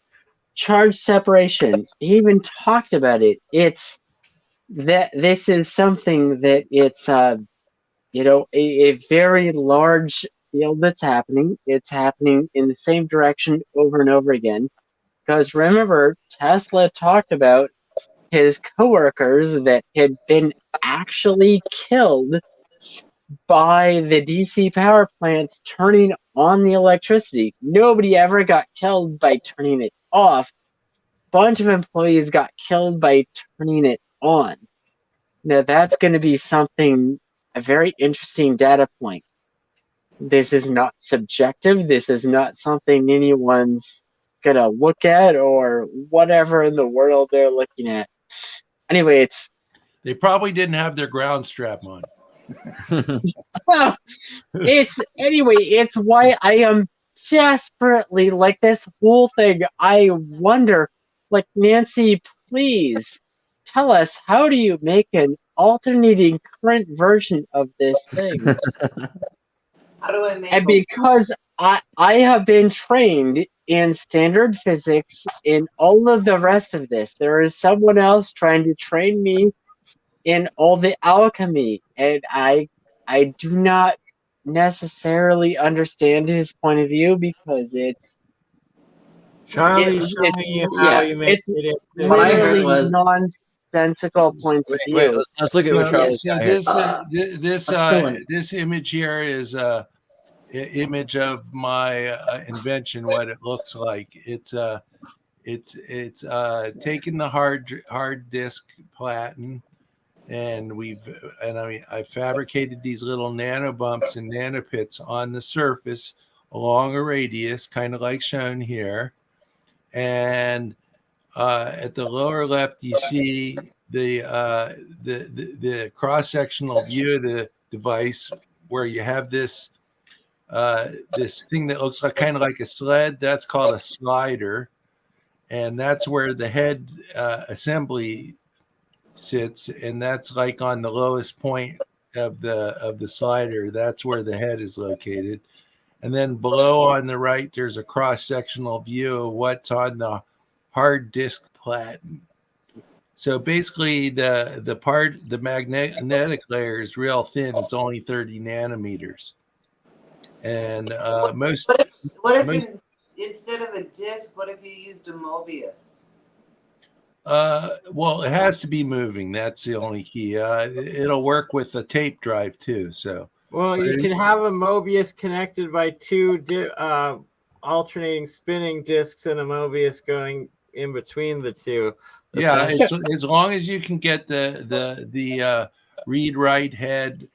charge separation. He even talked about it. It's that this is something that it's a very large field that's happening. It's happening in the same direction over and over again. Because remember, Tesla talked about his coworkers that had been actually killed by the DC power plants turning on the electricity. Nobody ever got killed by turning it off. Bunch of employees got killed by turning it on. Now that's going to be a very interesting data point. This is not subjective. This is not something anyone's going to look at or whatever in the world they're looking at. Anyway, they probably didn't have their ground strap on. Well, it's why I am desperately like this whole thing. I wonder, like, Nancy, please tell us, how do you make an alternating current version of this thing? How do I make? And because I have been trained in standard physics in all of the rest of this, there is someone else trying to train me in all the alchemy, and I do not necessarily understand his point of view because it's Charlie's showing you how you make it's it. literally nonsensical points of view. Wait, let's look at what Charlie's got here. This image here is a image of my invention. What it looks like. It's taken the hard disk platen, and I fabricated these little nano bumps and nanopits on the surface along a radius, kind of like shown here. And at the lower left, you see the cross-sectional view of the device, where you have this thing that looks like kind of like a sled. That's called a slider, and that's where the head assembly sits, and that's like on the lowest point of the slider. That's where the head is located. And then below on the right, there's a cross-sectional view of what's on the hard disk platen. So basically the magnetic layer is real thin. It's only 30 nanometers. And instead of a disk, what if you used a Mobius? Well, it has to be moving. That's the only key. It'll work with the tape drive too. So, well, you can have a Mobius connected by two alternating spinning disks and a Mobius going in between the two. Yeah, as long as you can get the read-write head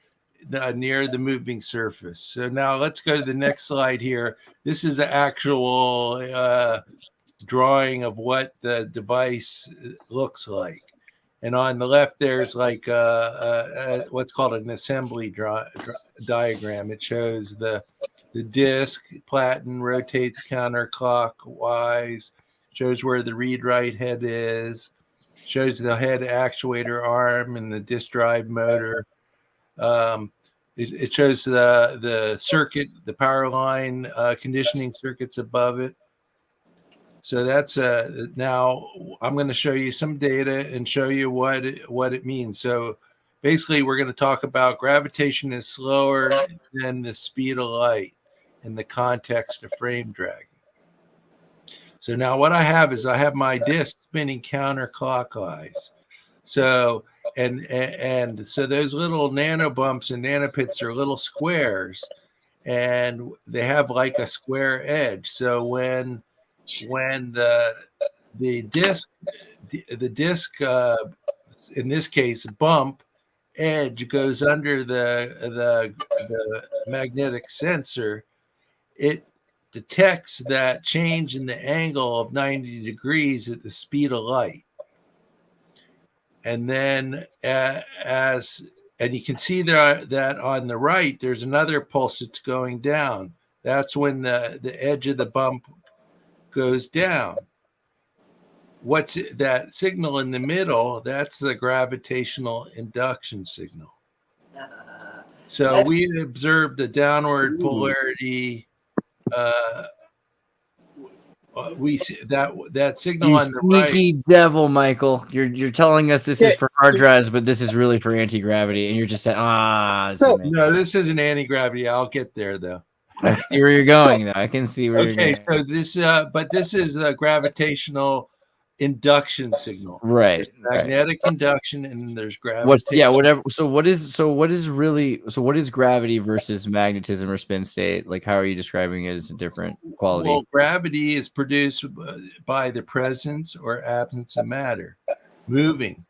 near the moving surface. So now let's go to the next slide here. This is the actual drawing of what the device looks like. And on the left, there's like what's called an assembly diagram. It shows the disk platen rotates counterclockwise, shows where the read-write head is, shows the head actuator arm and the disk drive motor. It shows the circuit, the power line conditioning circuits above it. So that's now I'm going to show you some data and show you what it means. So basically, we're going to talk about gravitation is slower than the speed of light in the context of frame dragging. So now what I have is I have my disk spinning counterclockwise. So and so those little nanobumps and nanopits are little squares, and they have like a square edge. So when the disk in this case bump edge goes under the magnetic sensor, it detects that change in the angle of 90 degrees at the speed of light. And then and you can see that on the right, there's another pulse that's going down. That's when the edge of the bump goes down. What's that signal in the middle? That's the gravitational induction signal. So we observed a downward polarity. We see that signal You on the right. sneaky devil, Michael. You're telling us this is for hard drives, but this is really for anti-gravity, and you're just saying, no, this isn't anti-gravity. I'll get there though. I see where you're going. I can see where you're going. Okay, so this, but this is a gravitational induction signal. Right. There's magnetic induction, and there's gravitation. Whatever. So what is gravity versus magnetism or spin state? Like, how are you describing it as a different quality? Well, gravity is produced by the presence or absence of matter moving.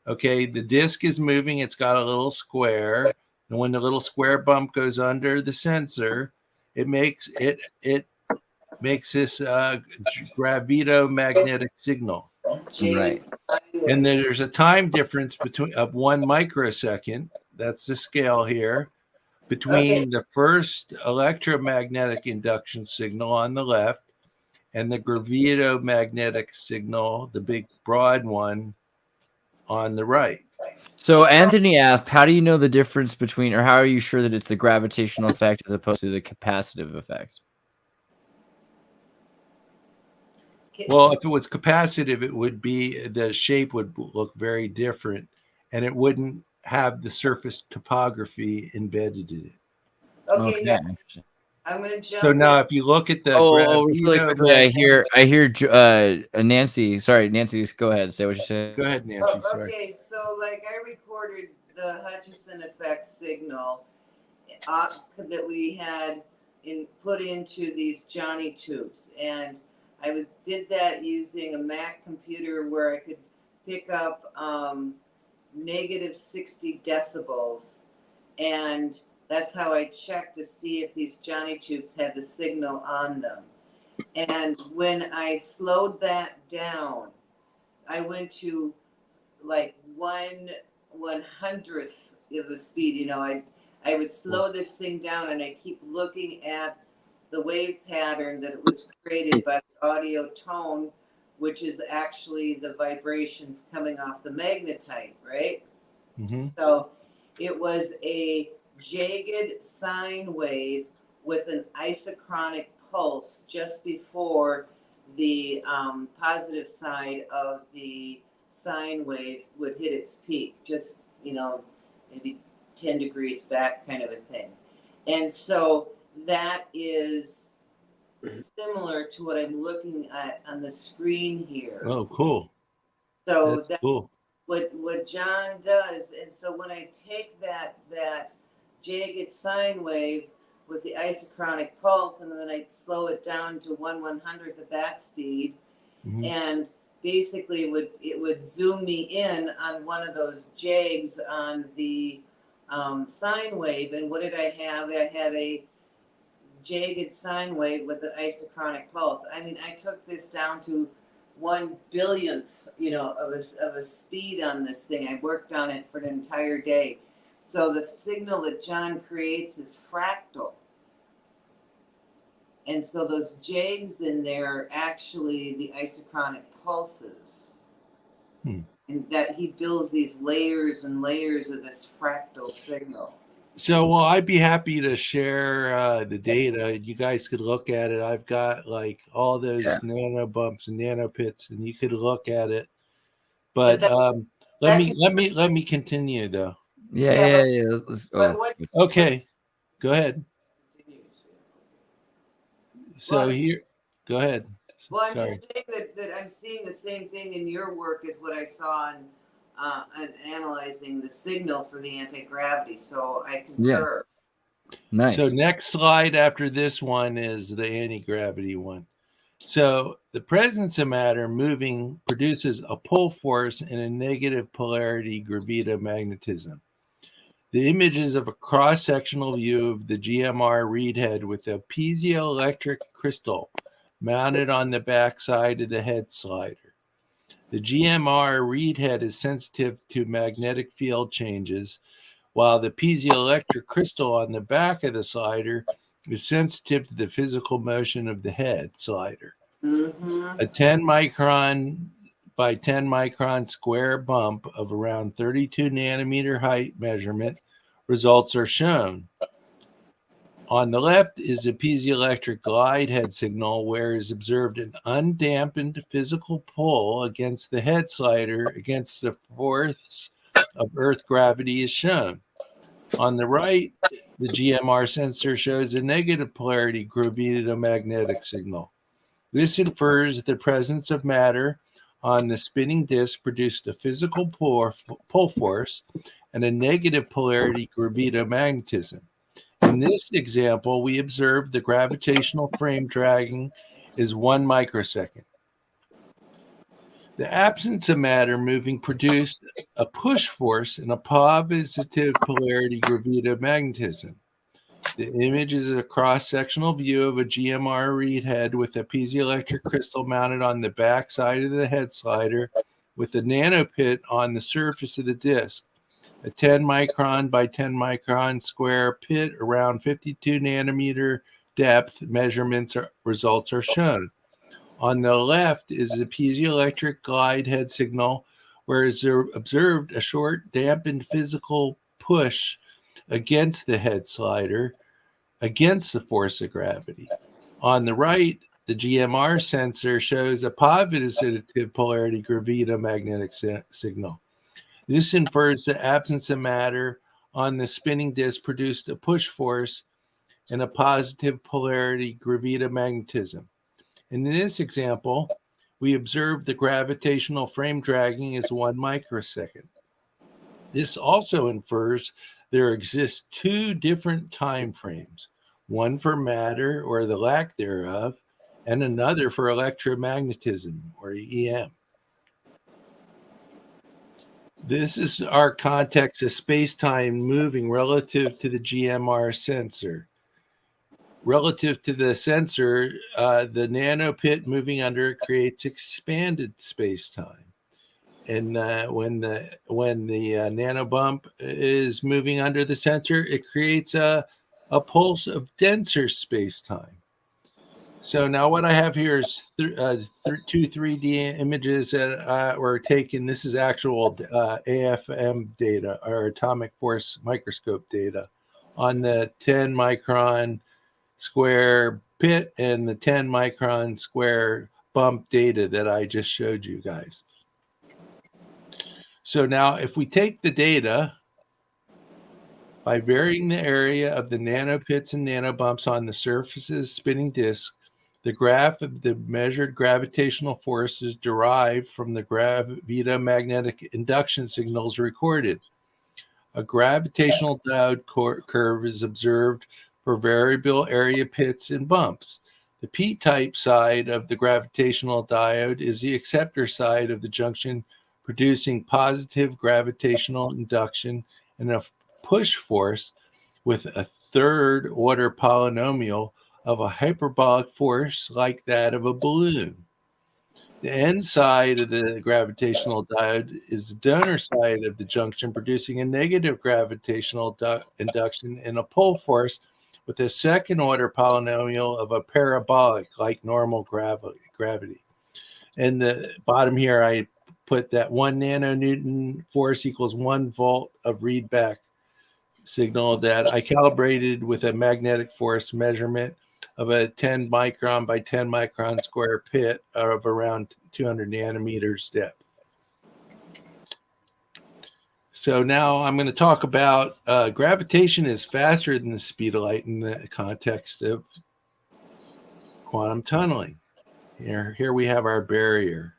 Okay, the disk is moving. It's got a little square, and when the little square bump goes under the sensor, it makes this gravitomagnetic signal. Right. And then there's a time difference of 1 microsecond. That's the scale here, between the first electromagnetic induction signal on the left and the gravitomagnetic signal, the big broad one, on the right. So Anthony asked, how do you know the difference between, or how are you sure that it's the gravitational effect as opposed to the capacitive effect? Well, if it was capacitive, it would be, the shape would look very different, and it wouldn't have the surface topography embedded in it. Okay. Yeah. I'm going to jump. So now, if you look at the really quickly, I hear Nancy. Sorry, Nancy, go ahead. Say what you said. Go ahead, Nancy. Sorry. Okay, so like I recorded the Hutchinson effect signal that we had put into these Johnny tubes, and I did that using a Mac computer where I could pick up negative 60 decibels, and that's how I checked to see if these Johnny tubes had the signal on them. And when I slowed that down, I went to like 1/100th of the speed. You know, I would slow this thing down, and I keep looking at the wave pattern that it was created by the audio tone, which is actually the vibrations coming off the magnetite, right? Mm-hmm. So it was a jagged sine wave with an isochronic pulse just before the positive side of the sine wave would hit its peak, just, you know, maybe 10 degrees back kind of a thing. And so that is similar to what I'm looking at on the screen here. Oh, cool. So that's cool. What John does. And so when I take that jagged sine wave with the isochronic pulse, and then I'd slow it down to 1/100th of that speed, and basically it would zoom me in on one of those jags on the sine wave. And what did I have? I had a jagged sine wave with an isochronic pulse. I mean, I took this down to 1/1000th, you know, of a speed on this thing. I worked on it for an entire day. So the signal that John creates is fractal. And so those jags in there are actually the isochronic pulses. And that he builds these layers and layers of this fractal signal. So, well, I'd be happy to share the data. You guys could look at it. I've got like all those nano bumps and nano pits, and you could look at it. But let me continue though. Yeah. Okay, go ahead. So here, go ahead. Well, I'm Sorry. just saying that I'm seeing the same thing in your work as what I saw in analyzing the signal for the anti-gravity. So I concur. Nice. So next slide after this one is the anti-gravity one. So the presence of matter moving produces a pull force and a negative polarity gravitomagnetism. The image is of a cross-sectional view of the GMR read head with a piezoelectric crystal mounted on the back side of the head slider. The GMR read head is sensitive to magnetic field changes, while the piezoelectric crystal on the back of the slider is sensitive to the physical motion of the head slider. Mm-hmm. A 10 micron by 10 micron square bump of around 32 nanometer height measurement results are shown. On the left is a piezoelectric glide head signal where is observed an undampened physical pull against the head slider against the force of Earth gravity is shown. On the right, the GMR sensor shows a negative polarity gravitomagnetic signal. This infers the presence of matter on the spinning disk produced a physical pull force and a negative polarity gravitomagnetism. In this example, we observe the gravitational frame dragging is 1 microsecond. The absence of matter moving produced a push force and a positive polarity gravitomagnetism. The image is a cross-sectional view of a GMR read head with a piezoelectric crystal mounted on the back side of the head slider with a nanopit on the surface of the disk. A 10 micron by 10 micron square pit around 52 nanometer depth results are shown. On the left is the piezoelectric glide head signal, where is observed a short dampened physical push against the head slider against the force of gravity. On the right, the GMR sensor shows a positive polarity gravitomagnetic signal. This infers the absence of matter on the spinning disk produced a push force and a positive polarity gravitomagnetism. And in this example, we observe the gravitational frame dragging is 1 microsecond. This also infers there exist two different time frames, one for matter or the lack thereof, and another for electromagnetism or EM. This is our context of space-time moving relative to the GMR sensor. Relative to the sensor, the nanopit moving under it creates expanded space-time. And when the nanobump is moving under the sensor, it creates a pulse of denser space-time. So now what I have here is two 3D images that were taken. This is actual AFM data, or atomic force microscope data, on the 10 micron square pit and the 10 micron square bump data that I just showed you guys. So now if we take the data by varying the area of the nanopits and nanobumps on the surface's spinning disk, the graph of the measured gravitational forces derived from the gravitomagnetic induction signals recorded. A gravitational diode curve is observed for variable area pits and bumps. The p-type side of the gravitational diode is the acceptor side of the junction, producing positive gravitational induction and a push force with a third order polynomial of a hyperbolic force like that of a balloon. The N side of the gravitational diode is the donor side of the junction, producing a negative gravitational induction and a pull force with a second order polynomial of a parabolic like normal gravity. And the bottom here, I put that 1 nanonewton force equals 1 volt of readback signal that I calibrated with a magnetic force measurement of a 10 micron by 10 micron square pit of around 200 nanometers depth. So now I'm going to talk about gravitation is faster than the speed of light in the context of quantum tunneling. Here we have our barrier.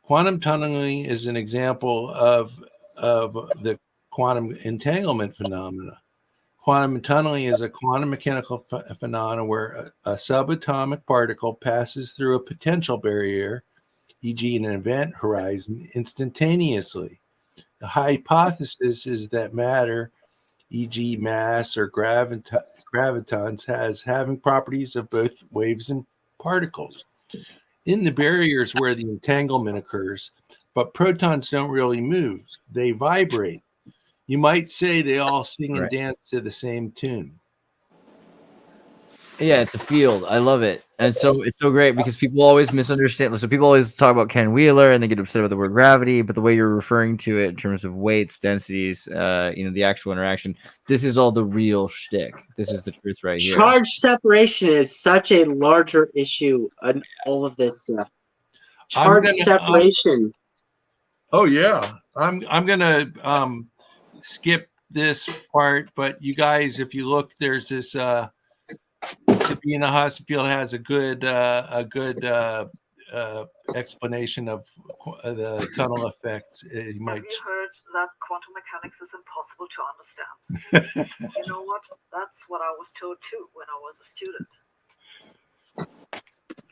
Quantum tunneling is an example of the quantum entanglement phenomena. Quantum tunneling is a quantum mechanical phenomenon where a subatomic particle passes through a potential barrier, e.g. an event horizon, instantaneously. The hypothesis is that matter, e.g. mass or gravitons, has having properties of both waves and particles. In the barriers where the entanglement occurs, but protons don't really move, they vibrate. You might say they all sing and dance to the same tune. Yeah, it's a field. I love it. And so it's so great because people always misunderstand. So people always talk about Ken Wheeler and they get upset about the word gravity, but the way you're referring to it in terms of weights, densities, the actual interaction, this is all the real shtick. This is the truth right here. Charge separation is such a larger issue in all of this stuff. Charge separation. Oh yeah. I'm gonna skip this part, but you guys, if you look, there's this Sabina Hossenfield has a good explanation of the tunnel effect. You might. Have you heard that quantum mechanics is impossible to understand? You know what? That's what I was told too when I was a student.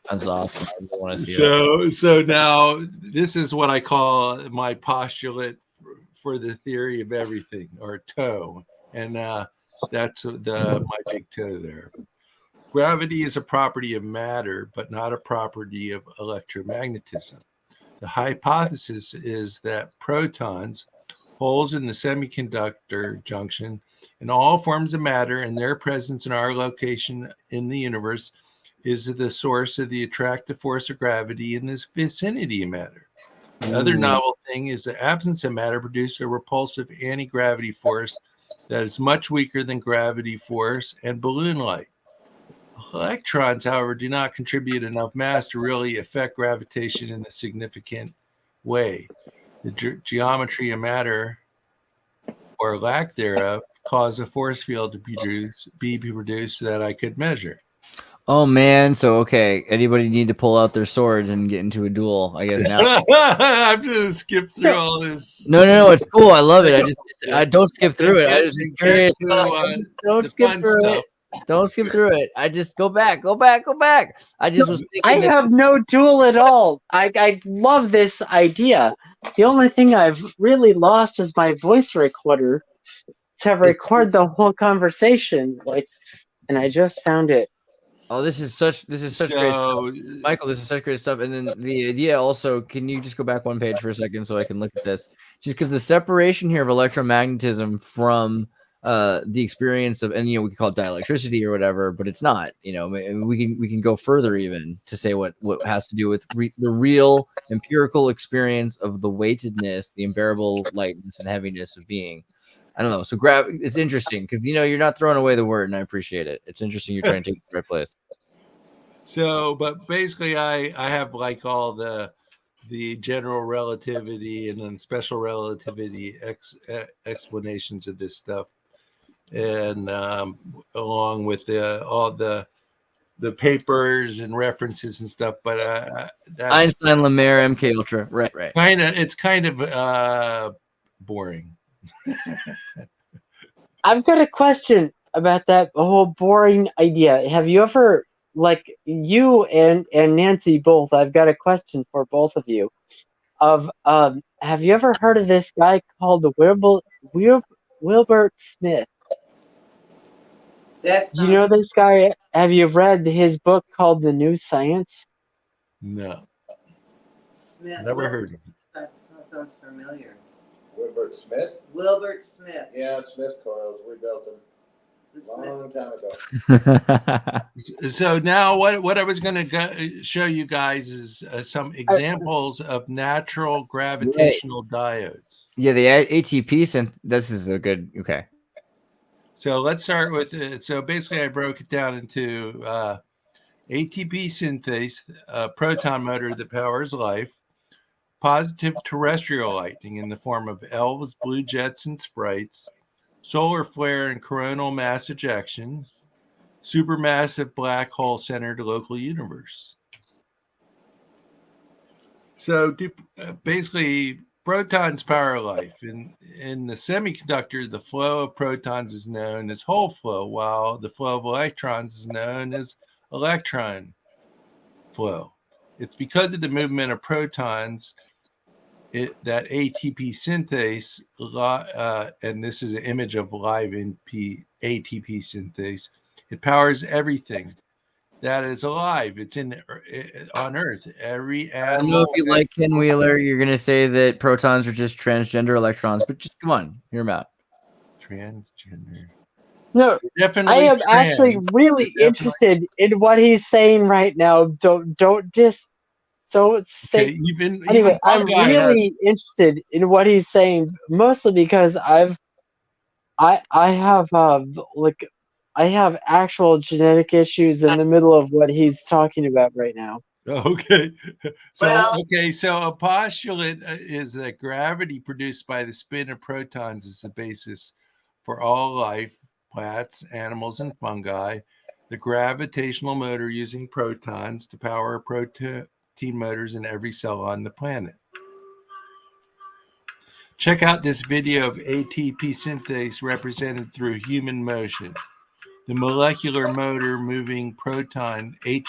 That's awesome. I want to see that. So now this is what I call my postulate for the theory of everything, or TOE, and that's my big toe there. Gravity is a property of matter, but not a property of electromagnetism. The hypothesis is that protons, holes in the semiconductor junction, and all forms of matter and their presence in our location in the universe is the source of the attractive force of gravity in this vicinity of matter. The other novel thing is the absence of matter produces a repulsive anti-gravity force that is much weaker than gravity force and balloon light. Electrons, however, do not contribute enough mass to really affect gravitation in a significant way. The geometry of matter, or lack thereof, caused a force field to be produced that I could measure. Oh man, so okay, anybody need to pull out their swords and get into a duel? I guess now. I'm gonna skip through all this. No, it's cool. I love it. I don't skip through it. I was just curious. Don't skip through it. Don't skip through it. I just go back. I just was thinking. I have no duel at all. I love this idea. The only thing I've really lost is my voice recorder to record the whole conversation. And I just found it. Oh, this is such great stuff. Michael, this is such great stuff. And then the idea also, can you just go back one page for a second so I can look at this? Just because the separation here of electromagnetism from the experience of, and we can call it dielectricity or whatever, but it's not. We can go further even to say what has to do with the real empirical experience of the weightedness, the unbearable lightness and heaviness of being. I don't know. So it's interesting because you're not throwing away the word, and I appreciate it. It's interesting you're trying to take it to the right place. So, but basically, I have all the general relativity and then special relativity explanations of this stuff, and along with all the papers and references and stuff. But Einstein, Lemaire, MK Ultra, right. It's kind of boring. I've got a question about that whole boring idea. Have you ever, you and Nancy both, I've got a question for both of you. Have you ever heard of this guy called Wilbert Smith? Do you know this guy? Have you read his book called The New Science? No. Smith. Never heard of him. That sounds familiar. Wilbert Smith? Wilbert Smith. Yeah, Smith coils. We built them long time ago. So now what I was going to show you guys is some examples of natural gravitational diodes. Yeah, the ATP this is a good. Okay. So let's start with it. So basically, I broke it down into ATP synthase, a proton motor that powers life, positive terrestrial lightning in the form of elves, blue jets, and sprites, solar flare and coronal mass ejection, supermassive black hole centered local universe. So basically, protons power life. In the semiconductor, the flow of protons is known as hole flow, while the flow of electrons is known as electron flow. It's because of the movement of protons that ATP synthase, and this is an image of live ATP synthase, it powers everything that is alive. It's on Earth. Every I don't know if animal. you like Ken Wheeler. You're gonna say that protons are just transgender electrons, but just come on, hear him out. Transgender. No, Definitely I am trans. actually really interested in what he's saying right now. Don't say. Okay, Anyway, I'm really interested in what he's saying, mostly because I have I have actual genetic issues in the middle of what he's talking about right now. Okay. So a postulate is that gravity produced by the spin of protons is the basis for all life, plants, animals, and fungi. The gravitational motor using protons to power protein motors in every cell on the planet. Check out this video of ATP synthase represented through human motion. The molecular motor moving proton H+,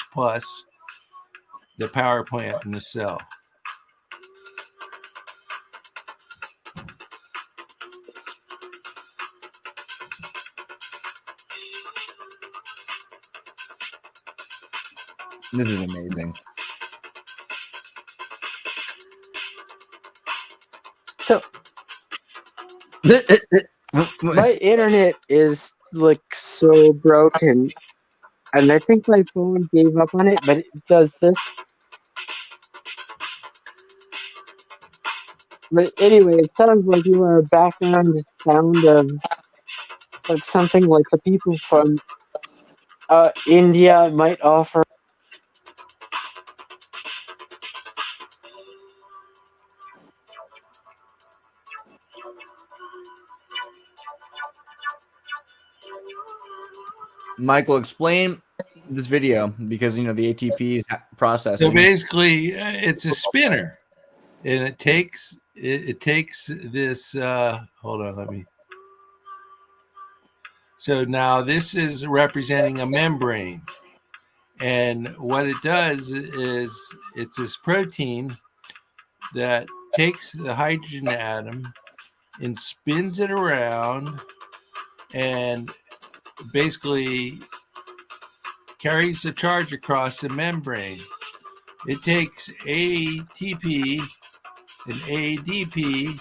the power plant in the cell. This is amazing. So my internet is like so broken, and I think my phone gave up on it, but it does this. But anyway, it sounds like you are a background sound of like something like the people from India might offer. Michael, explain this video because the ATP is processing. So basically, it's a spinner, and it takes this. Hold on, let me. So now this is representing a membrane, and what it does is it's this protein that takes the hydrogen atom and spins it around, and basically carries the charge across the membrane. It takes ATP and ADP,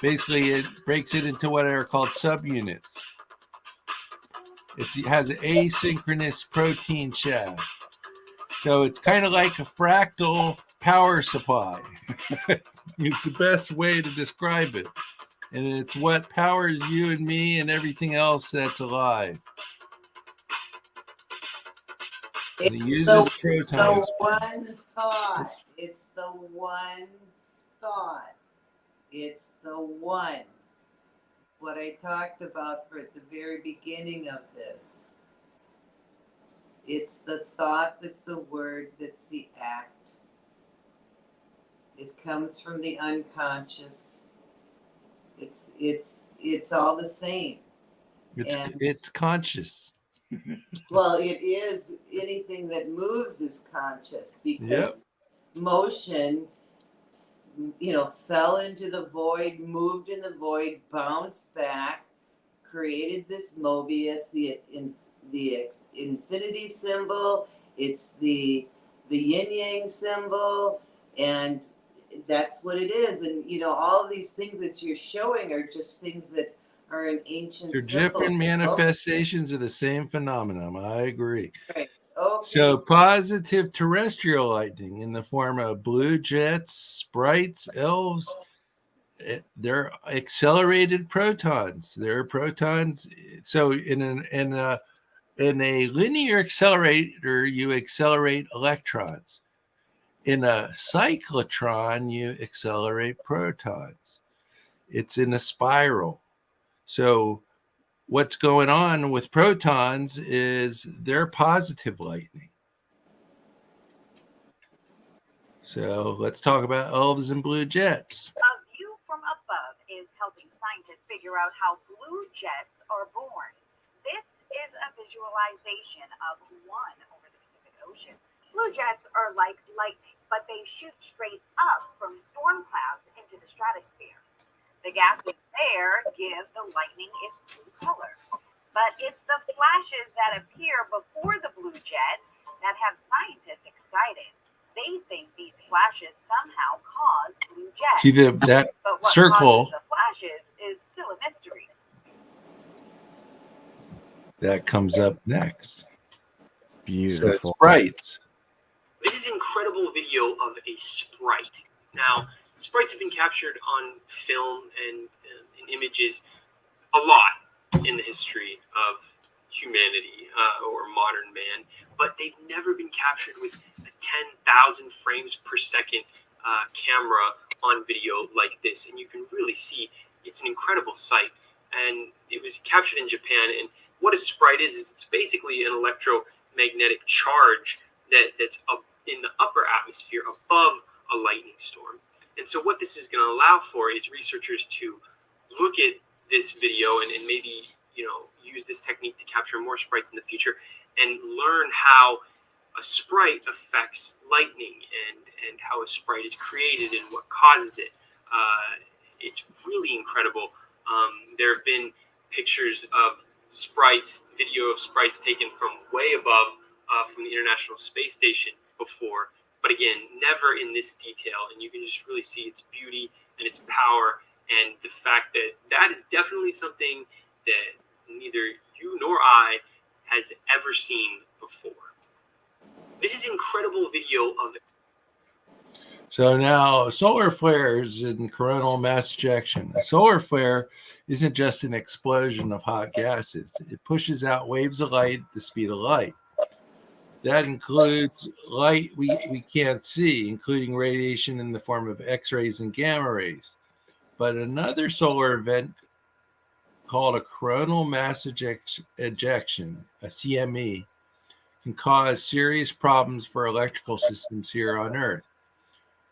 basically it breaks it into what are called subunits. It has an asynchronous protein shaft. So it's kind of like a fractal power supply. It's the best way to describe it. And it's what powers you and me and everything else that's alive. And it uses protons. The one thought. It's the one thought. It's the one. It's what I talked about at the very beginning of this. It's the thought that's the word, that's the act. It comes from the unconscious. It's all the same. It's conscious. Well, it is. Anything that moves is conscious, because motion, fell into the void, moved in the void, bounced back, created this Mobius, the infinity symbol. It's the yin yang symbol, and that's what it is. And all of these things that you're showing are just things that are an ancient They're symbol. different manifestations of the same phenomenon. I agree. Right. Okay. So positive terrestrial lightning in the form of blue jets, sprites, elves, they're accelerated protons. They're protons. So in a linear accelerator, you accelerate electrons. In a cyclotron, you accelerate protons. It's in a spiral. So what's going on with protons is they're positive lightning. So let's talk about elves and blue jets. A view from above is helping scientists figure out how blue jets are born. This is a visualization of one over the Pacific Ocean. Blue jets are like lightning, but they shoot straight up from storm clouds into the stratosphere. The gases there give the lightning its blue color. But it's the flashes that appear before the blue jet that have scientists excited. They think these flashes somehow cause blue jets. See that but what circle causes the flashes is still a mystery. that comes up next. Beautiful. So sprites. This is incredible video of a sprite. Now, sprites have been captured on film and in images a lot in the history of humanity or modern man, but they've never been captured with a 10,000 frames per second camera on video like this. And you can really see it's an incredible sight. And it was captured in Japan. And what a sprite is it's basically an electromagnetic charge that's up in the upper atmosphere above a lightning storm. And so what this is going to allow for is researchers to look at this video and maybe, use this technique to capture more sprites in the future and learn how a sprite affects lightning and how a sprite is created and what causes it. It's really incredible. There have been pictures of sprites, video of sprites taken from way above from the International Space Station before, but again, never in this detail. And you can just really see its beauty and its power and the fact that that is definitely something that neither you nor I has ever seen before. This is incredible video of it. So now solar flares and coronal mass ejection. A solar flare isn't just an explosion of hot gases. It pushes out waves of light at the speed of light. That includes light we can't see, including radiation in the form of X-rays and gamma rays. But another solar event called a coronal mass ejection, a CME, can cause serious problems for electrical systems here on Earth.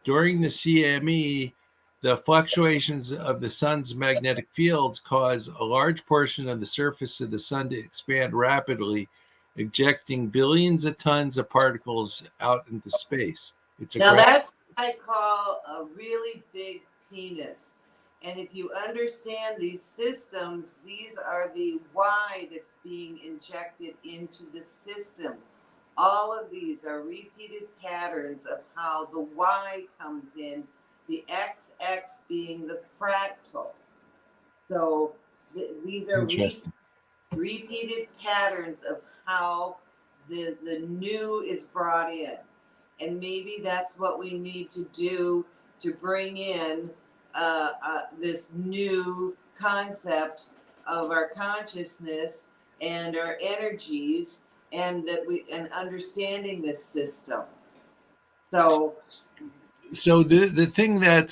During the CME, the fluctuations of the sun's magnetic fields cause a large portion of the surface of the sun to expand rapidly, ejecting billions of tons of particles out into space. That's what I call a really big penis. And if you understand these systems, these are the Y that's being injected into the system. All of these are repeated patterns of how the Y comes in, the XX being the fractal. So these are repeated patterns of how the new is brought in. And maybe that's what we need to do to bring in this new concept of our consciousness and our energies, and understanding this system. So the thing I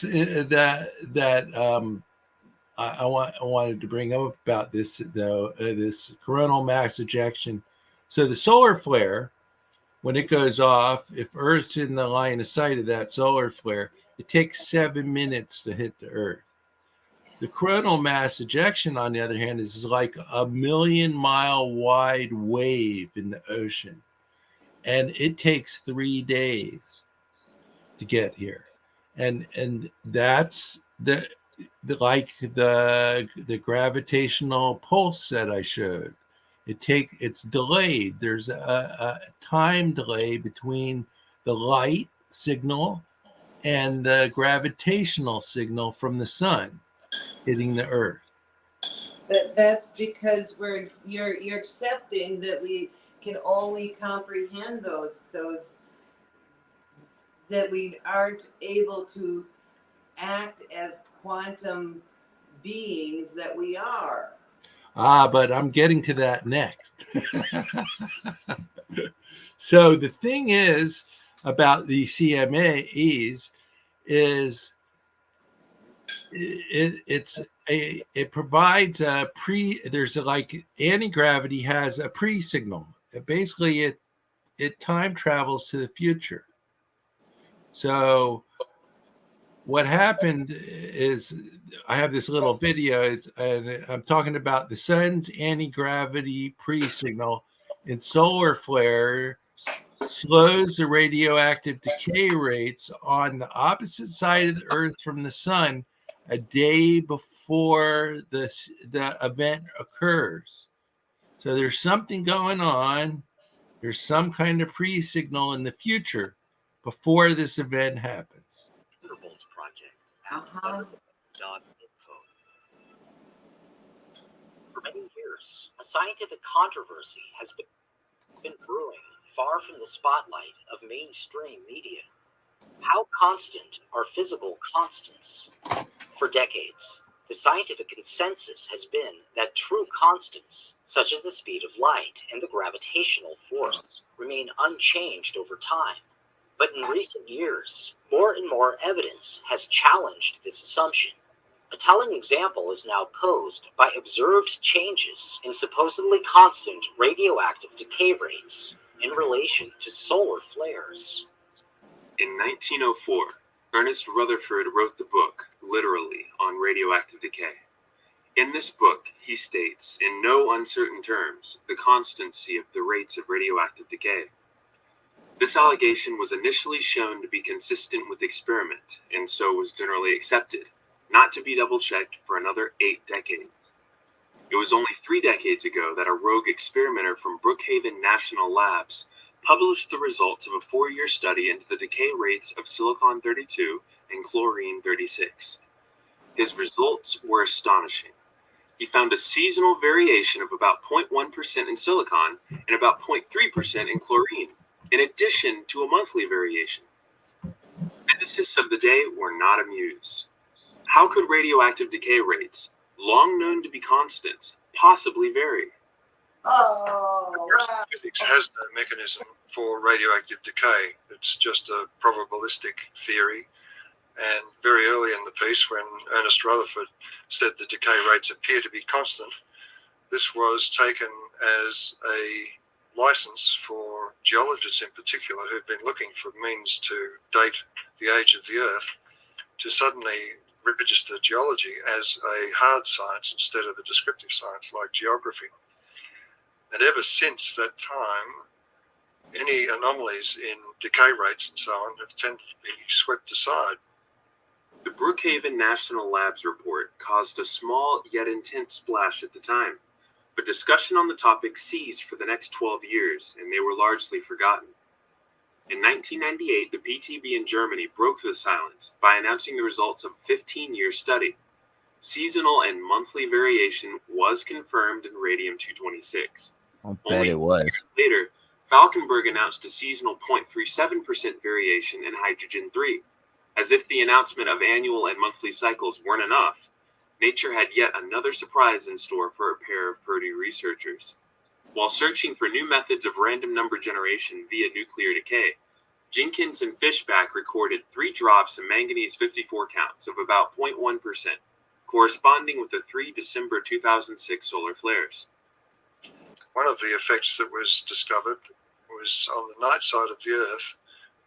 wanted to bring up about this though, this coronal mass ejection. So the solar flare, when it goes off, if Earth's in the line of sight of that solar flare, it takes 7 minutes to hit the Earth. The coronal mass ejection, on the other hand, is like a 1,000,000-mile wide wave in the ocean. And it takes 3 days to get here. And that's the gravitational pulse that I showed. It's delayed. There's a time delay between the light signal and the gravitational signal from the sun hitting the Earth. But that's because you're accepting that we can only comprehend those that we aren't able to act as quantum beings that we are. But I'm getting to that next. So the thing is about the CMAs is it provides a there's like anti-gravity has a pre-signal. Basically it time travels to the future. So what happened is I have this little video and I'm talking about the sun's anti-gravity pre-signal in solar flare slows the radioactive decay rates on the opposite side of the Earth from the sun a day before the event occurs. So there's something going on. There's some kind of pre-signal in the future before this event happens. For many years, a scientific controversy has been brewing far from the spotlight of mainstream media. How constant are physical constants? For decades, the scientific consensus has been that true constants, such as the speed of light and the gravitational force, remain unchanged over time. But in recent years, more and more evidence has challenged this assumption. A telling example is now posed by observed changes in supposedly constant radioactive decay rates in relation to solar flares. In 1904, Ernest Rutherford wrote the book, literally, on radioactive decay. In this book, he states, in no uncertain terms, the constancy of the rates of radioactive decay. This allegation was initially shown to be consistent with experiment, and so was generally accepted, not to be double-checked for another 8 decades. It was only 3 decades ago that a rogue experimenter from Brookhaven National Labs published the results of a 4-year study into the decay rates of silicon-32 and chlorine-36. His results were astonishing. He found a seasonal variation of about 0.1% in silicon and about 0.3% in chlorine, in addition to a monthly variation. Physicists of the day were not amused. How could radioactive decay rates, long known to be constants, possibly vary? Physics has no mechanism for radioactive decay. It's just a probabilistic theory. And very early in the piece, when Ernest Rutherford said the decay rates appear to be constant, this was taken as a license for geologists in particular who've been looking for means to date the age of the Earth to suddenly register geology as a hard science instead of a descriptive science like geography. And ever since that time, any anomalies in decay rates and so on have tended to be swept aside. The Brookhaven National Labs report caused a small yet intense splash at the time, but discussion on the topic ceased for the next 12 years, and they were largely forgotten. In 1998, the PTB in Germany broke the silence by announcing the results of a 15-year study. Seasonal and monthly variation was confirmed in radium-226. I'll bet it was. Later, Falkenberg announced a seasonal 0.37% variation in hydrogen-3. As if the announcement of annual and monthly cycles weren't enough, nature had yet another surprise in store for a pair of Purdue researchers. While searching for new methods of random number generation via nuclear decay, Jenkins and Fishback recorded 3 drops in manganese-54 counts of about 0.1%, corresponding with the 3 December 2006 solar flares. One of the effects that was discovered was on the night side of the Earth,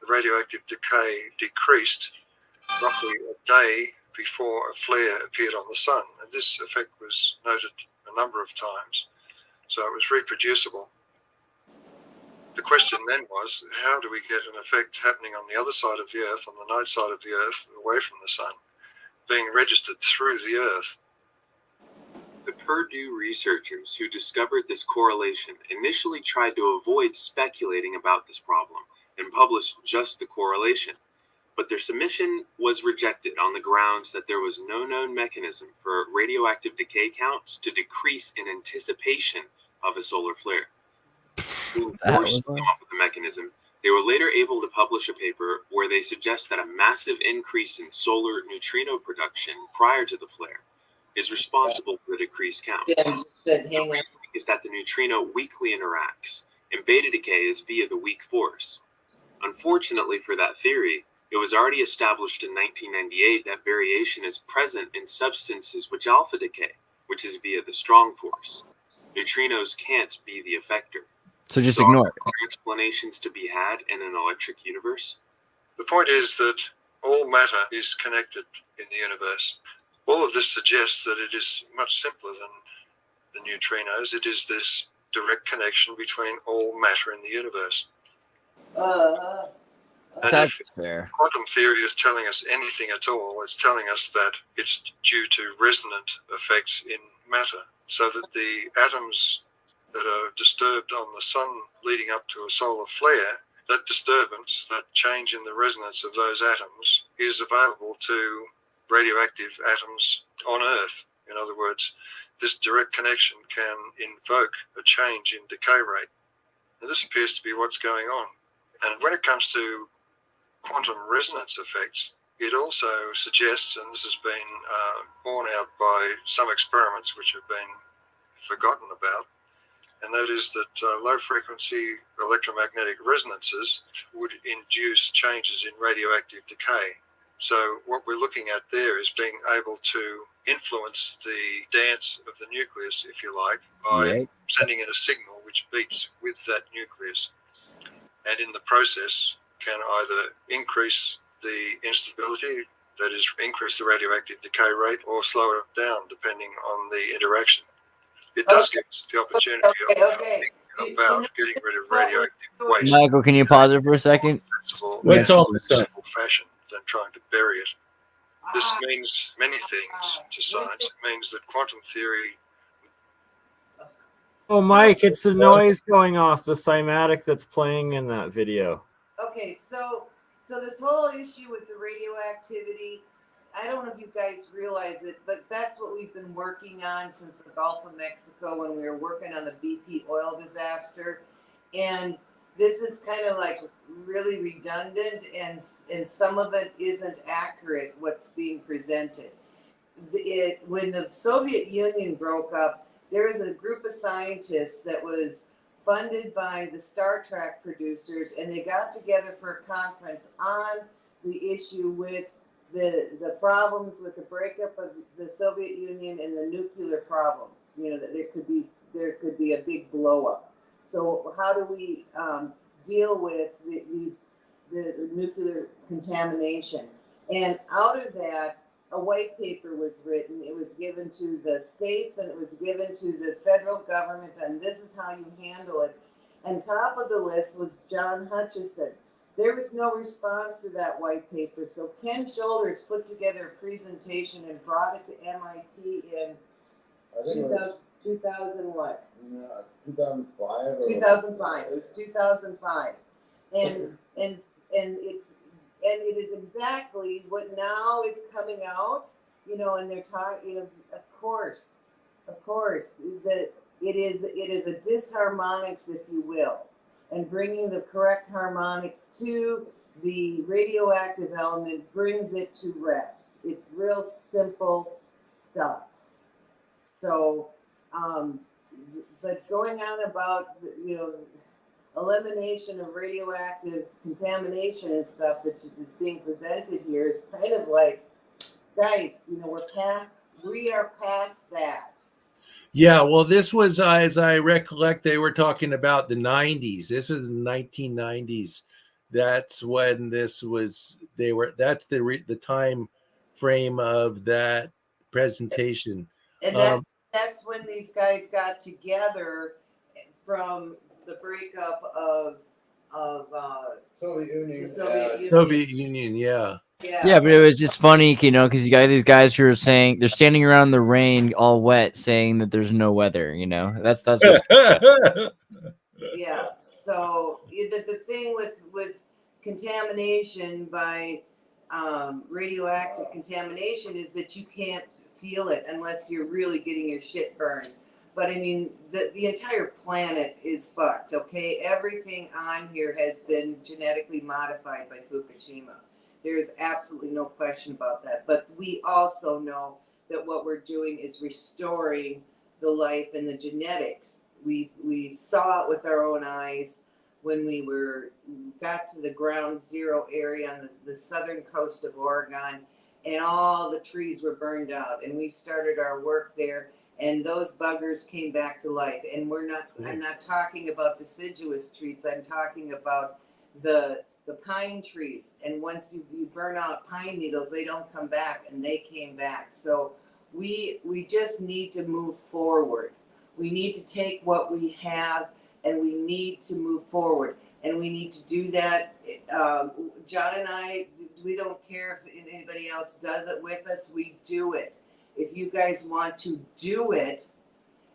the radioactive decay decreased roughly a day before a flare appeared on the sun. And this effect was noted a number of times, so it was reproducible. The question then was, how do we get an effect happening on the other side of the Earth, on the night side of the Earth, away from the sun, being registered through the Earth? The Purdue researchers who discovered this correlation initially tried to avoid speculating about this problem and published just the correlation, but their submission was rejected on the grounds that there was no known mechanism for radioactive decay counts to decrease in anticipation of a solar flare. Being forced to come up with a mechanism, They were later able to publish a paper where they suggest that a massive increase in solar neutrino production prior to the flare is responsible for the decreased count. Yeah, The reason is that the neutrino weakly interacts, and beta decay is via the weak force. Unfortunately for that theory, it was already established in 1998 that variation is present in substances which alpha decay, which is via the strong force. Neutrinos can't be the effector. So just So ignore are it. there explanations to be had in an electric universe? The point is that all matter is connected in the universe. All of this suggests that it is much simpler than the neutrinos. It is this direct connection between all matter in the universe. And That's if fair. quantum theory is telling us anything at all, it's telling us that it's due to resonant effects in matter, so that the atoms that are disturbed on the sun leading up to a solar flare, that disturbance, that change in the resonance of those atoms, is available to radioactive atoms on Earth. In other words, this direct connection can invoke a change in decay rate. And this appears to be what's going on. And when it comes to quantum resonance effects, it also suggests, and this has been borne out by some experiments which have been forgotten about, and that is that low frequency electromagnetic resonances would induce changes in radioactive decay. So what we're looking at there is being able to influence the dance of the nucleus, if you like, by sending in a signal which beats with that nucleus. And in the process can either increase the instability, that is, increase the radioactive decay rate, or slow it down depending on the interaction. It does give us the opportunity of thinking about getting rid of radioactive waste Michael, can you pause it for a second? in a simple fashion than trying to bury it. This means many things to science. It means that quantum theory. Oh, Mike, it's the noise going off, the cymatic that's playing in that video. Okay, so this whole issue with the radioactivity, I don't know if you guys realize it, but that's what we've been working on since the Gulf of Mexico when we were working on the BP oil disaster. And this is kind of like really redundant, and some of it isn't accurate, what's being presented. When the Soviet Union broke up, there was a group of scientists that was funded by the Star Trek producers, and they got together for a conference on the issue with the problems with the breakup of the Soviet Union and the nuclear problems. You know, that there could be a big blow up. So how do we deal with the nuclear contamination? And out of that, a white paper was written. It was given to the states and it was given to the federal government, and this is how you handle it. And top of the list was John Hutchinson. There was no response to that white paper. So Ken Shoulders put together a presentation and brought it to MIT in 2000 what? 2005. 2005. It was 2005. And it is exactly what now is coming out, you know, and they're talking, you know, of course, that it is a disharmonics, if you will, and bringing the correct harmonics to the radioactive element brings it to rest. It's real simple stuff. So, but going on about, you know, elimination of radioactive contamination and stuff that is being presented here is kind of like, guys, you know, we are past that. Yeah, well, this was, as I recollect, they were talking about the 90s. This was the 1990s. That's when this was, that's the time frame of that presentation. And that's when these guys got together from the breakup of Soviet Union, yeah. Yeah, but it was just funny, you know, because you got these guys who are saying they're standing around in the rain, all wet, saying that there's no weather. You know, that's what's yeah. So the thing with contamination by radioactive contamination is that you can't feel it unless you're really getting your shit burned. But I mean, the entire planet is fucked, okay? Everything on here has been genetically modified by Fukushima. There's absolutely no question about that. But we also know that what we're doing is restoring the life and the genetics. We saw it with our own eyes when we got to the ground zero area on the southern coast of Oregon, and all the trees were burned out. And we started our work there. And those buggers came back to life. And I'm not talking about deciduous trees. I'm talking about the pine trees. And once you burn out pine needles, they don't come back, and they came back. So we just need to move forward. We need to take what we have, and we need to move forward. And we need to do that. John and I, we don't care if anybody else does it with us. We do it. If you guys want to do it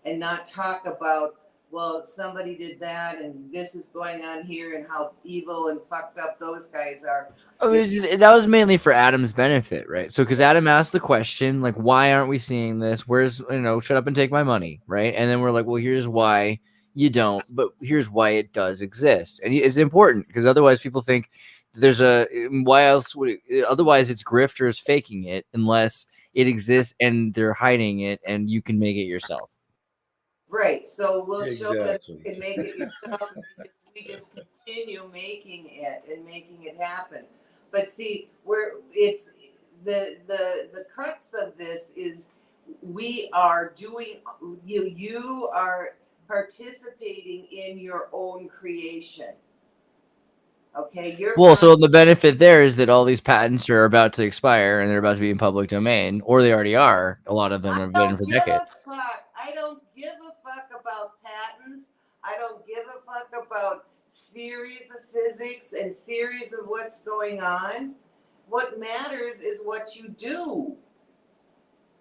and not talk about, well, somebody did that and this is going on here and how evil and fucked up those guys are. I mean, that was mainly for Adam's benefit, right? So, because Adam asked the question, like, why aren't we seeing this? Where's, shut up and take my money, right? And then we're like, well, here's why you don't, but here's why it does exist. And it's important, because otherwise people think why else would it, otherwise it's grifters faking it, unless it exists and they're hiding it and you can make it yourself. Right. So we'll show that you can make it yourself. We just continue making it and making it happen. But see, it's the crux of this is we are doing, you are participating in your own creation. Okay, so the benefit there is that all these patents are about to expire and they're about to be in public domain, or they already are. A lot of them have been for decades. I don't give a fuck about patents. I don't give a fuck about theories of physics and theories of what's going on. What matters is what you do.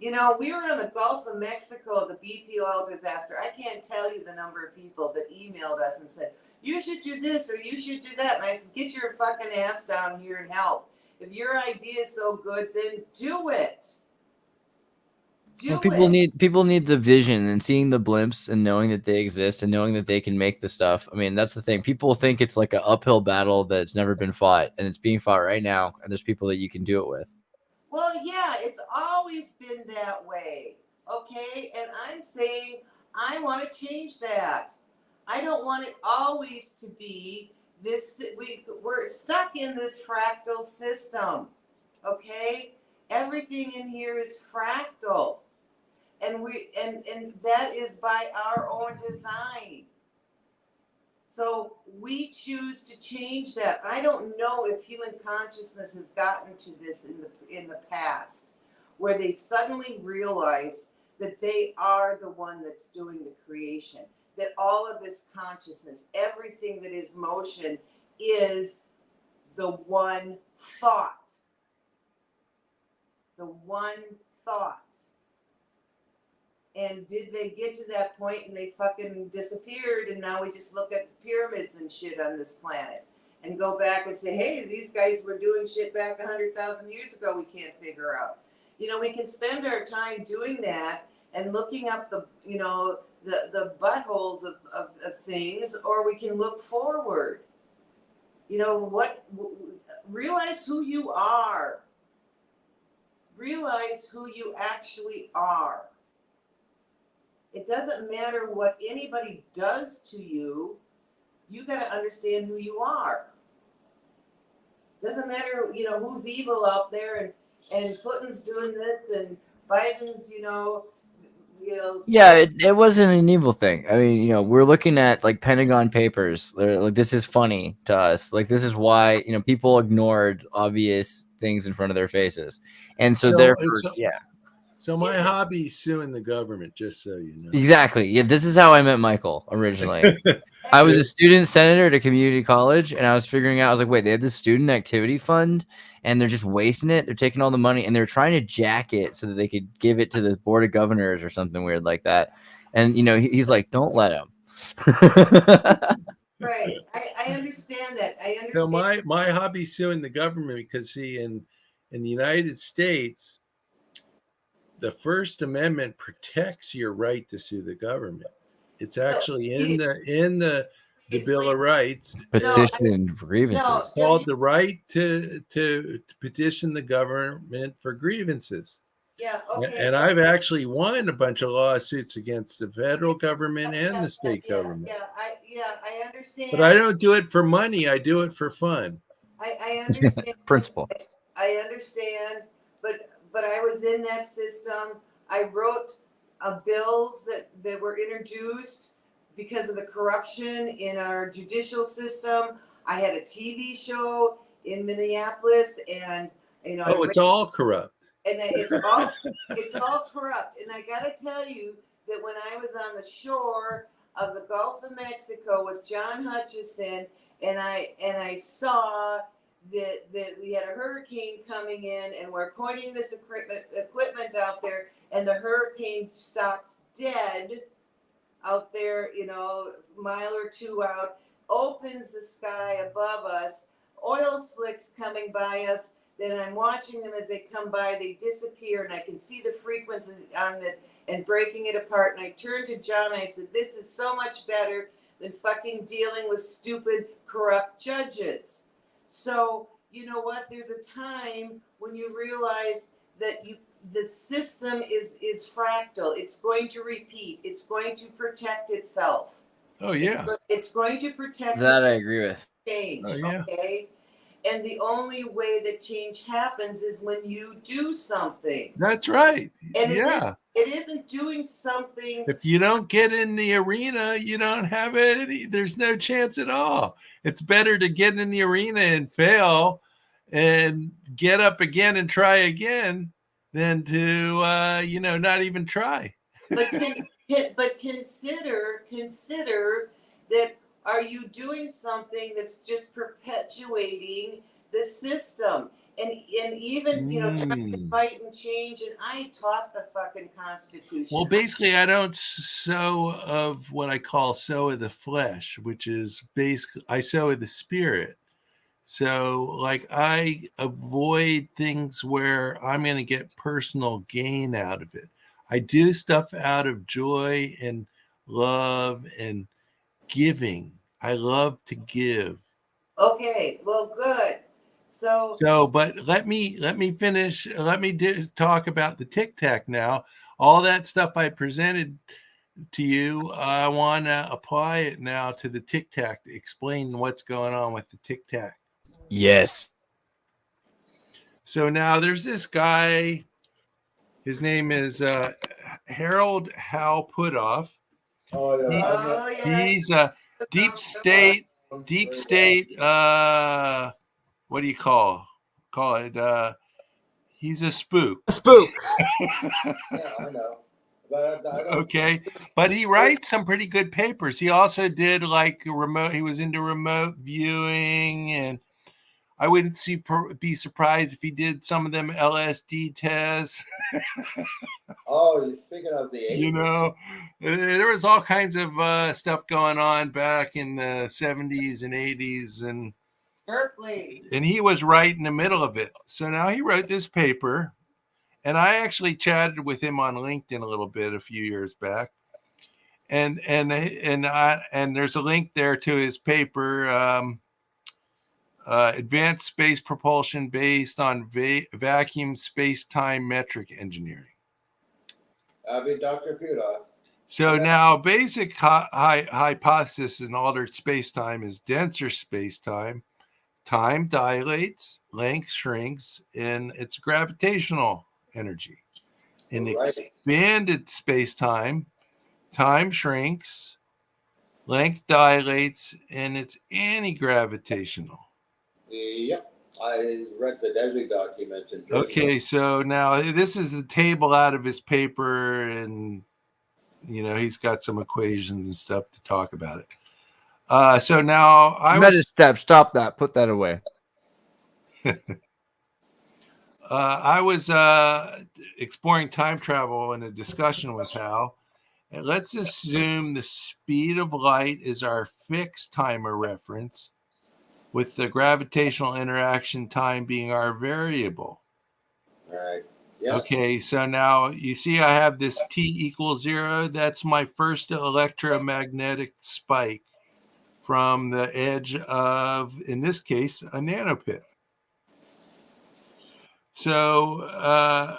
We were in the Gulf of Mexico, the BP oil disaster. I can't tell you the number of people that emailed us and said, you should do this or you should do that. And I said, get your fucking ass down here and help. If your idea is so good, then do it. People need the vision and seeing the blimps and knowing that they exist and knowing that they can make the stuff. I mean, that's the thing. People think it's like an uphill battle that's never been fought, and it's being fought right now. And there's people that you can do it with. Well, yeah, it's always been that way. Okay. And I'm saying I want to change that. I don't want it always to be this. We're stuck in this fractal system. Okay. Everything in here is fractal. And that is by our own design. So we choose to change that. I don't know if human consciousness has gotten to this in the past, where they've suddenly realized that they are the one that's doing the creation, that all of this consciousness, everything that is motion, is the one thought. The one thought. And did they get to that point and they fucking disappeared, and now we just look at pyramids and shit on this planet and go back and say, hey, these guys were doing shit back 100,000 years ago we can't figure out. We can spend our time doing that and looking up the buttholes of things, or we can look forward. Realize who you are. Realize who you actually are. It doesn't matter what anybody does to you. You got to understand who you are. Doesn't matter, who's evil out there, and Putin's doing this, and Biden's, Yeah, it wasn't an evil thing. I mean, we're looking at like Pentagon Papers. Like, this is funny to us. Like, this is why people ignored obvious things in front of their faces, and so therefore, yeah. So my hobby is suing the government, just so you know. Exactly. Yeah, this is how I met Michael originally. I was a student senator at a community college, and I was figuring out, I was like, wait, they have this student activity fund, and they're just wasting it. They're taking all the money, and they're trying to jack it so that they could give it to the board of governors or something weird like that. And, he's like, don't let him. Right. I understand that. I understand. So my hobby is suing the government because, see, in the United States, the First Amendment protects your right to sue the government. It's actually in the Bill of Rights. Petition for grievances. It's called the right to petition the government for grievances. Yeah, okay. And I've actually won a bunch of lawsuits against the federal government and the state government. I understand. But I don't do it for money. I do it for fun. I understand. Principle. I understand, but I was in that system. I wrote bills that were introduced because of the corruption in our judicial system. I had a TV show in Minneapolis, and it's all corrupt. And it's all corrupt. And I got to tell you that when I was on the shore of the Gulf of Mexico with John Hutchinson, and I saw that we had a hurricane coming in, and we're pointing this equipment out there, and the hurricane stops dead out there, a mile or two out, opens the sky above us, oil slicks coming by us. Then I'm watching them as they come by, they disappear, and I can see the frequencies on it and breaking it apart. And I turned to John, and I said, this is so much better than fucking dealing with stupid, corrupt judges. So, you know what? There's a time when you realize that the system is fractal. It's going to repeat. It's going to protect itself. Oh, yeah. It's going to protect That itself. I agree with. Change, Oh, yeah. okay? And the only way that change happens is when you do something. That's right. And yeah. it isn't doing something. If you don't get in the arena, you don't have it. There's no chance at all. It's better to get in the arena and fail and get up again and try again than to, not even try. But consider that. Are you doing something that's just perpetuating the system? And even, trying to fight and change, and I taught the fucking Constitution. Well, basically, I don't sow of what I call sow of the flesh, which is basically, I sow of the spirit. So, like, I avoid things where I'm going to get personal gain out of it. I do stuff out of joy and love and giving. I love to give. Okay, well, good. So, but let me finish. Let me talk about the Tictoc now. All that stuff I presented to you, I want to apply it now to the Tictoc to explain what's going on with the Tictoc. Yes. So now there's this guy. His name is Harold Hal Putoff. He's a deep state. What do you call it? He's a spook. Yeah, I know. But I don't. Okay, but he writes some pretty good papers. He also did like remote. He was into remote viewing, and I wouldn't be surprised if he did some of them LSD tests. Oh, you're speaking of the 80s. There was all kinds of stuff going on back in the 70s and 80s, and Berkeley. And he was right in the middle of it. So now he wrote this paper, and I actually chatted with him on LinkedIn a little bit a few years back. And there's a link there to his paper, Advanced Space Propulsion Based on Vacuum Space-Time Metric Engineering. I'll be Dr. Putoff. So now basic hypothesis in altered space-time is denser space-time. Time dilates, length shrinks, and it's gravitational energy. In expanded space-time, time shrinks, length dilates, and it's anti-gravitational. Yep, I read the DESI documents. Okay, so now this is the table out of his paper, and he's got some equations and stuff to talk about it. So now stop that. Put that away. I was exploring time travel in a discussion with Hal. And let's assume the speed of light is our fixed timer reference, with the gravitational interaction time being our variable. All right. Yeah. Okay, so now you see I have this T equals 0. That's my first electromagnetic spike from the edge of, in this case, a nanopip. So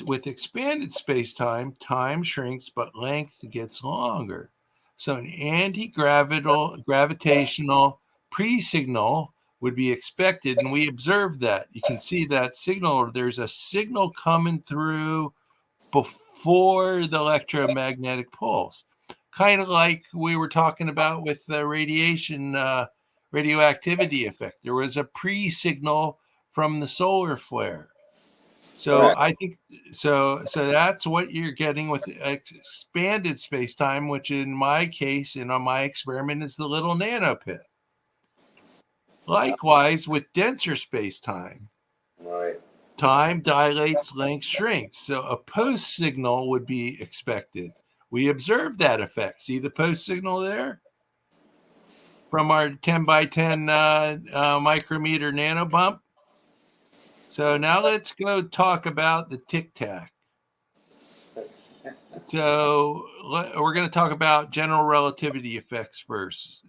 with expanded space-time, time shrinks, but length gets longer. So an anti-gravitational pre-signal would be expected, and we observed that. You can see that signal. There's a signal coming through before the electromagnetic pulse, kind of like we were talking about with the radioactivity effect. There was a pre-signal from the solar flare. So Correct. I think so that's what you're getting with expanded space-time, which in my case and on my experiment is the little nanopip. Likewise with denser space-time. Right. Time dilates, length shrinks. So a post signal would be expected. We observed that effect. See the post signal there? From our 10 by 10 micrometer nano bump. So now let's go talk about the Tictoc. So we're going to talk about general relativity effects first.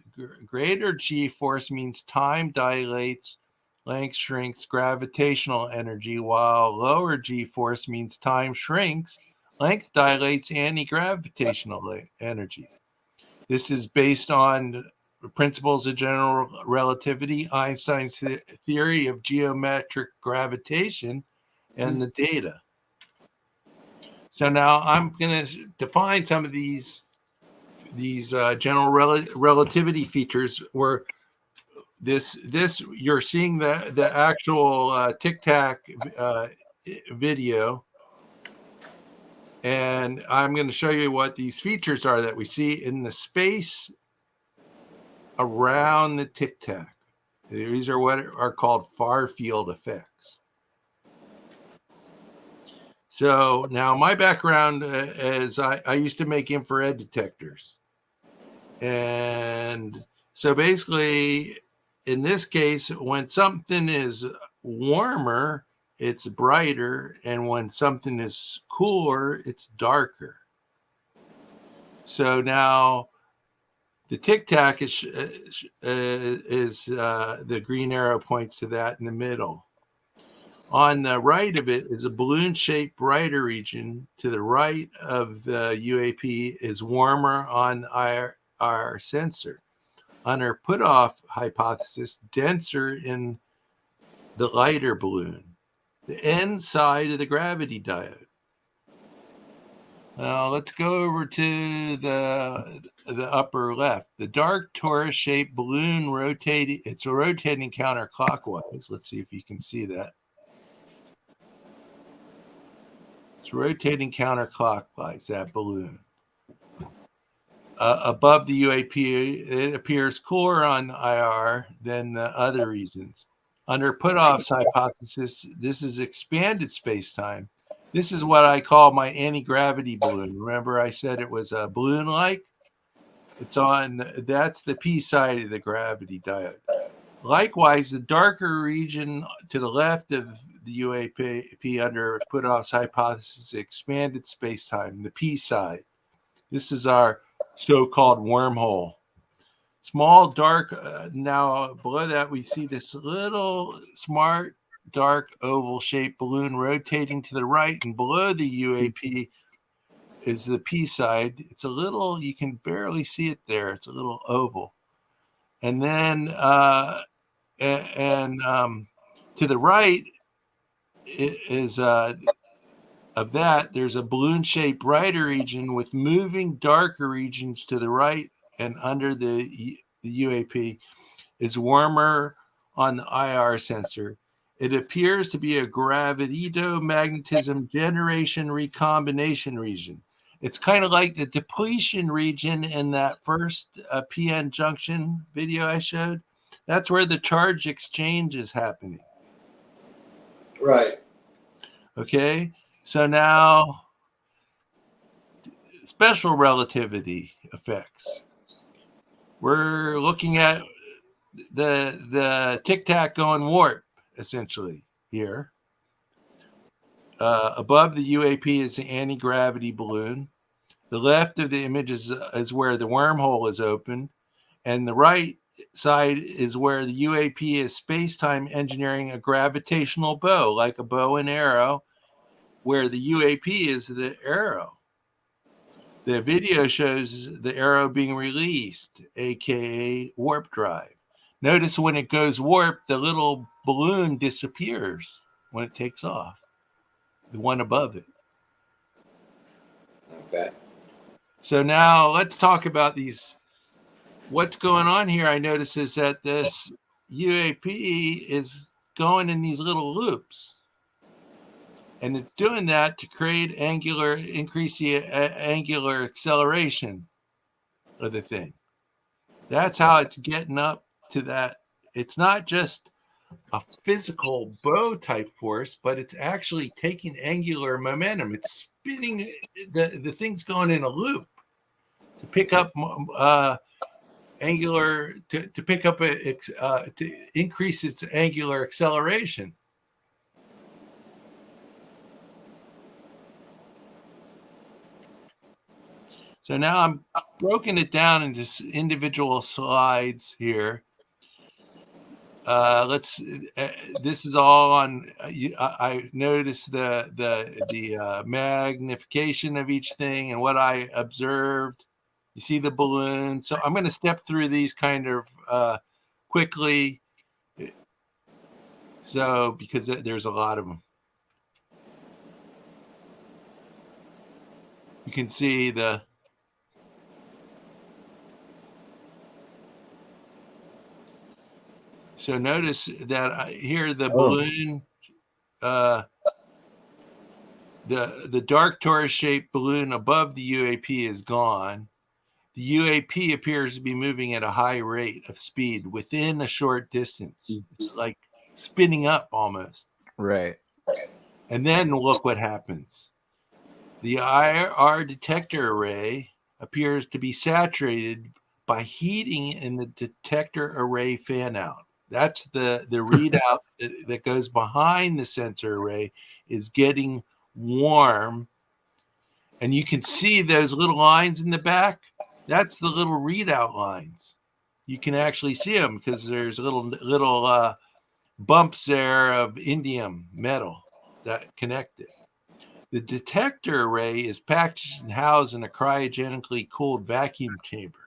Greater G-force means time dilates, length shrinks, gravitational energy, while lower G-force means time shrinks, length dilates, anti-gravitational energy. This is based on principles of general relativity, Einstein's theory of geometric gravitation, and the data. So now I'm going to define some of these general relativity features. Where this you're seeing the actual Tictoc video, and I'm going to show you what these features are that we see in the space around the Tictoc. These are what are called far field effects. So now my background is I used to make infrared detectors. And so basically, in this case, when something is warmer, it's brighter. And when something is cooler, it's darker. So now the Tictoc is the green arrow points to that in the middle. On the right of it is a balloon-shaped brighter region. To the right of the UAP is warmer on our sensor. On our put-off hypothesis, denser in the lighter balloon. The end side of the gravity diode. Now let's go over to the upper left. The dark torus-shaped balloon rotating. It's rotating counterclockwise. Let's see if you can see that. It's rotating counterclockwise, that balloon. Above the UAP, it appears cooler on the IR than the other regions. Under put-off's hypothesis, this is expanded space-time. This is what I call my anti-gravity balloon. Remember I said it was a balloon-like? That's the P side of the gravity diode. Likewise, the darker region to the left of the UAP under put-off's hypothesis, expanded space-time, the P side. This is our so-called wormhole. Small, dark, now below that we see this little smart, dark, oval-shaped balloon rotating to the right, and below the UAP is the P side. It's a little, you can barely see it there. It's a little oval. And then, to the right is of that, there's a balloon-shaped brighter region with moving darker regions to the right, and under the UAP is warmer on the IR sensor. It appears to be a gravitomagnetism generation recombination region. It's kind of like the depletion region in that first PN junction video I showed. That's where the charge exchange is happening. Right. Okay. So now, special relativity effects. We're looking at the Tictoc going warp, essentially, here. above the UAP is the anti-gravity balloon. The left of the image is where the wormhole is open, and the right side is where the UAP is space-time engineering a gravitational bow, like a bow and arrow, where the UAP is the arrow. The video shows the arrow being released, aka warp drive. Notice when it goes warp, the little balloon disappears when it takes off, the one above it. Okay. So now let's talk about these. What's going on here, I notice, is that this UAP is going in these little loops. And it's doing that to create increase the angular acceleration of the thing. That's how it's getting up to that. It's not just a physical bow type force, but it's actually taking angular momentum. It's spinning, the thing's going in a loop to pick up angular, to pick up to increase its angular acceleration. So now I'm broken it down into individual slides here. This is all on. I noticed the magnification of each thing and what I observed. You see the balloon. So I'm going to step through these kind of quickly. So because there's a lot of them. You can see the. So notice that here the balloon, the dark torus-shaped balloon above the UAP is gone. The UAP appears to be moving at a high rate of speed within a short distance. It's like spinning up almost. Right. And then look what happens. The IR detector array appears to be saturated by heating in the detector array fan out. That's the readout that goes behind the sensor array is getting warm. And you can see those little lines in the back. That's the little readout lines. You can actually see them because there's little bumps there of indium metal that connect it. The detector array is packaged and housed in a cryogenically cooled vacuum chamber.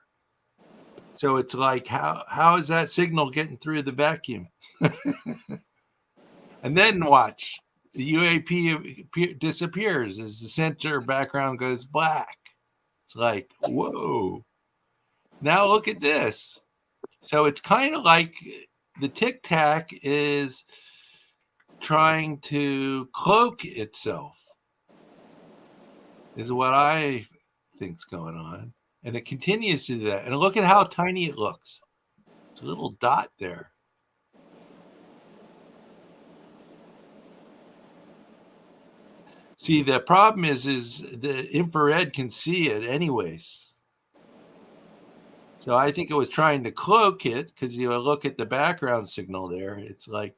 So it's like, how is that signal getting through the vacuum? And then watch, the UAP disappears as the sensor background goes black. It's like, whoa. Now look at this. So it's kind of like the Tic-Tac is trying to cloak itself, is what I think's going on. And it continues to do that. And look at how tiny it looks. It's a little dot there. See, the problem is the infrared can see it anyways. So I think it was trying to cloak it because you look at the background signal there. It's like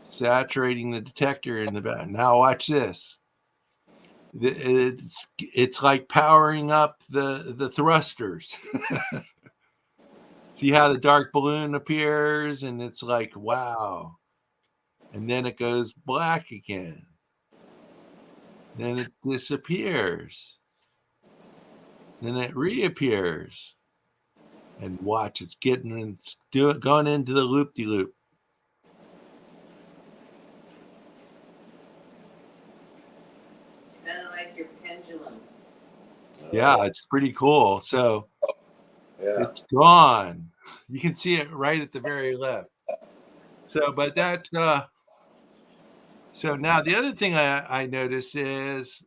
saturating the detector in the back. Now watch this. It's like powering up the thrusters. See how the dark balloon appears and it's like, wow. And then it goes black again. Then it disappears. Then it reappears. And watch, it's going into the loop-de-loop. Kind of like your pendulum. Yeah, it's pretty cool. So Yeah. it's gone. You can see it right at the very left. So, but that's so now the other thing I noticed is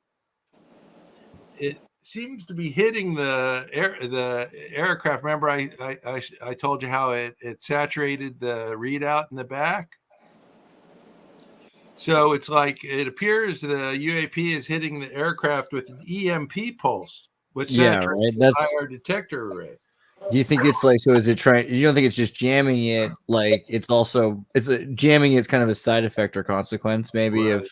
it seems to be hitting the aircraft. Remember, I told you how it saturated the readout in the back. So it's like it appears the UAP is hitting the aircraft with an EMP pulse, which saturates the IR detector array. Do you think it's like, so is it trying, you don't think it's just jamming it, like it's jamming it's kind of a side effect or consequence maybe of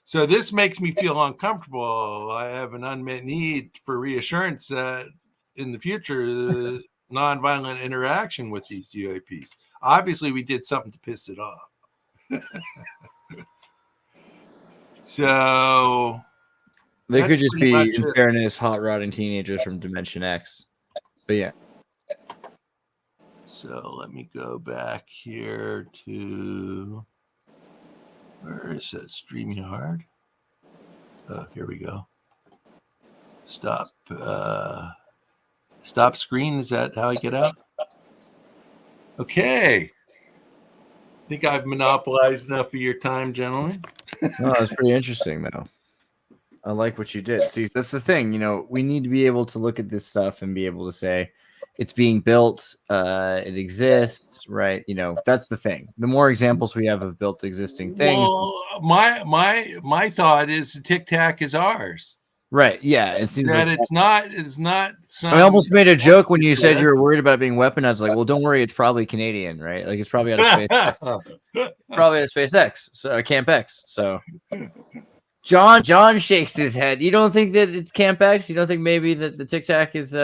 So this makes me feel uncomfortable. I have an unmet need for reassurance that in the future, nonviolent interaction with these UAPs. Obviously, we did something to piss it off. So They could that's just pretty be, much in it. fairness, hot rodding teenagers from Dimension X. But yeah. So let me go back here to, where is that? StreamYard? Oh, here we go. Stop screen. Is that how I get out? Okay. I think I've monopolized enough of your time, gentlemen. No, that's pretty interesting, though. I like what you did. See, that's the thing. You know, we need to be able to look at this stuff and be able to say it's being built, it exists, right? You know, that's the thing. The more examples we have of built existing things. Well, my thought is the Tic Tac is ours. Right. Yeah. It seems that like it's not. I almost made a joke when you said you were worried about being weaponized. Like, well, don't worry, it's probably Canadian, right? Like, it's probably out of SpaceX. Probably out of SpaceX, so Camp X. So, John shakes his head. You don't think that it's Camp X? You don't think maybe that the Tic Tac is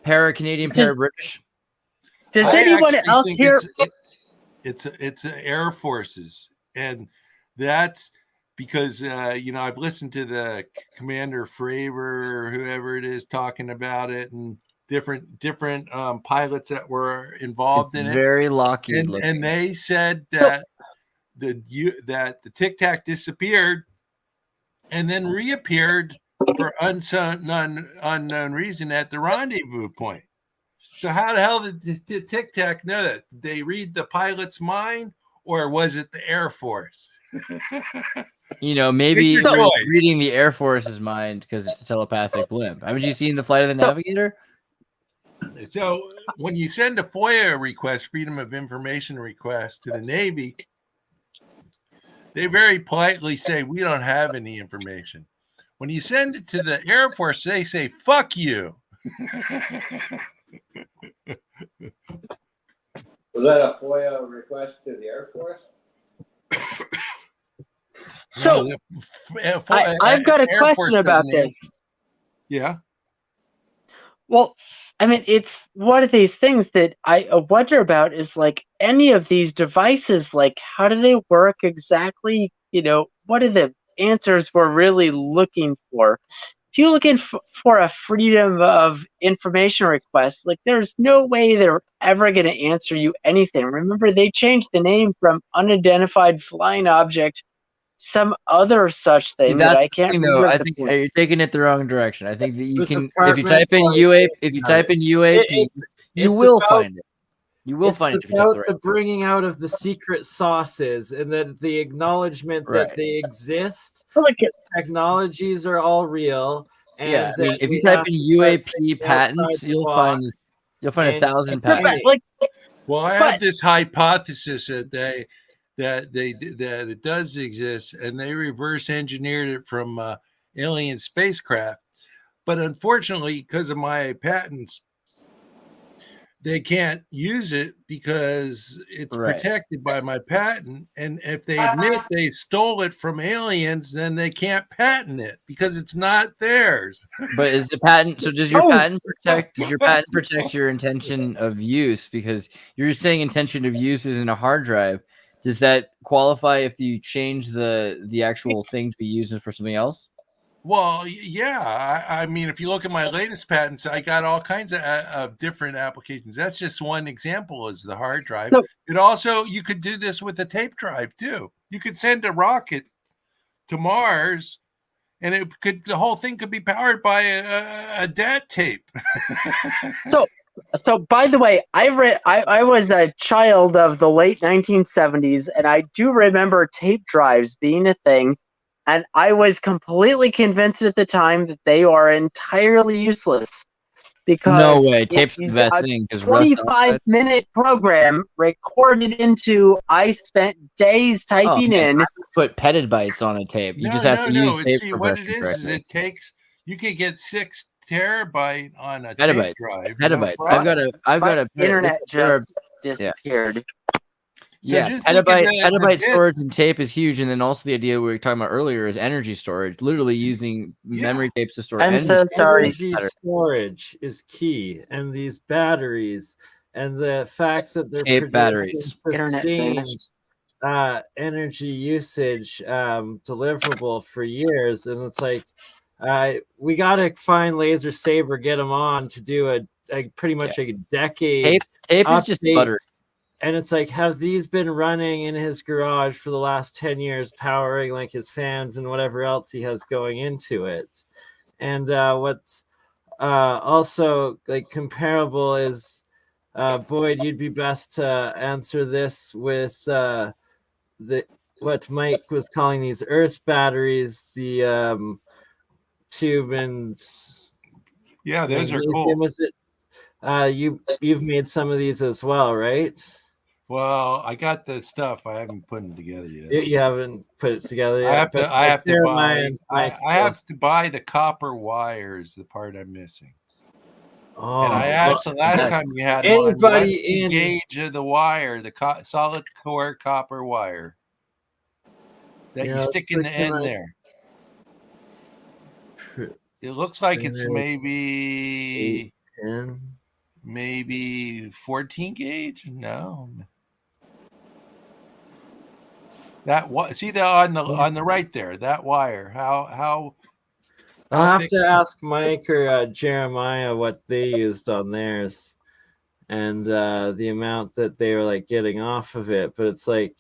para-Canadian, para-British? Does anyone else here? It's Air Forces, and that's because I've listened to the Commander Fravor, or whoever it is, talking about it, and different pilots that were involved in it. Very Lockheed looking. And they said that the Tic Tac disappeared and then reappeared for unknown reason at the rendezvous point. So how the hell did the Tic Tac know that? Did they read the pilot's mind, or was it the Air Force? You know, maybe reading the Air Force's mind because it's a telepathic blimp. Haven't you seen the Flight of the Navigator? So when you send a FOIA request, Freedom of Information request, to the Navy, they very politely say, we don't have any information. When you send it to the Air Force, they say, fuck you. Was that a FOIA request to the Air Force? So I've got a question about this. Yeah. Well, I mean, it's one of these things that I wonder about is like any of these devices, like how do they work exactly? You know, what are the answers we're really looking for? If you're looking for a freedom of information request, like there's no way they're ever going to answer you anything. Remember, they changed the name from unidentified flying object, some other such thing that I can't remember. I think you're taking it the wrong direction. I think that you can, if you type in UAP, you will find it. You will find it. It's about the bringing out of the secret sauces, and that the acknowledgement that they exist. Technologies are all real. And yeah, I mean, if you type in UAP patents, you'll find 1,000 patents. Well, I have this hypothesis that it does exist, and they reverse engineered it from alien spacecraft. But unfortunately, because of my patents, they can't use it because it's protected by my patent. And if they admit they stole it from aliens, then they can't patent it because it's not theirs. But is the patent, so does your patent protect your intention of use? Because you're saying intention of use is in a hard drive. Does that qualify if you change the actual thing to be used for something else? Well, yeah. I mean, if you look at my latest patents, I got all kinds of different applications. That's just one example, is the hard drive. It also, you could do this with a tape drive too. You could send a rocket to Mars, and the whole thing could be powered by a DAT tape. So by the way, I was a child of the late 1970s, and I do remember tape drives being a thing. And I was completely convinced at the time that they are entirely useless because no way, tape's the best thing. 25-minute program recorded into. I spent days typing in. Put petabytes on a tape. You just have to use tape. See, what it is it takes. You can get 6 terabyte on a tape drive. Petabyte. I've got a internet just disappeared. So yeah, just look at petabyte the bit. storage and tape is huge, and then also the idea we were talking about earlier is energy storage, literally using memory tapes to store I'm energy. so sorry. Energy storage is key, and these batteries and the fact that they're Tape producing batteries. Internet sustained based. energy usage deliverable for years, and it's like we got to find Laser Saber, get him on to do a pretty much a decade Tape is just update. butter. And it's like, have these been running in his garage for the last 10 years, powering like his fans and whatever else he has going into it? And what's also like comparable is, Boyd, you'd be best to answer this with what Mike was calling these Earth batteries, the tube and Yeah, those are magnesium. cool. Was it? You've made some of these as well, right? Well, I got the stuff. I haven't put them together yet. You haven't put it together yet. I have to. but I have to Jeremiah buy. and I have to buy the copper wires. The part I'm missing. Oh, And I asked the last time you had one, what's the gauge of the wire, the solid core copper wire that you stick in the end there? It looks like it's maybe 14 gauge. No, that see the on the right there, that wire. How I'll have to ask Mike or Jeremiah what they used on theirs and the amount that they were like getting off of it. But it's like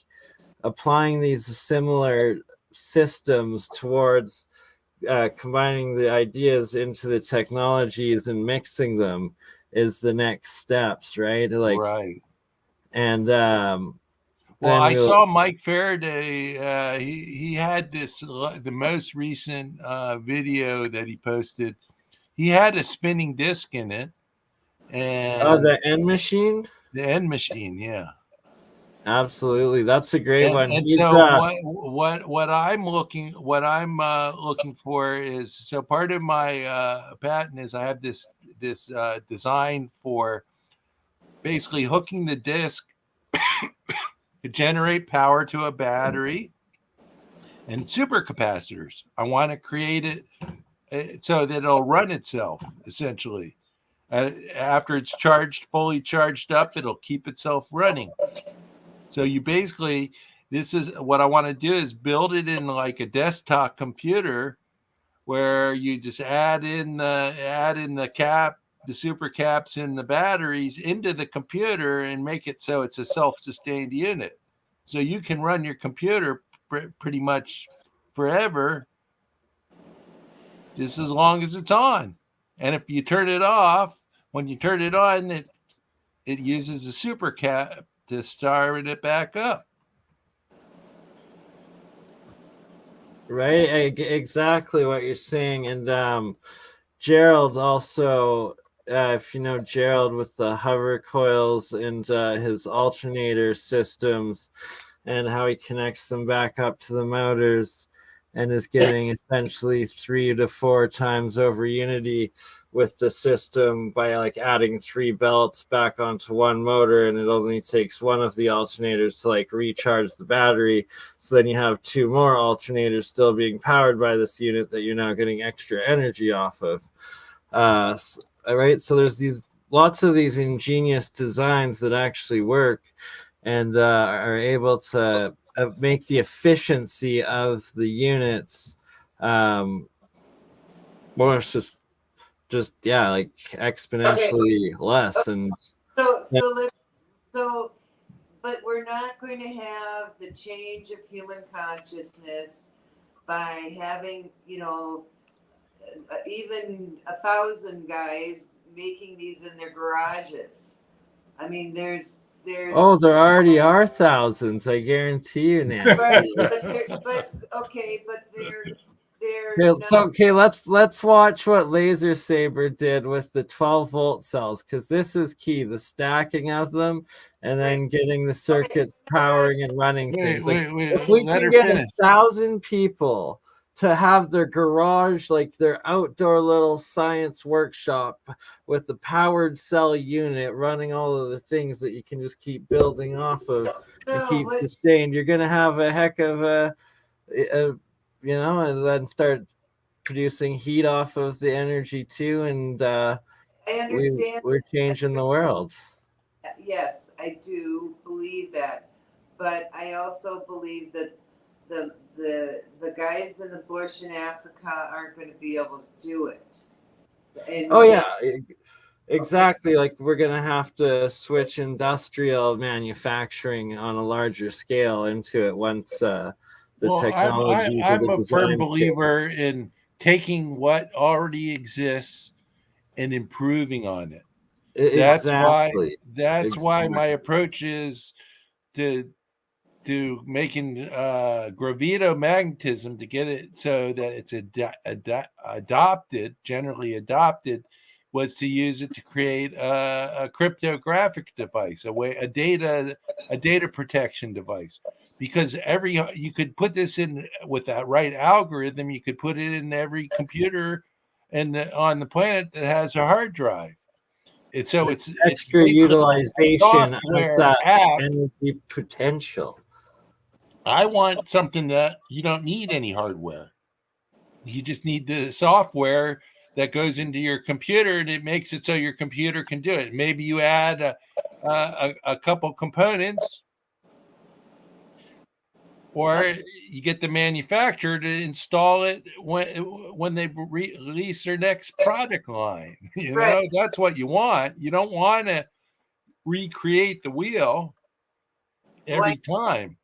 applying these similar systems towards combining the ideas into the technologies and mixing them is the next steps, right? Like, right. And well, I saw Mike Faraday. He had this the most recent video that he posted. He had a spinning disc in it, and the end machine. The end machine, yeah, absolutely. That's a great one. And He's, so what I'm looking for is, so part of my patent is I have this design for basically hooking the disc to generate power to a battery and supercapacitors. I want to create it so that it'll run itself, essentially. After it's fully charged up, it'll keep itself running. So you basically, this is what I want to do, is build it in like a desktop computer where you just add in the cap, the super caps and the batteries into the computer and make it so it's a self-sustained unit. So you can run your computer pretty much forever, just as long as it's on. And if you turn it off, when you turn it on, it uses a super cap to start it back up. Right, exactly what you're saying. And Gerald also, if you know Gerald with the hover coils and his alternator systems and how he connects them back up to the motors and is getting essentially 3 to 4 times over unity with the system by like adding 3 belts back onto one motor, and it only takes one of the alternators to like recharge the battery. So then you have 2 more alternators still being powered by this unit that you're now getting extra energy off of. Right, so there's lots of these ingenious designs that actually work and are able to make the efficiency of the units more just like exponentially less. And so but we're not going to have the change of human consciousness by having, even 1,000 guys making these in their garages. I mean, there's there already are thousands, I guarantee you, Nancy. Let's watch what Laser Saber did with the 12-volt cells, because this is key, the stacking of them and then getting the circuits powering and running things. If we can get 1,000 people to have their garage, like their outdoor little science workshop with the powered cell unit running all of the things that you can just keep building off of and keep sustained. You're going to have a heck of a, and then start producing heat off of the energy too. And I understand. we're changing the world. Yes, I do believe that. But I also believe that the guys in the bush in Africa aren't going to be able to do it. And exactly. Like we're going to have to switch industrial manufacturing on a larger scale into it once the technology. I'm a firm believer in taking what already exists and improving on it. Exactly. That's why my approach is to making gravitomagnetism to get it so that it's generally adopted, was to use it to create a cryptographic device, a data protection device. Because you could put this in with that right algorithm, you could put it in every computer on the planet that has a hard drive. It's extra utilization of that app. energy potential. I want something that you don't need any hardware. You just need the software that goes into your computer, and it makes it so your computer can do it. Maybe you add a couple components, or you get the manufacturer to install it when they release their next product line. You know, that's what you want. You don't want to recreate the wheel every time.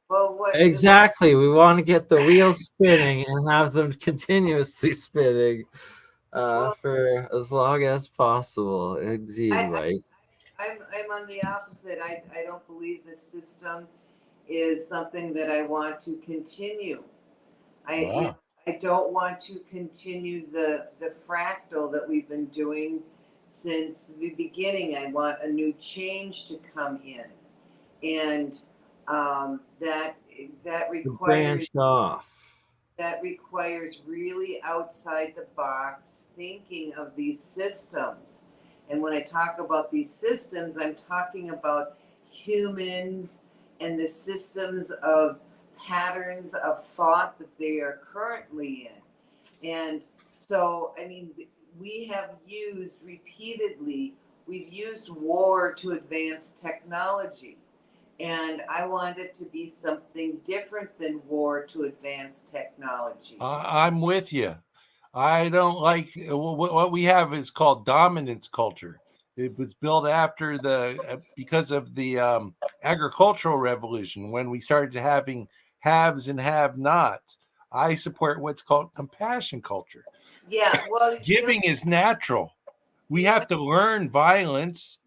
Well, Exactly. We want to get the wheels spinning and have them continuously spinning for as long as possible. Indeed, right? I'm on the opposite. I don't believe the system is something that I want to continue. I don't want to continue the fractal that we've been doing since the beginning. I want a new change to come in, and that requires that requires really outside the box thinking of these systems. And when I talk about these systems, I'm talking about humans and the systems of patterns of thought that they are currently in. And so, I mean, we've used war to advance technology. And I want it to be something different than war to advance technology. I'm with you. I don't like what we have is called dominance culture. It was built after because of the agricultural revolution, when we started having haves and have-nots. I support what's called compassion culture. Yeah, well, giving is natural. We have to learn violence.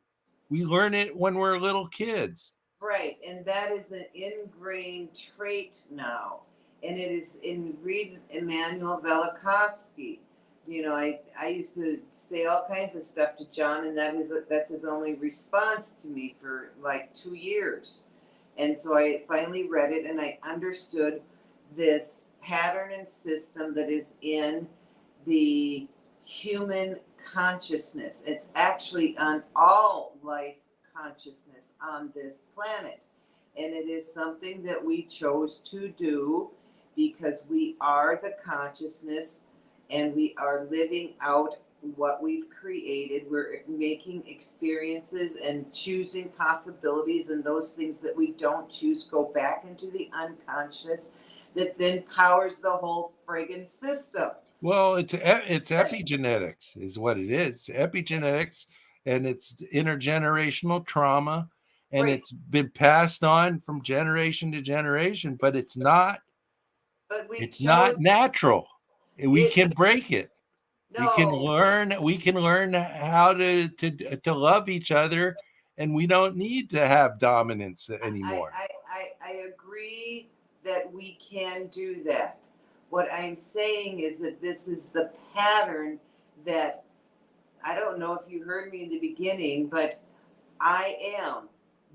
We learn it when we're little kids. Right, and that is an ingrained trait now, and it is read Immanuel Velikovsky. You know, I used to say all kinds of stuff to John, and that's his only response to me for like 2 years. And so I finally read it, and I understood this pattern and system that is in the human consciousness. It's actually on all life consciousness on this planet, and it is something that we chose to do because we are the consciousness and we are living out what we've created. We're making experiences and choosing possibilities, and those things that we don't choose go back into the unconscious that then powers the whole friggin' system. Well, it's epigenetics is what it is. It's epigenetics, and it's intergenerational trauma, and it's been passed on from generation to generation, but it's not not natural. We can break it. We can learn how to love each other, and we don't need to have dominance anymore. I agree that we can do that. What I'm saying is that this is the pattern that, I don't know if you heard me in the beginning, but I am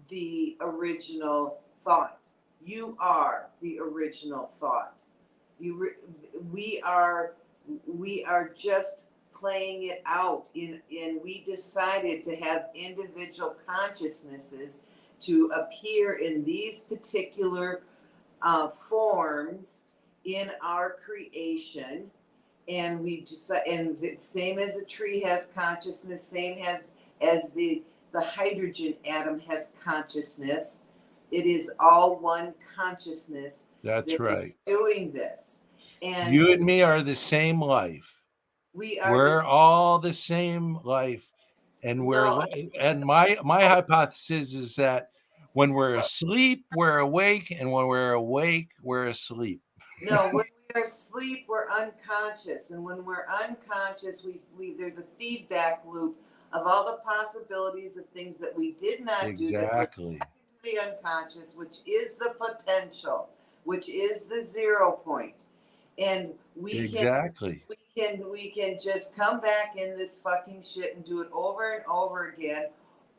the original thought. You are the original thought. We are just playing it out and we decided to have individual consciousnesses to appear in these particular forms in our creation, and we just and the same as a tree has consciousness, same as the hydrogen atom has consciousness. It is all one consciousness. That's right. Doing this, and you and me are the same life. We're all the same life, and and my hypothesis is that when we're asleep, we're awake, and when we're awake, we're asleep. No, when we are asleep, we're unconscious, and when we're unconscious, we there's a feedback loop of all the possibilities of things that we did not do that went into the unconscious, which is the potential, which is the 0 point, and we can just come back in this fucking shit and do it over and over again,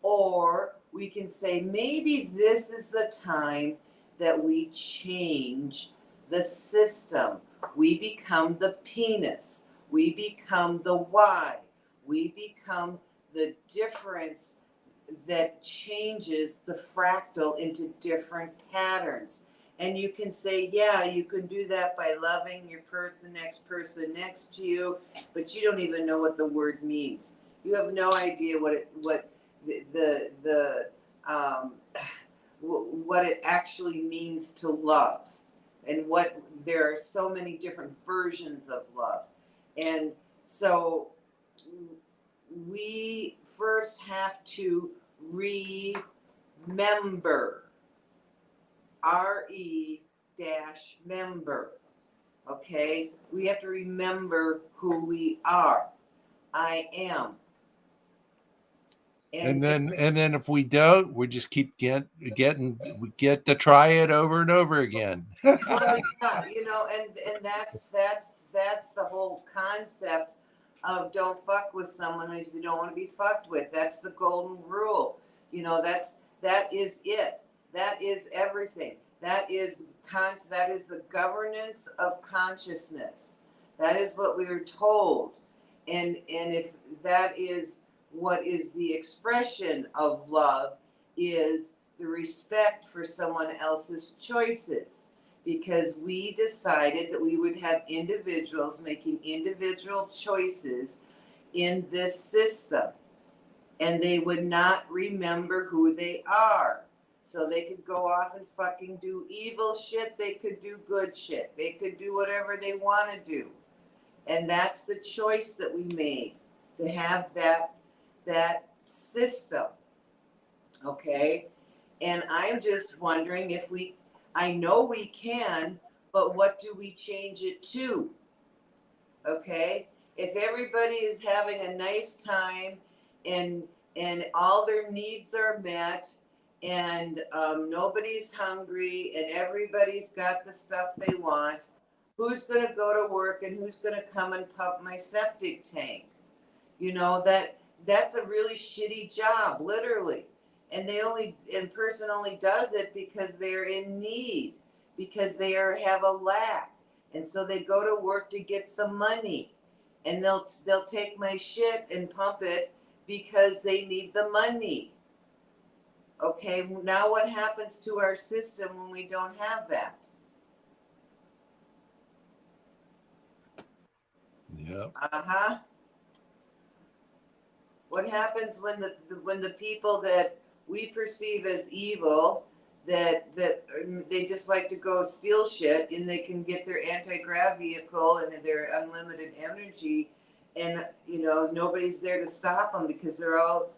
or we can say maybe this is the time that we change the system. We become the penis. We become the Y. We become the difference that changes the fractal into different patterns. And you can say, yeah, you can do that by loving the next person next to you, but you don't even know what the word means. You have no idea what it actually means to love, and what there are so many different versions of love. And so we first have to remember, member, okay? We have to remember who we are. I am. And then if we don't, we just keep get to try it over and over again. Well, yeah, and that's the whole concept of don't fuck with someone if you don't want to be fucked with. That's the golden rule. That is it. That is everything. That is the governance of consciousness. That is what we were told. And if that is what is the expression of love, is the respect for someone else's choices, because we decided that we would have individuals making individual choices in this system, and they would not remember who they are. So they could go off and fucking do evil shit, they could do good shit, they could do whatever they want to do. And that's the choice that we made, to have that system, okay? And I'm just wondering if I know we can, but what do we change it to? Okay? If everybody is having a nice time and all their needs are met, and nobody's hungry, and everybody's got the stuff they want, who's going to go to work and who's going to come and pump my septic tank? That's a really shitty job, literally. And person only does it because they're in need, because they have a lack. And so they go to work to get some money, and they'll take my shit and pump it because they need the money. Okay, now what happens to our system when we don't have that? Yep. What happens when the people that we perceive as evil, that they just like to go steal shit, and they can get their anti-grav vehicle and their unlimited energy, and nobody's there to stop them because they're all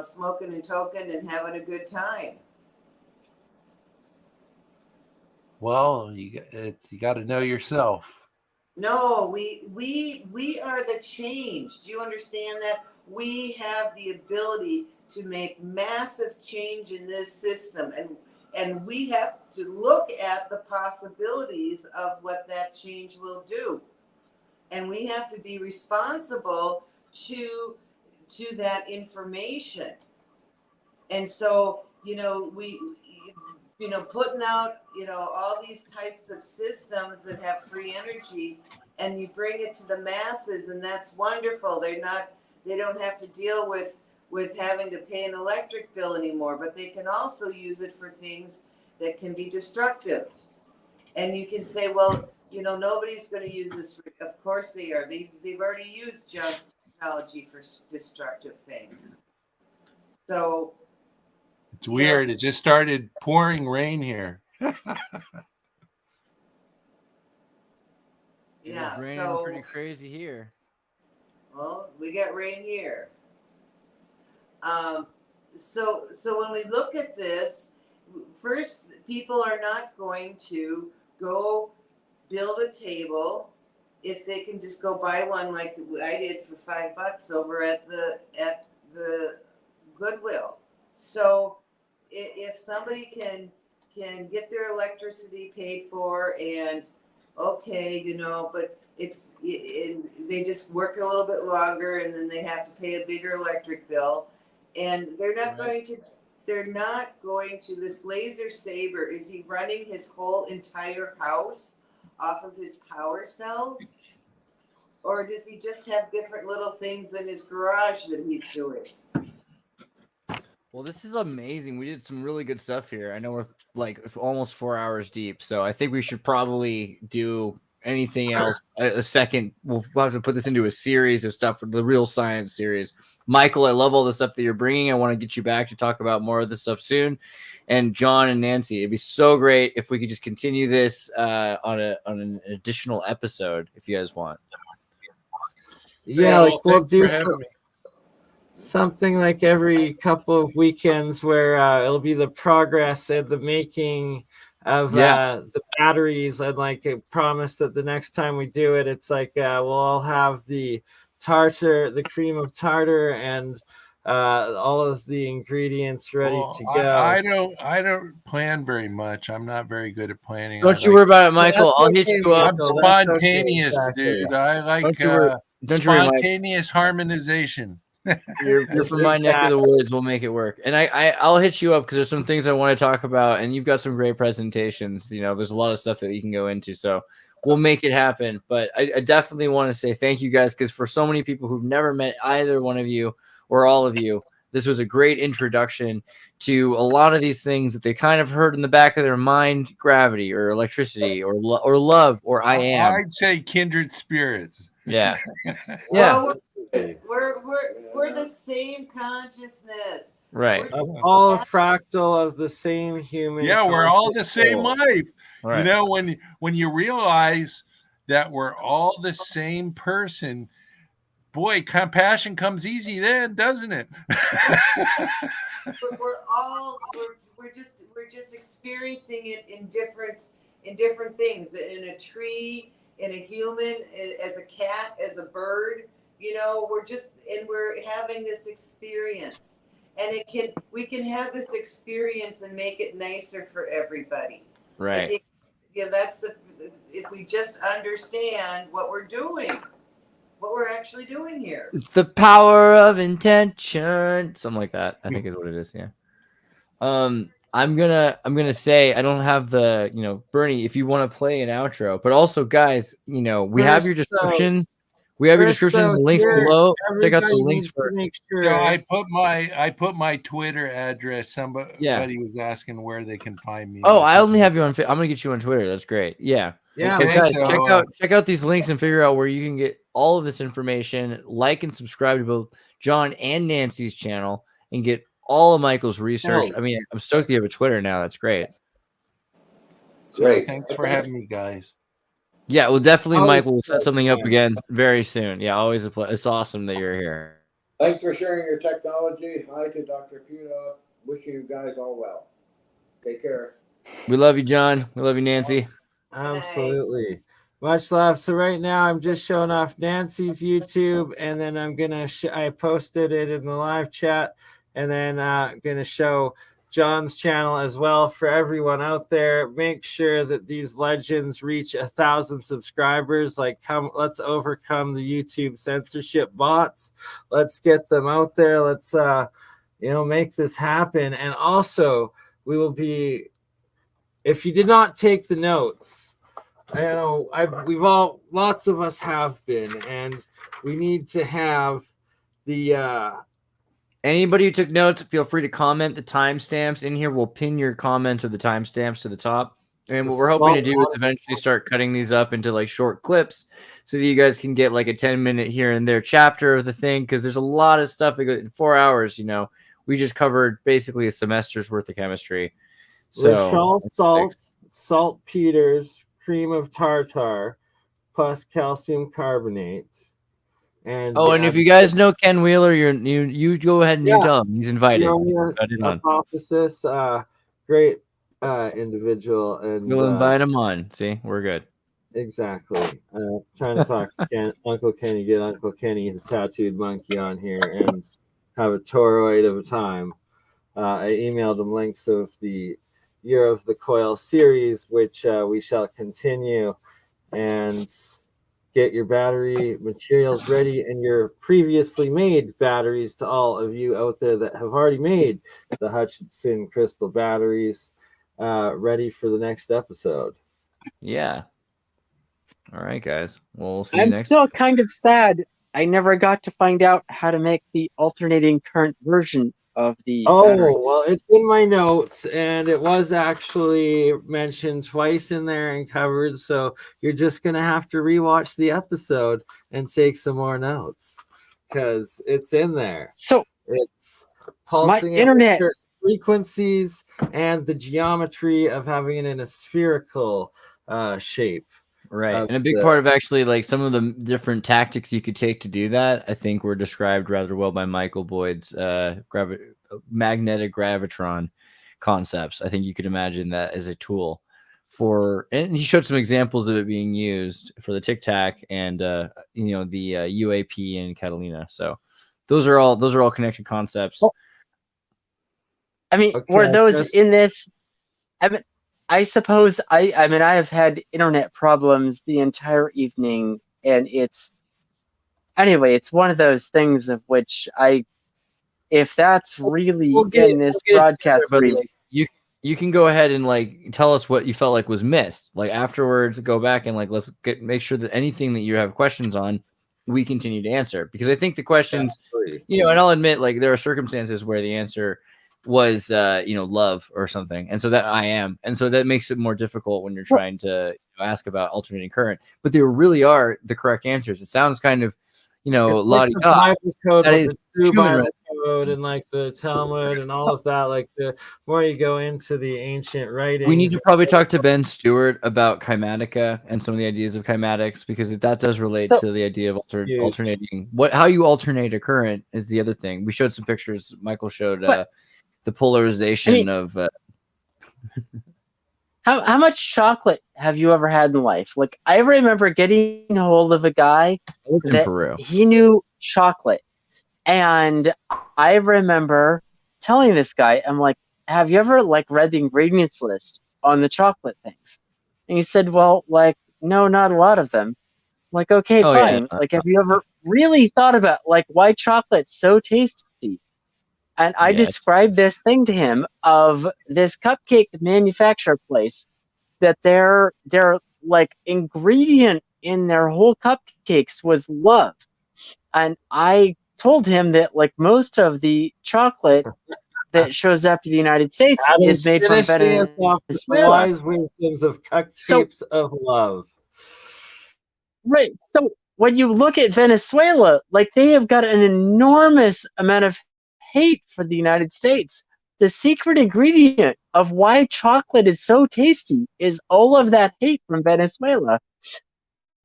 smoking and toking and having a good time. Well, you got to know yourself. No, we are the change. Do you understand that? We have the ability to make massive change in this system, and we have to look at the possibilities of what that change will do, and we have to be responsible to that information. And so putting out, all these types of systems that have free energy, and you bring it to the masses, and that's wonderful. They don't have to deal with having to pay an electric bill anymore, but they can also use it for things that can be destructive. And you can say, well, nobody's going to use this. Of course they are. They've already used John's technology for destructive things. So it's weird. It just started pouring rain here. Yeah, it's raining so pretty crazy here. Well, we got rain here. So when we look at this, first, people are not going to go build a table if they can just go buy one like I did for $5 over at the Goodwill. So if somebody can get their electricity paid for, and okay, but they just work a little bit longer, and then they have to pay a bigger electric bill, and they're not going to. This laser saber, is he running his whole entire house off of his power cells? Or does he just have different little things in his garage that he's doing? Well, this is amazing. We did some really good stuff here. I know we're like almost 4 hours deep, so I think we should probably do anything else a second. We'll have to put this into a series of stuff for the real science series. Michael, I love all the stuff that you're bringing. I want to get you back to talk about more of this stuff soon. And John and Nancy, it'd be so great if we could just continue this on an additional episode, if you guys want. Yeah, like we'll do something like every couple of weekends where it'll be the progress and the making of the batteries. I'd like a promise that the next time we do it, it's like we'll all have the tartar, the cream of tartar, and all of the ingredients ready to go. I don't plan very much. I'm not very good at planning. Don't you worry about it, Michael. I'll hit you up. I'm spontaneous, dude. I like spontaneous harmonization. You're from my neck of the woods. We'll make it work. And I'll hit you up because there's some things I want to talk about, and you've got some great presentations. There's a lot of stuff that you can go into, so we'll make it happen. But I definitely want to say thank you guys, because for so many people who've never met either one of you or all of you, this was a great introduction to a lot of these things that they kind of heard in the back of their mind: gravity or electricity or love or I am. I'd say kindred spirits. Yeah. Well, we're the same consciousness. Right. All a fractal of the same human. Yeah, we're all the same life. Right. When you realize that we're all the same person, boy, compassion comes easy then, doesn't it? But we're just experiencing it in different things. In a tree, in a human, as a cat, as a bird. We're having this experience, and we can have this experience and make it nicer for everybody. Right. I think, if we just understand what we're doing, what we're actually doing here. It's the power of intention, something like that. I think is what it is. Yeah. I'm gonna say I don't have the Bernie. If you want to play an outro, but also guys, we have your descriptions. We have your description and the links below. Check out the links for. I put my Twitter address. Somebody was asking where they can find me. Oh, I only have you on. I'm gonna get you on Twitter. That's great. Yeah. Yeah. Okay, guys, check out these links and figure out where you can get all of this information. Like and subscribe to both John and Nancy's channel, and get all of Michael's research. I mean, I'm stoked you have a Twitter now. That's great. Great. Thanks for having me, guys. Yeah, well, definitely, Michael will set something up again very soon. Yeah, always a pleasure. It's awesome that you're here. Thanks for sharing your technology. Hi to Dr. Puda. Wishing you guys all well. Take care. We love you, John. We love you, Nancy. Absolutely. Much love. So right now I'm just showing off Nancy's YouTube, and then I'm gonna I posted it in the live chat, and then gonna show John's channel as well for everyone out there. Make sure that these legends reach 1,000 subscribers. Let's overcome the YouTube censorship bots. Let's get them out there. Let's make this happen. And also, we will be, if you did not take the notes, lots of us have been, and we need to have the anybody who took notes, feel free to comment the timestamps in here. We'll pin your comments of the timestamps to the top. And what we're hoping to do is eventually start cutting these up into like short clips so that you guys can get like a 10-minute here and there chapter of the thing, because there's a lot of stuff that goes in 4 hours. We just covered basically a semester's worth of chemistry. So referral salts, saltpeters, cream of tartar, plus calcium carbonate. And and if you guys know Ken Wheeler, you go ahead and you tell him he's invited. Hypothesis, great individual, and we'll invite him on. See, we're good. Exactly. Trying to talk to Uncle Kenny, get Uncle Kenny the tattooed monkey on here and have a toroid of a time. I emailed him links of the Year of the Coil series, which we shall continue, and get your battery materials ready and your previously made batteries to all of you out there that have already made the Hutchinson crystal batteries ready for the next episode. Yeah. All right, guys. We'll see you I'm next still kind of sad I never got to find out how to make the alternating current version of the batteries. Well, it's in my notes, and it was actually mentioned twice in there and covered, so you're just going to have to rewatch the episode and take some more notes, because it's in there. So it's pulsing my internet frequencies and the geometry of having it in a spherical shape. Right. And a big part of actually like some of the different tactics you could take to do that, I think were described rather well by Michael Boyd's magnetic gravitron concepts. I think you could imagine that as a tool for, and he showed some examples of it being used for the Tictoc and the UAP in Catalina. So those are all connected concepts. Well, I mean, were those in this? I suppose I have had internet problems the entire evening, and it's one of those things of which if that's really in this broadcast stream, you can go ahead and like tell us what you felt like was missed. Like afterwards, go back and like make sure that anything that you have questions on, we continue to answer, because I think the questions, and I'll admit like there are circumstances where the answer was love or something, and so that and so that makes it more difficult when you're trying to ask about alternating current, but there really are the correct answers. It sounds kind of like the Bible code, that is the Bible code, and like the Talmud and all of that. Like the more you go into the ancient writings, we need to probably talk to Ben Stewart about Kymatica and some of the ideas of kymatics, because that does relate to the idea of alternating. How you alternate a current is the other thing. We showed some pictures. Michael showed the polarization of. How much chocolate have you ever had in life? Like, I remember getting a hold of a guy that he knew chocolate, and I remember telling this guy, I'm like, "Have you ever like read the ingredients list on the chocolate things?" And he said, "Well, like, no, not a lot of them." I'm like, okay, fine. Yeah. Like, have you ever really thought about like why chocolate's so tasty? And I described this thing to him of this cupcake manufacturer place that their like ingredient in their whole cupcakes was love. And I told him that like most of the chocolate that shows up to the United States is made from Venezuela. Wise wisdoms of cupcakes of love. Right. So when you look at Venezuela, like they have got an enormous amount of hate for the United States. The secret ingredient of why chocolate is so tasty is all of that hate from Venezuela.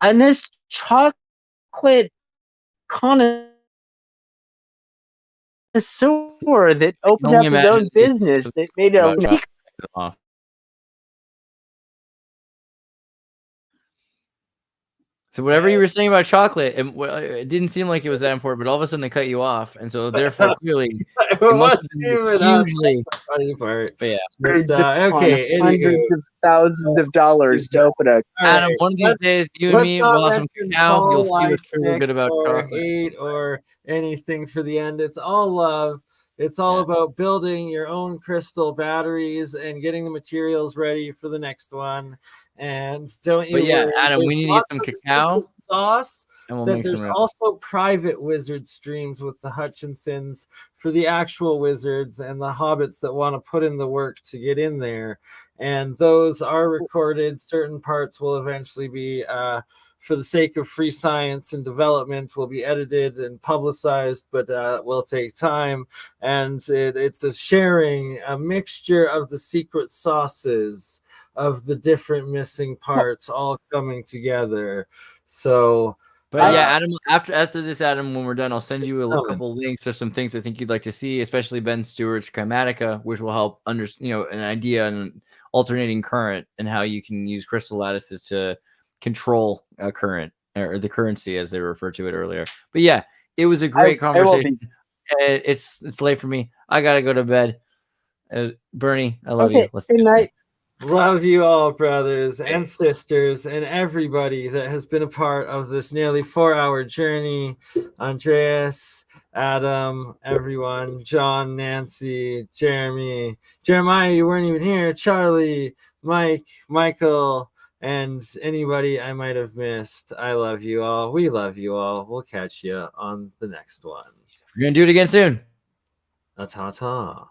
And this chocolate connoisseur that opened up his own business that made it a So whatever you were saying about chocolate, it didn't seem like it was that important, but all of a sudden they cut you off, and so therefore clearly it must have been hugely funny part. But yeah, okay, hundreds of thousands of dollars to open a. Adam, one of these days, you and me will have some cacao. You'll see what's really good about chocolate. Hate or anything for the end. It's all love. It's all about building your own crystal batteries and getting the materials ready for the next one. And don't you But yeah, worry, Adam, there's we need to get lots some of cacao, secret sauce. and we'll That make there's some. also private wizard streams with the Hutchinsons for the actual wizards and the hobbits that want to put in the work to get in there. And those are recorded. Certain parts will eventually be, for the sake of free science and development, will be edited and publicized, but will take time. And it's a sharing, a mixture of the secret sauces of the different missing parts all coming together. So, But yeah, Adam, after this, Adam, when we're done, I'll send you a couple links or some things I think you'd like to see, especially Ben Stewart's Chromatica, which will help an idea on alternating current and how you can use crystal lattices to control a current, or the currency as they referred to it earlier. But yeah, it was a great conversation. It's late for me. I gotta go to bed. Bernie, I love you. Good night. Love you all, brothers and sisters, and everybody that has been a part of this nearly 4-hour journey. Andreas, Adam, everyone, John, Nancy, Jeremiah, you weren't even here, Charlie, Mike, Michael, and anybody I might have missed. I love you all. We love you all. We'll catch you on the next one. We're going to do it again soon. Ta-ta.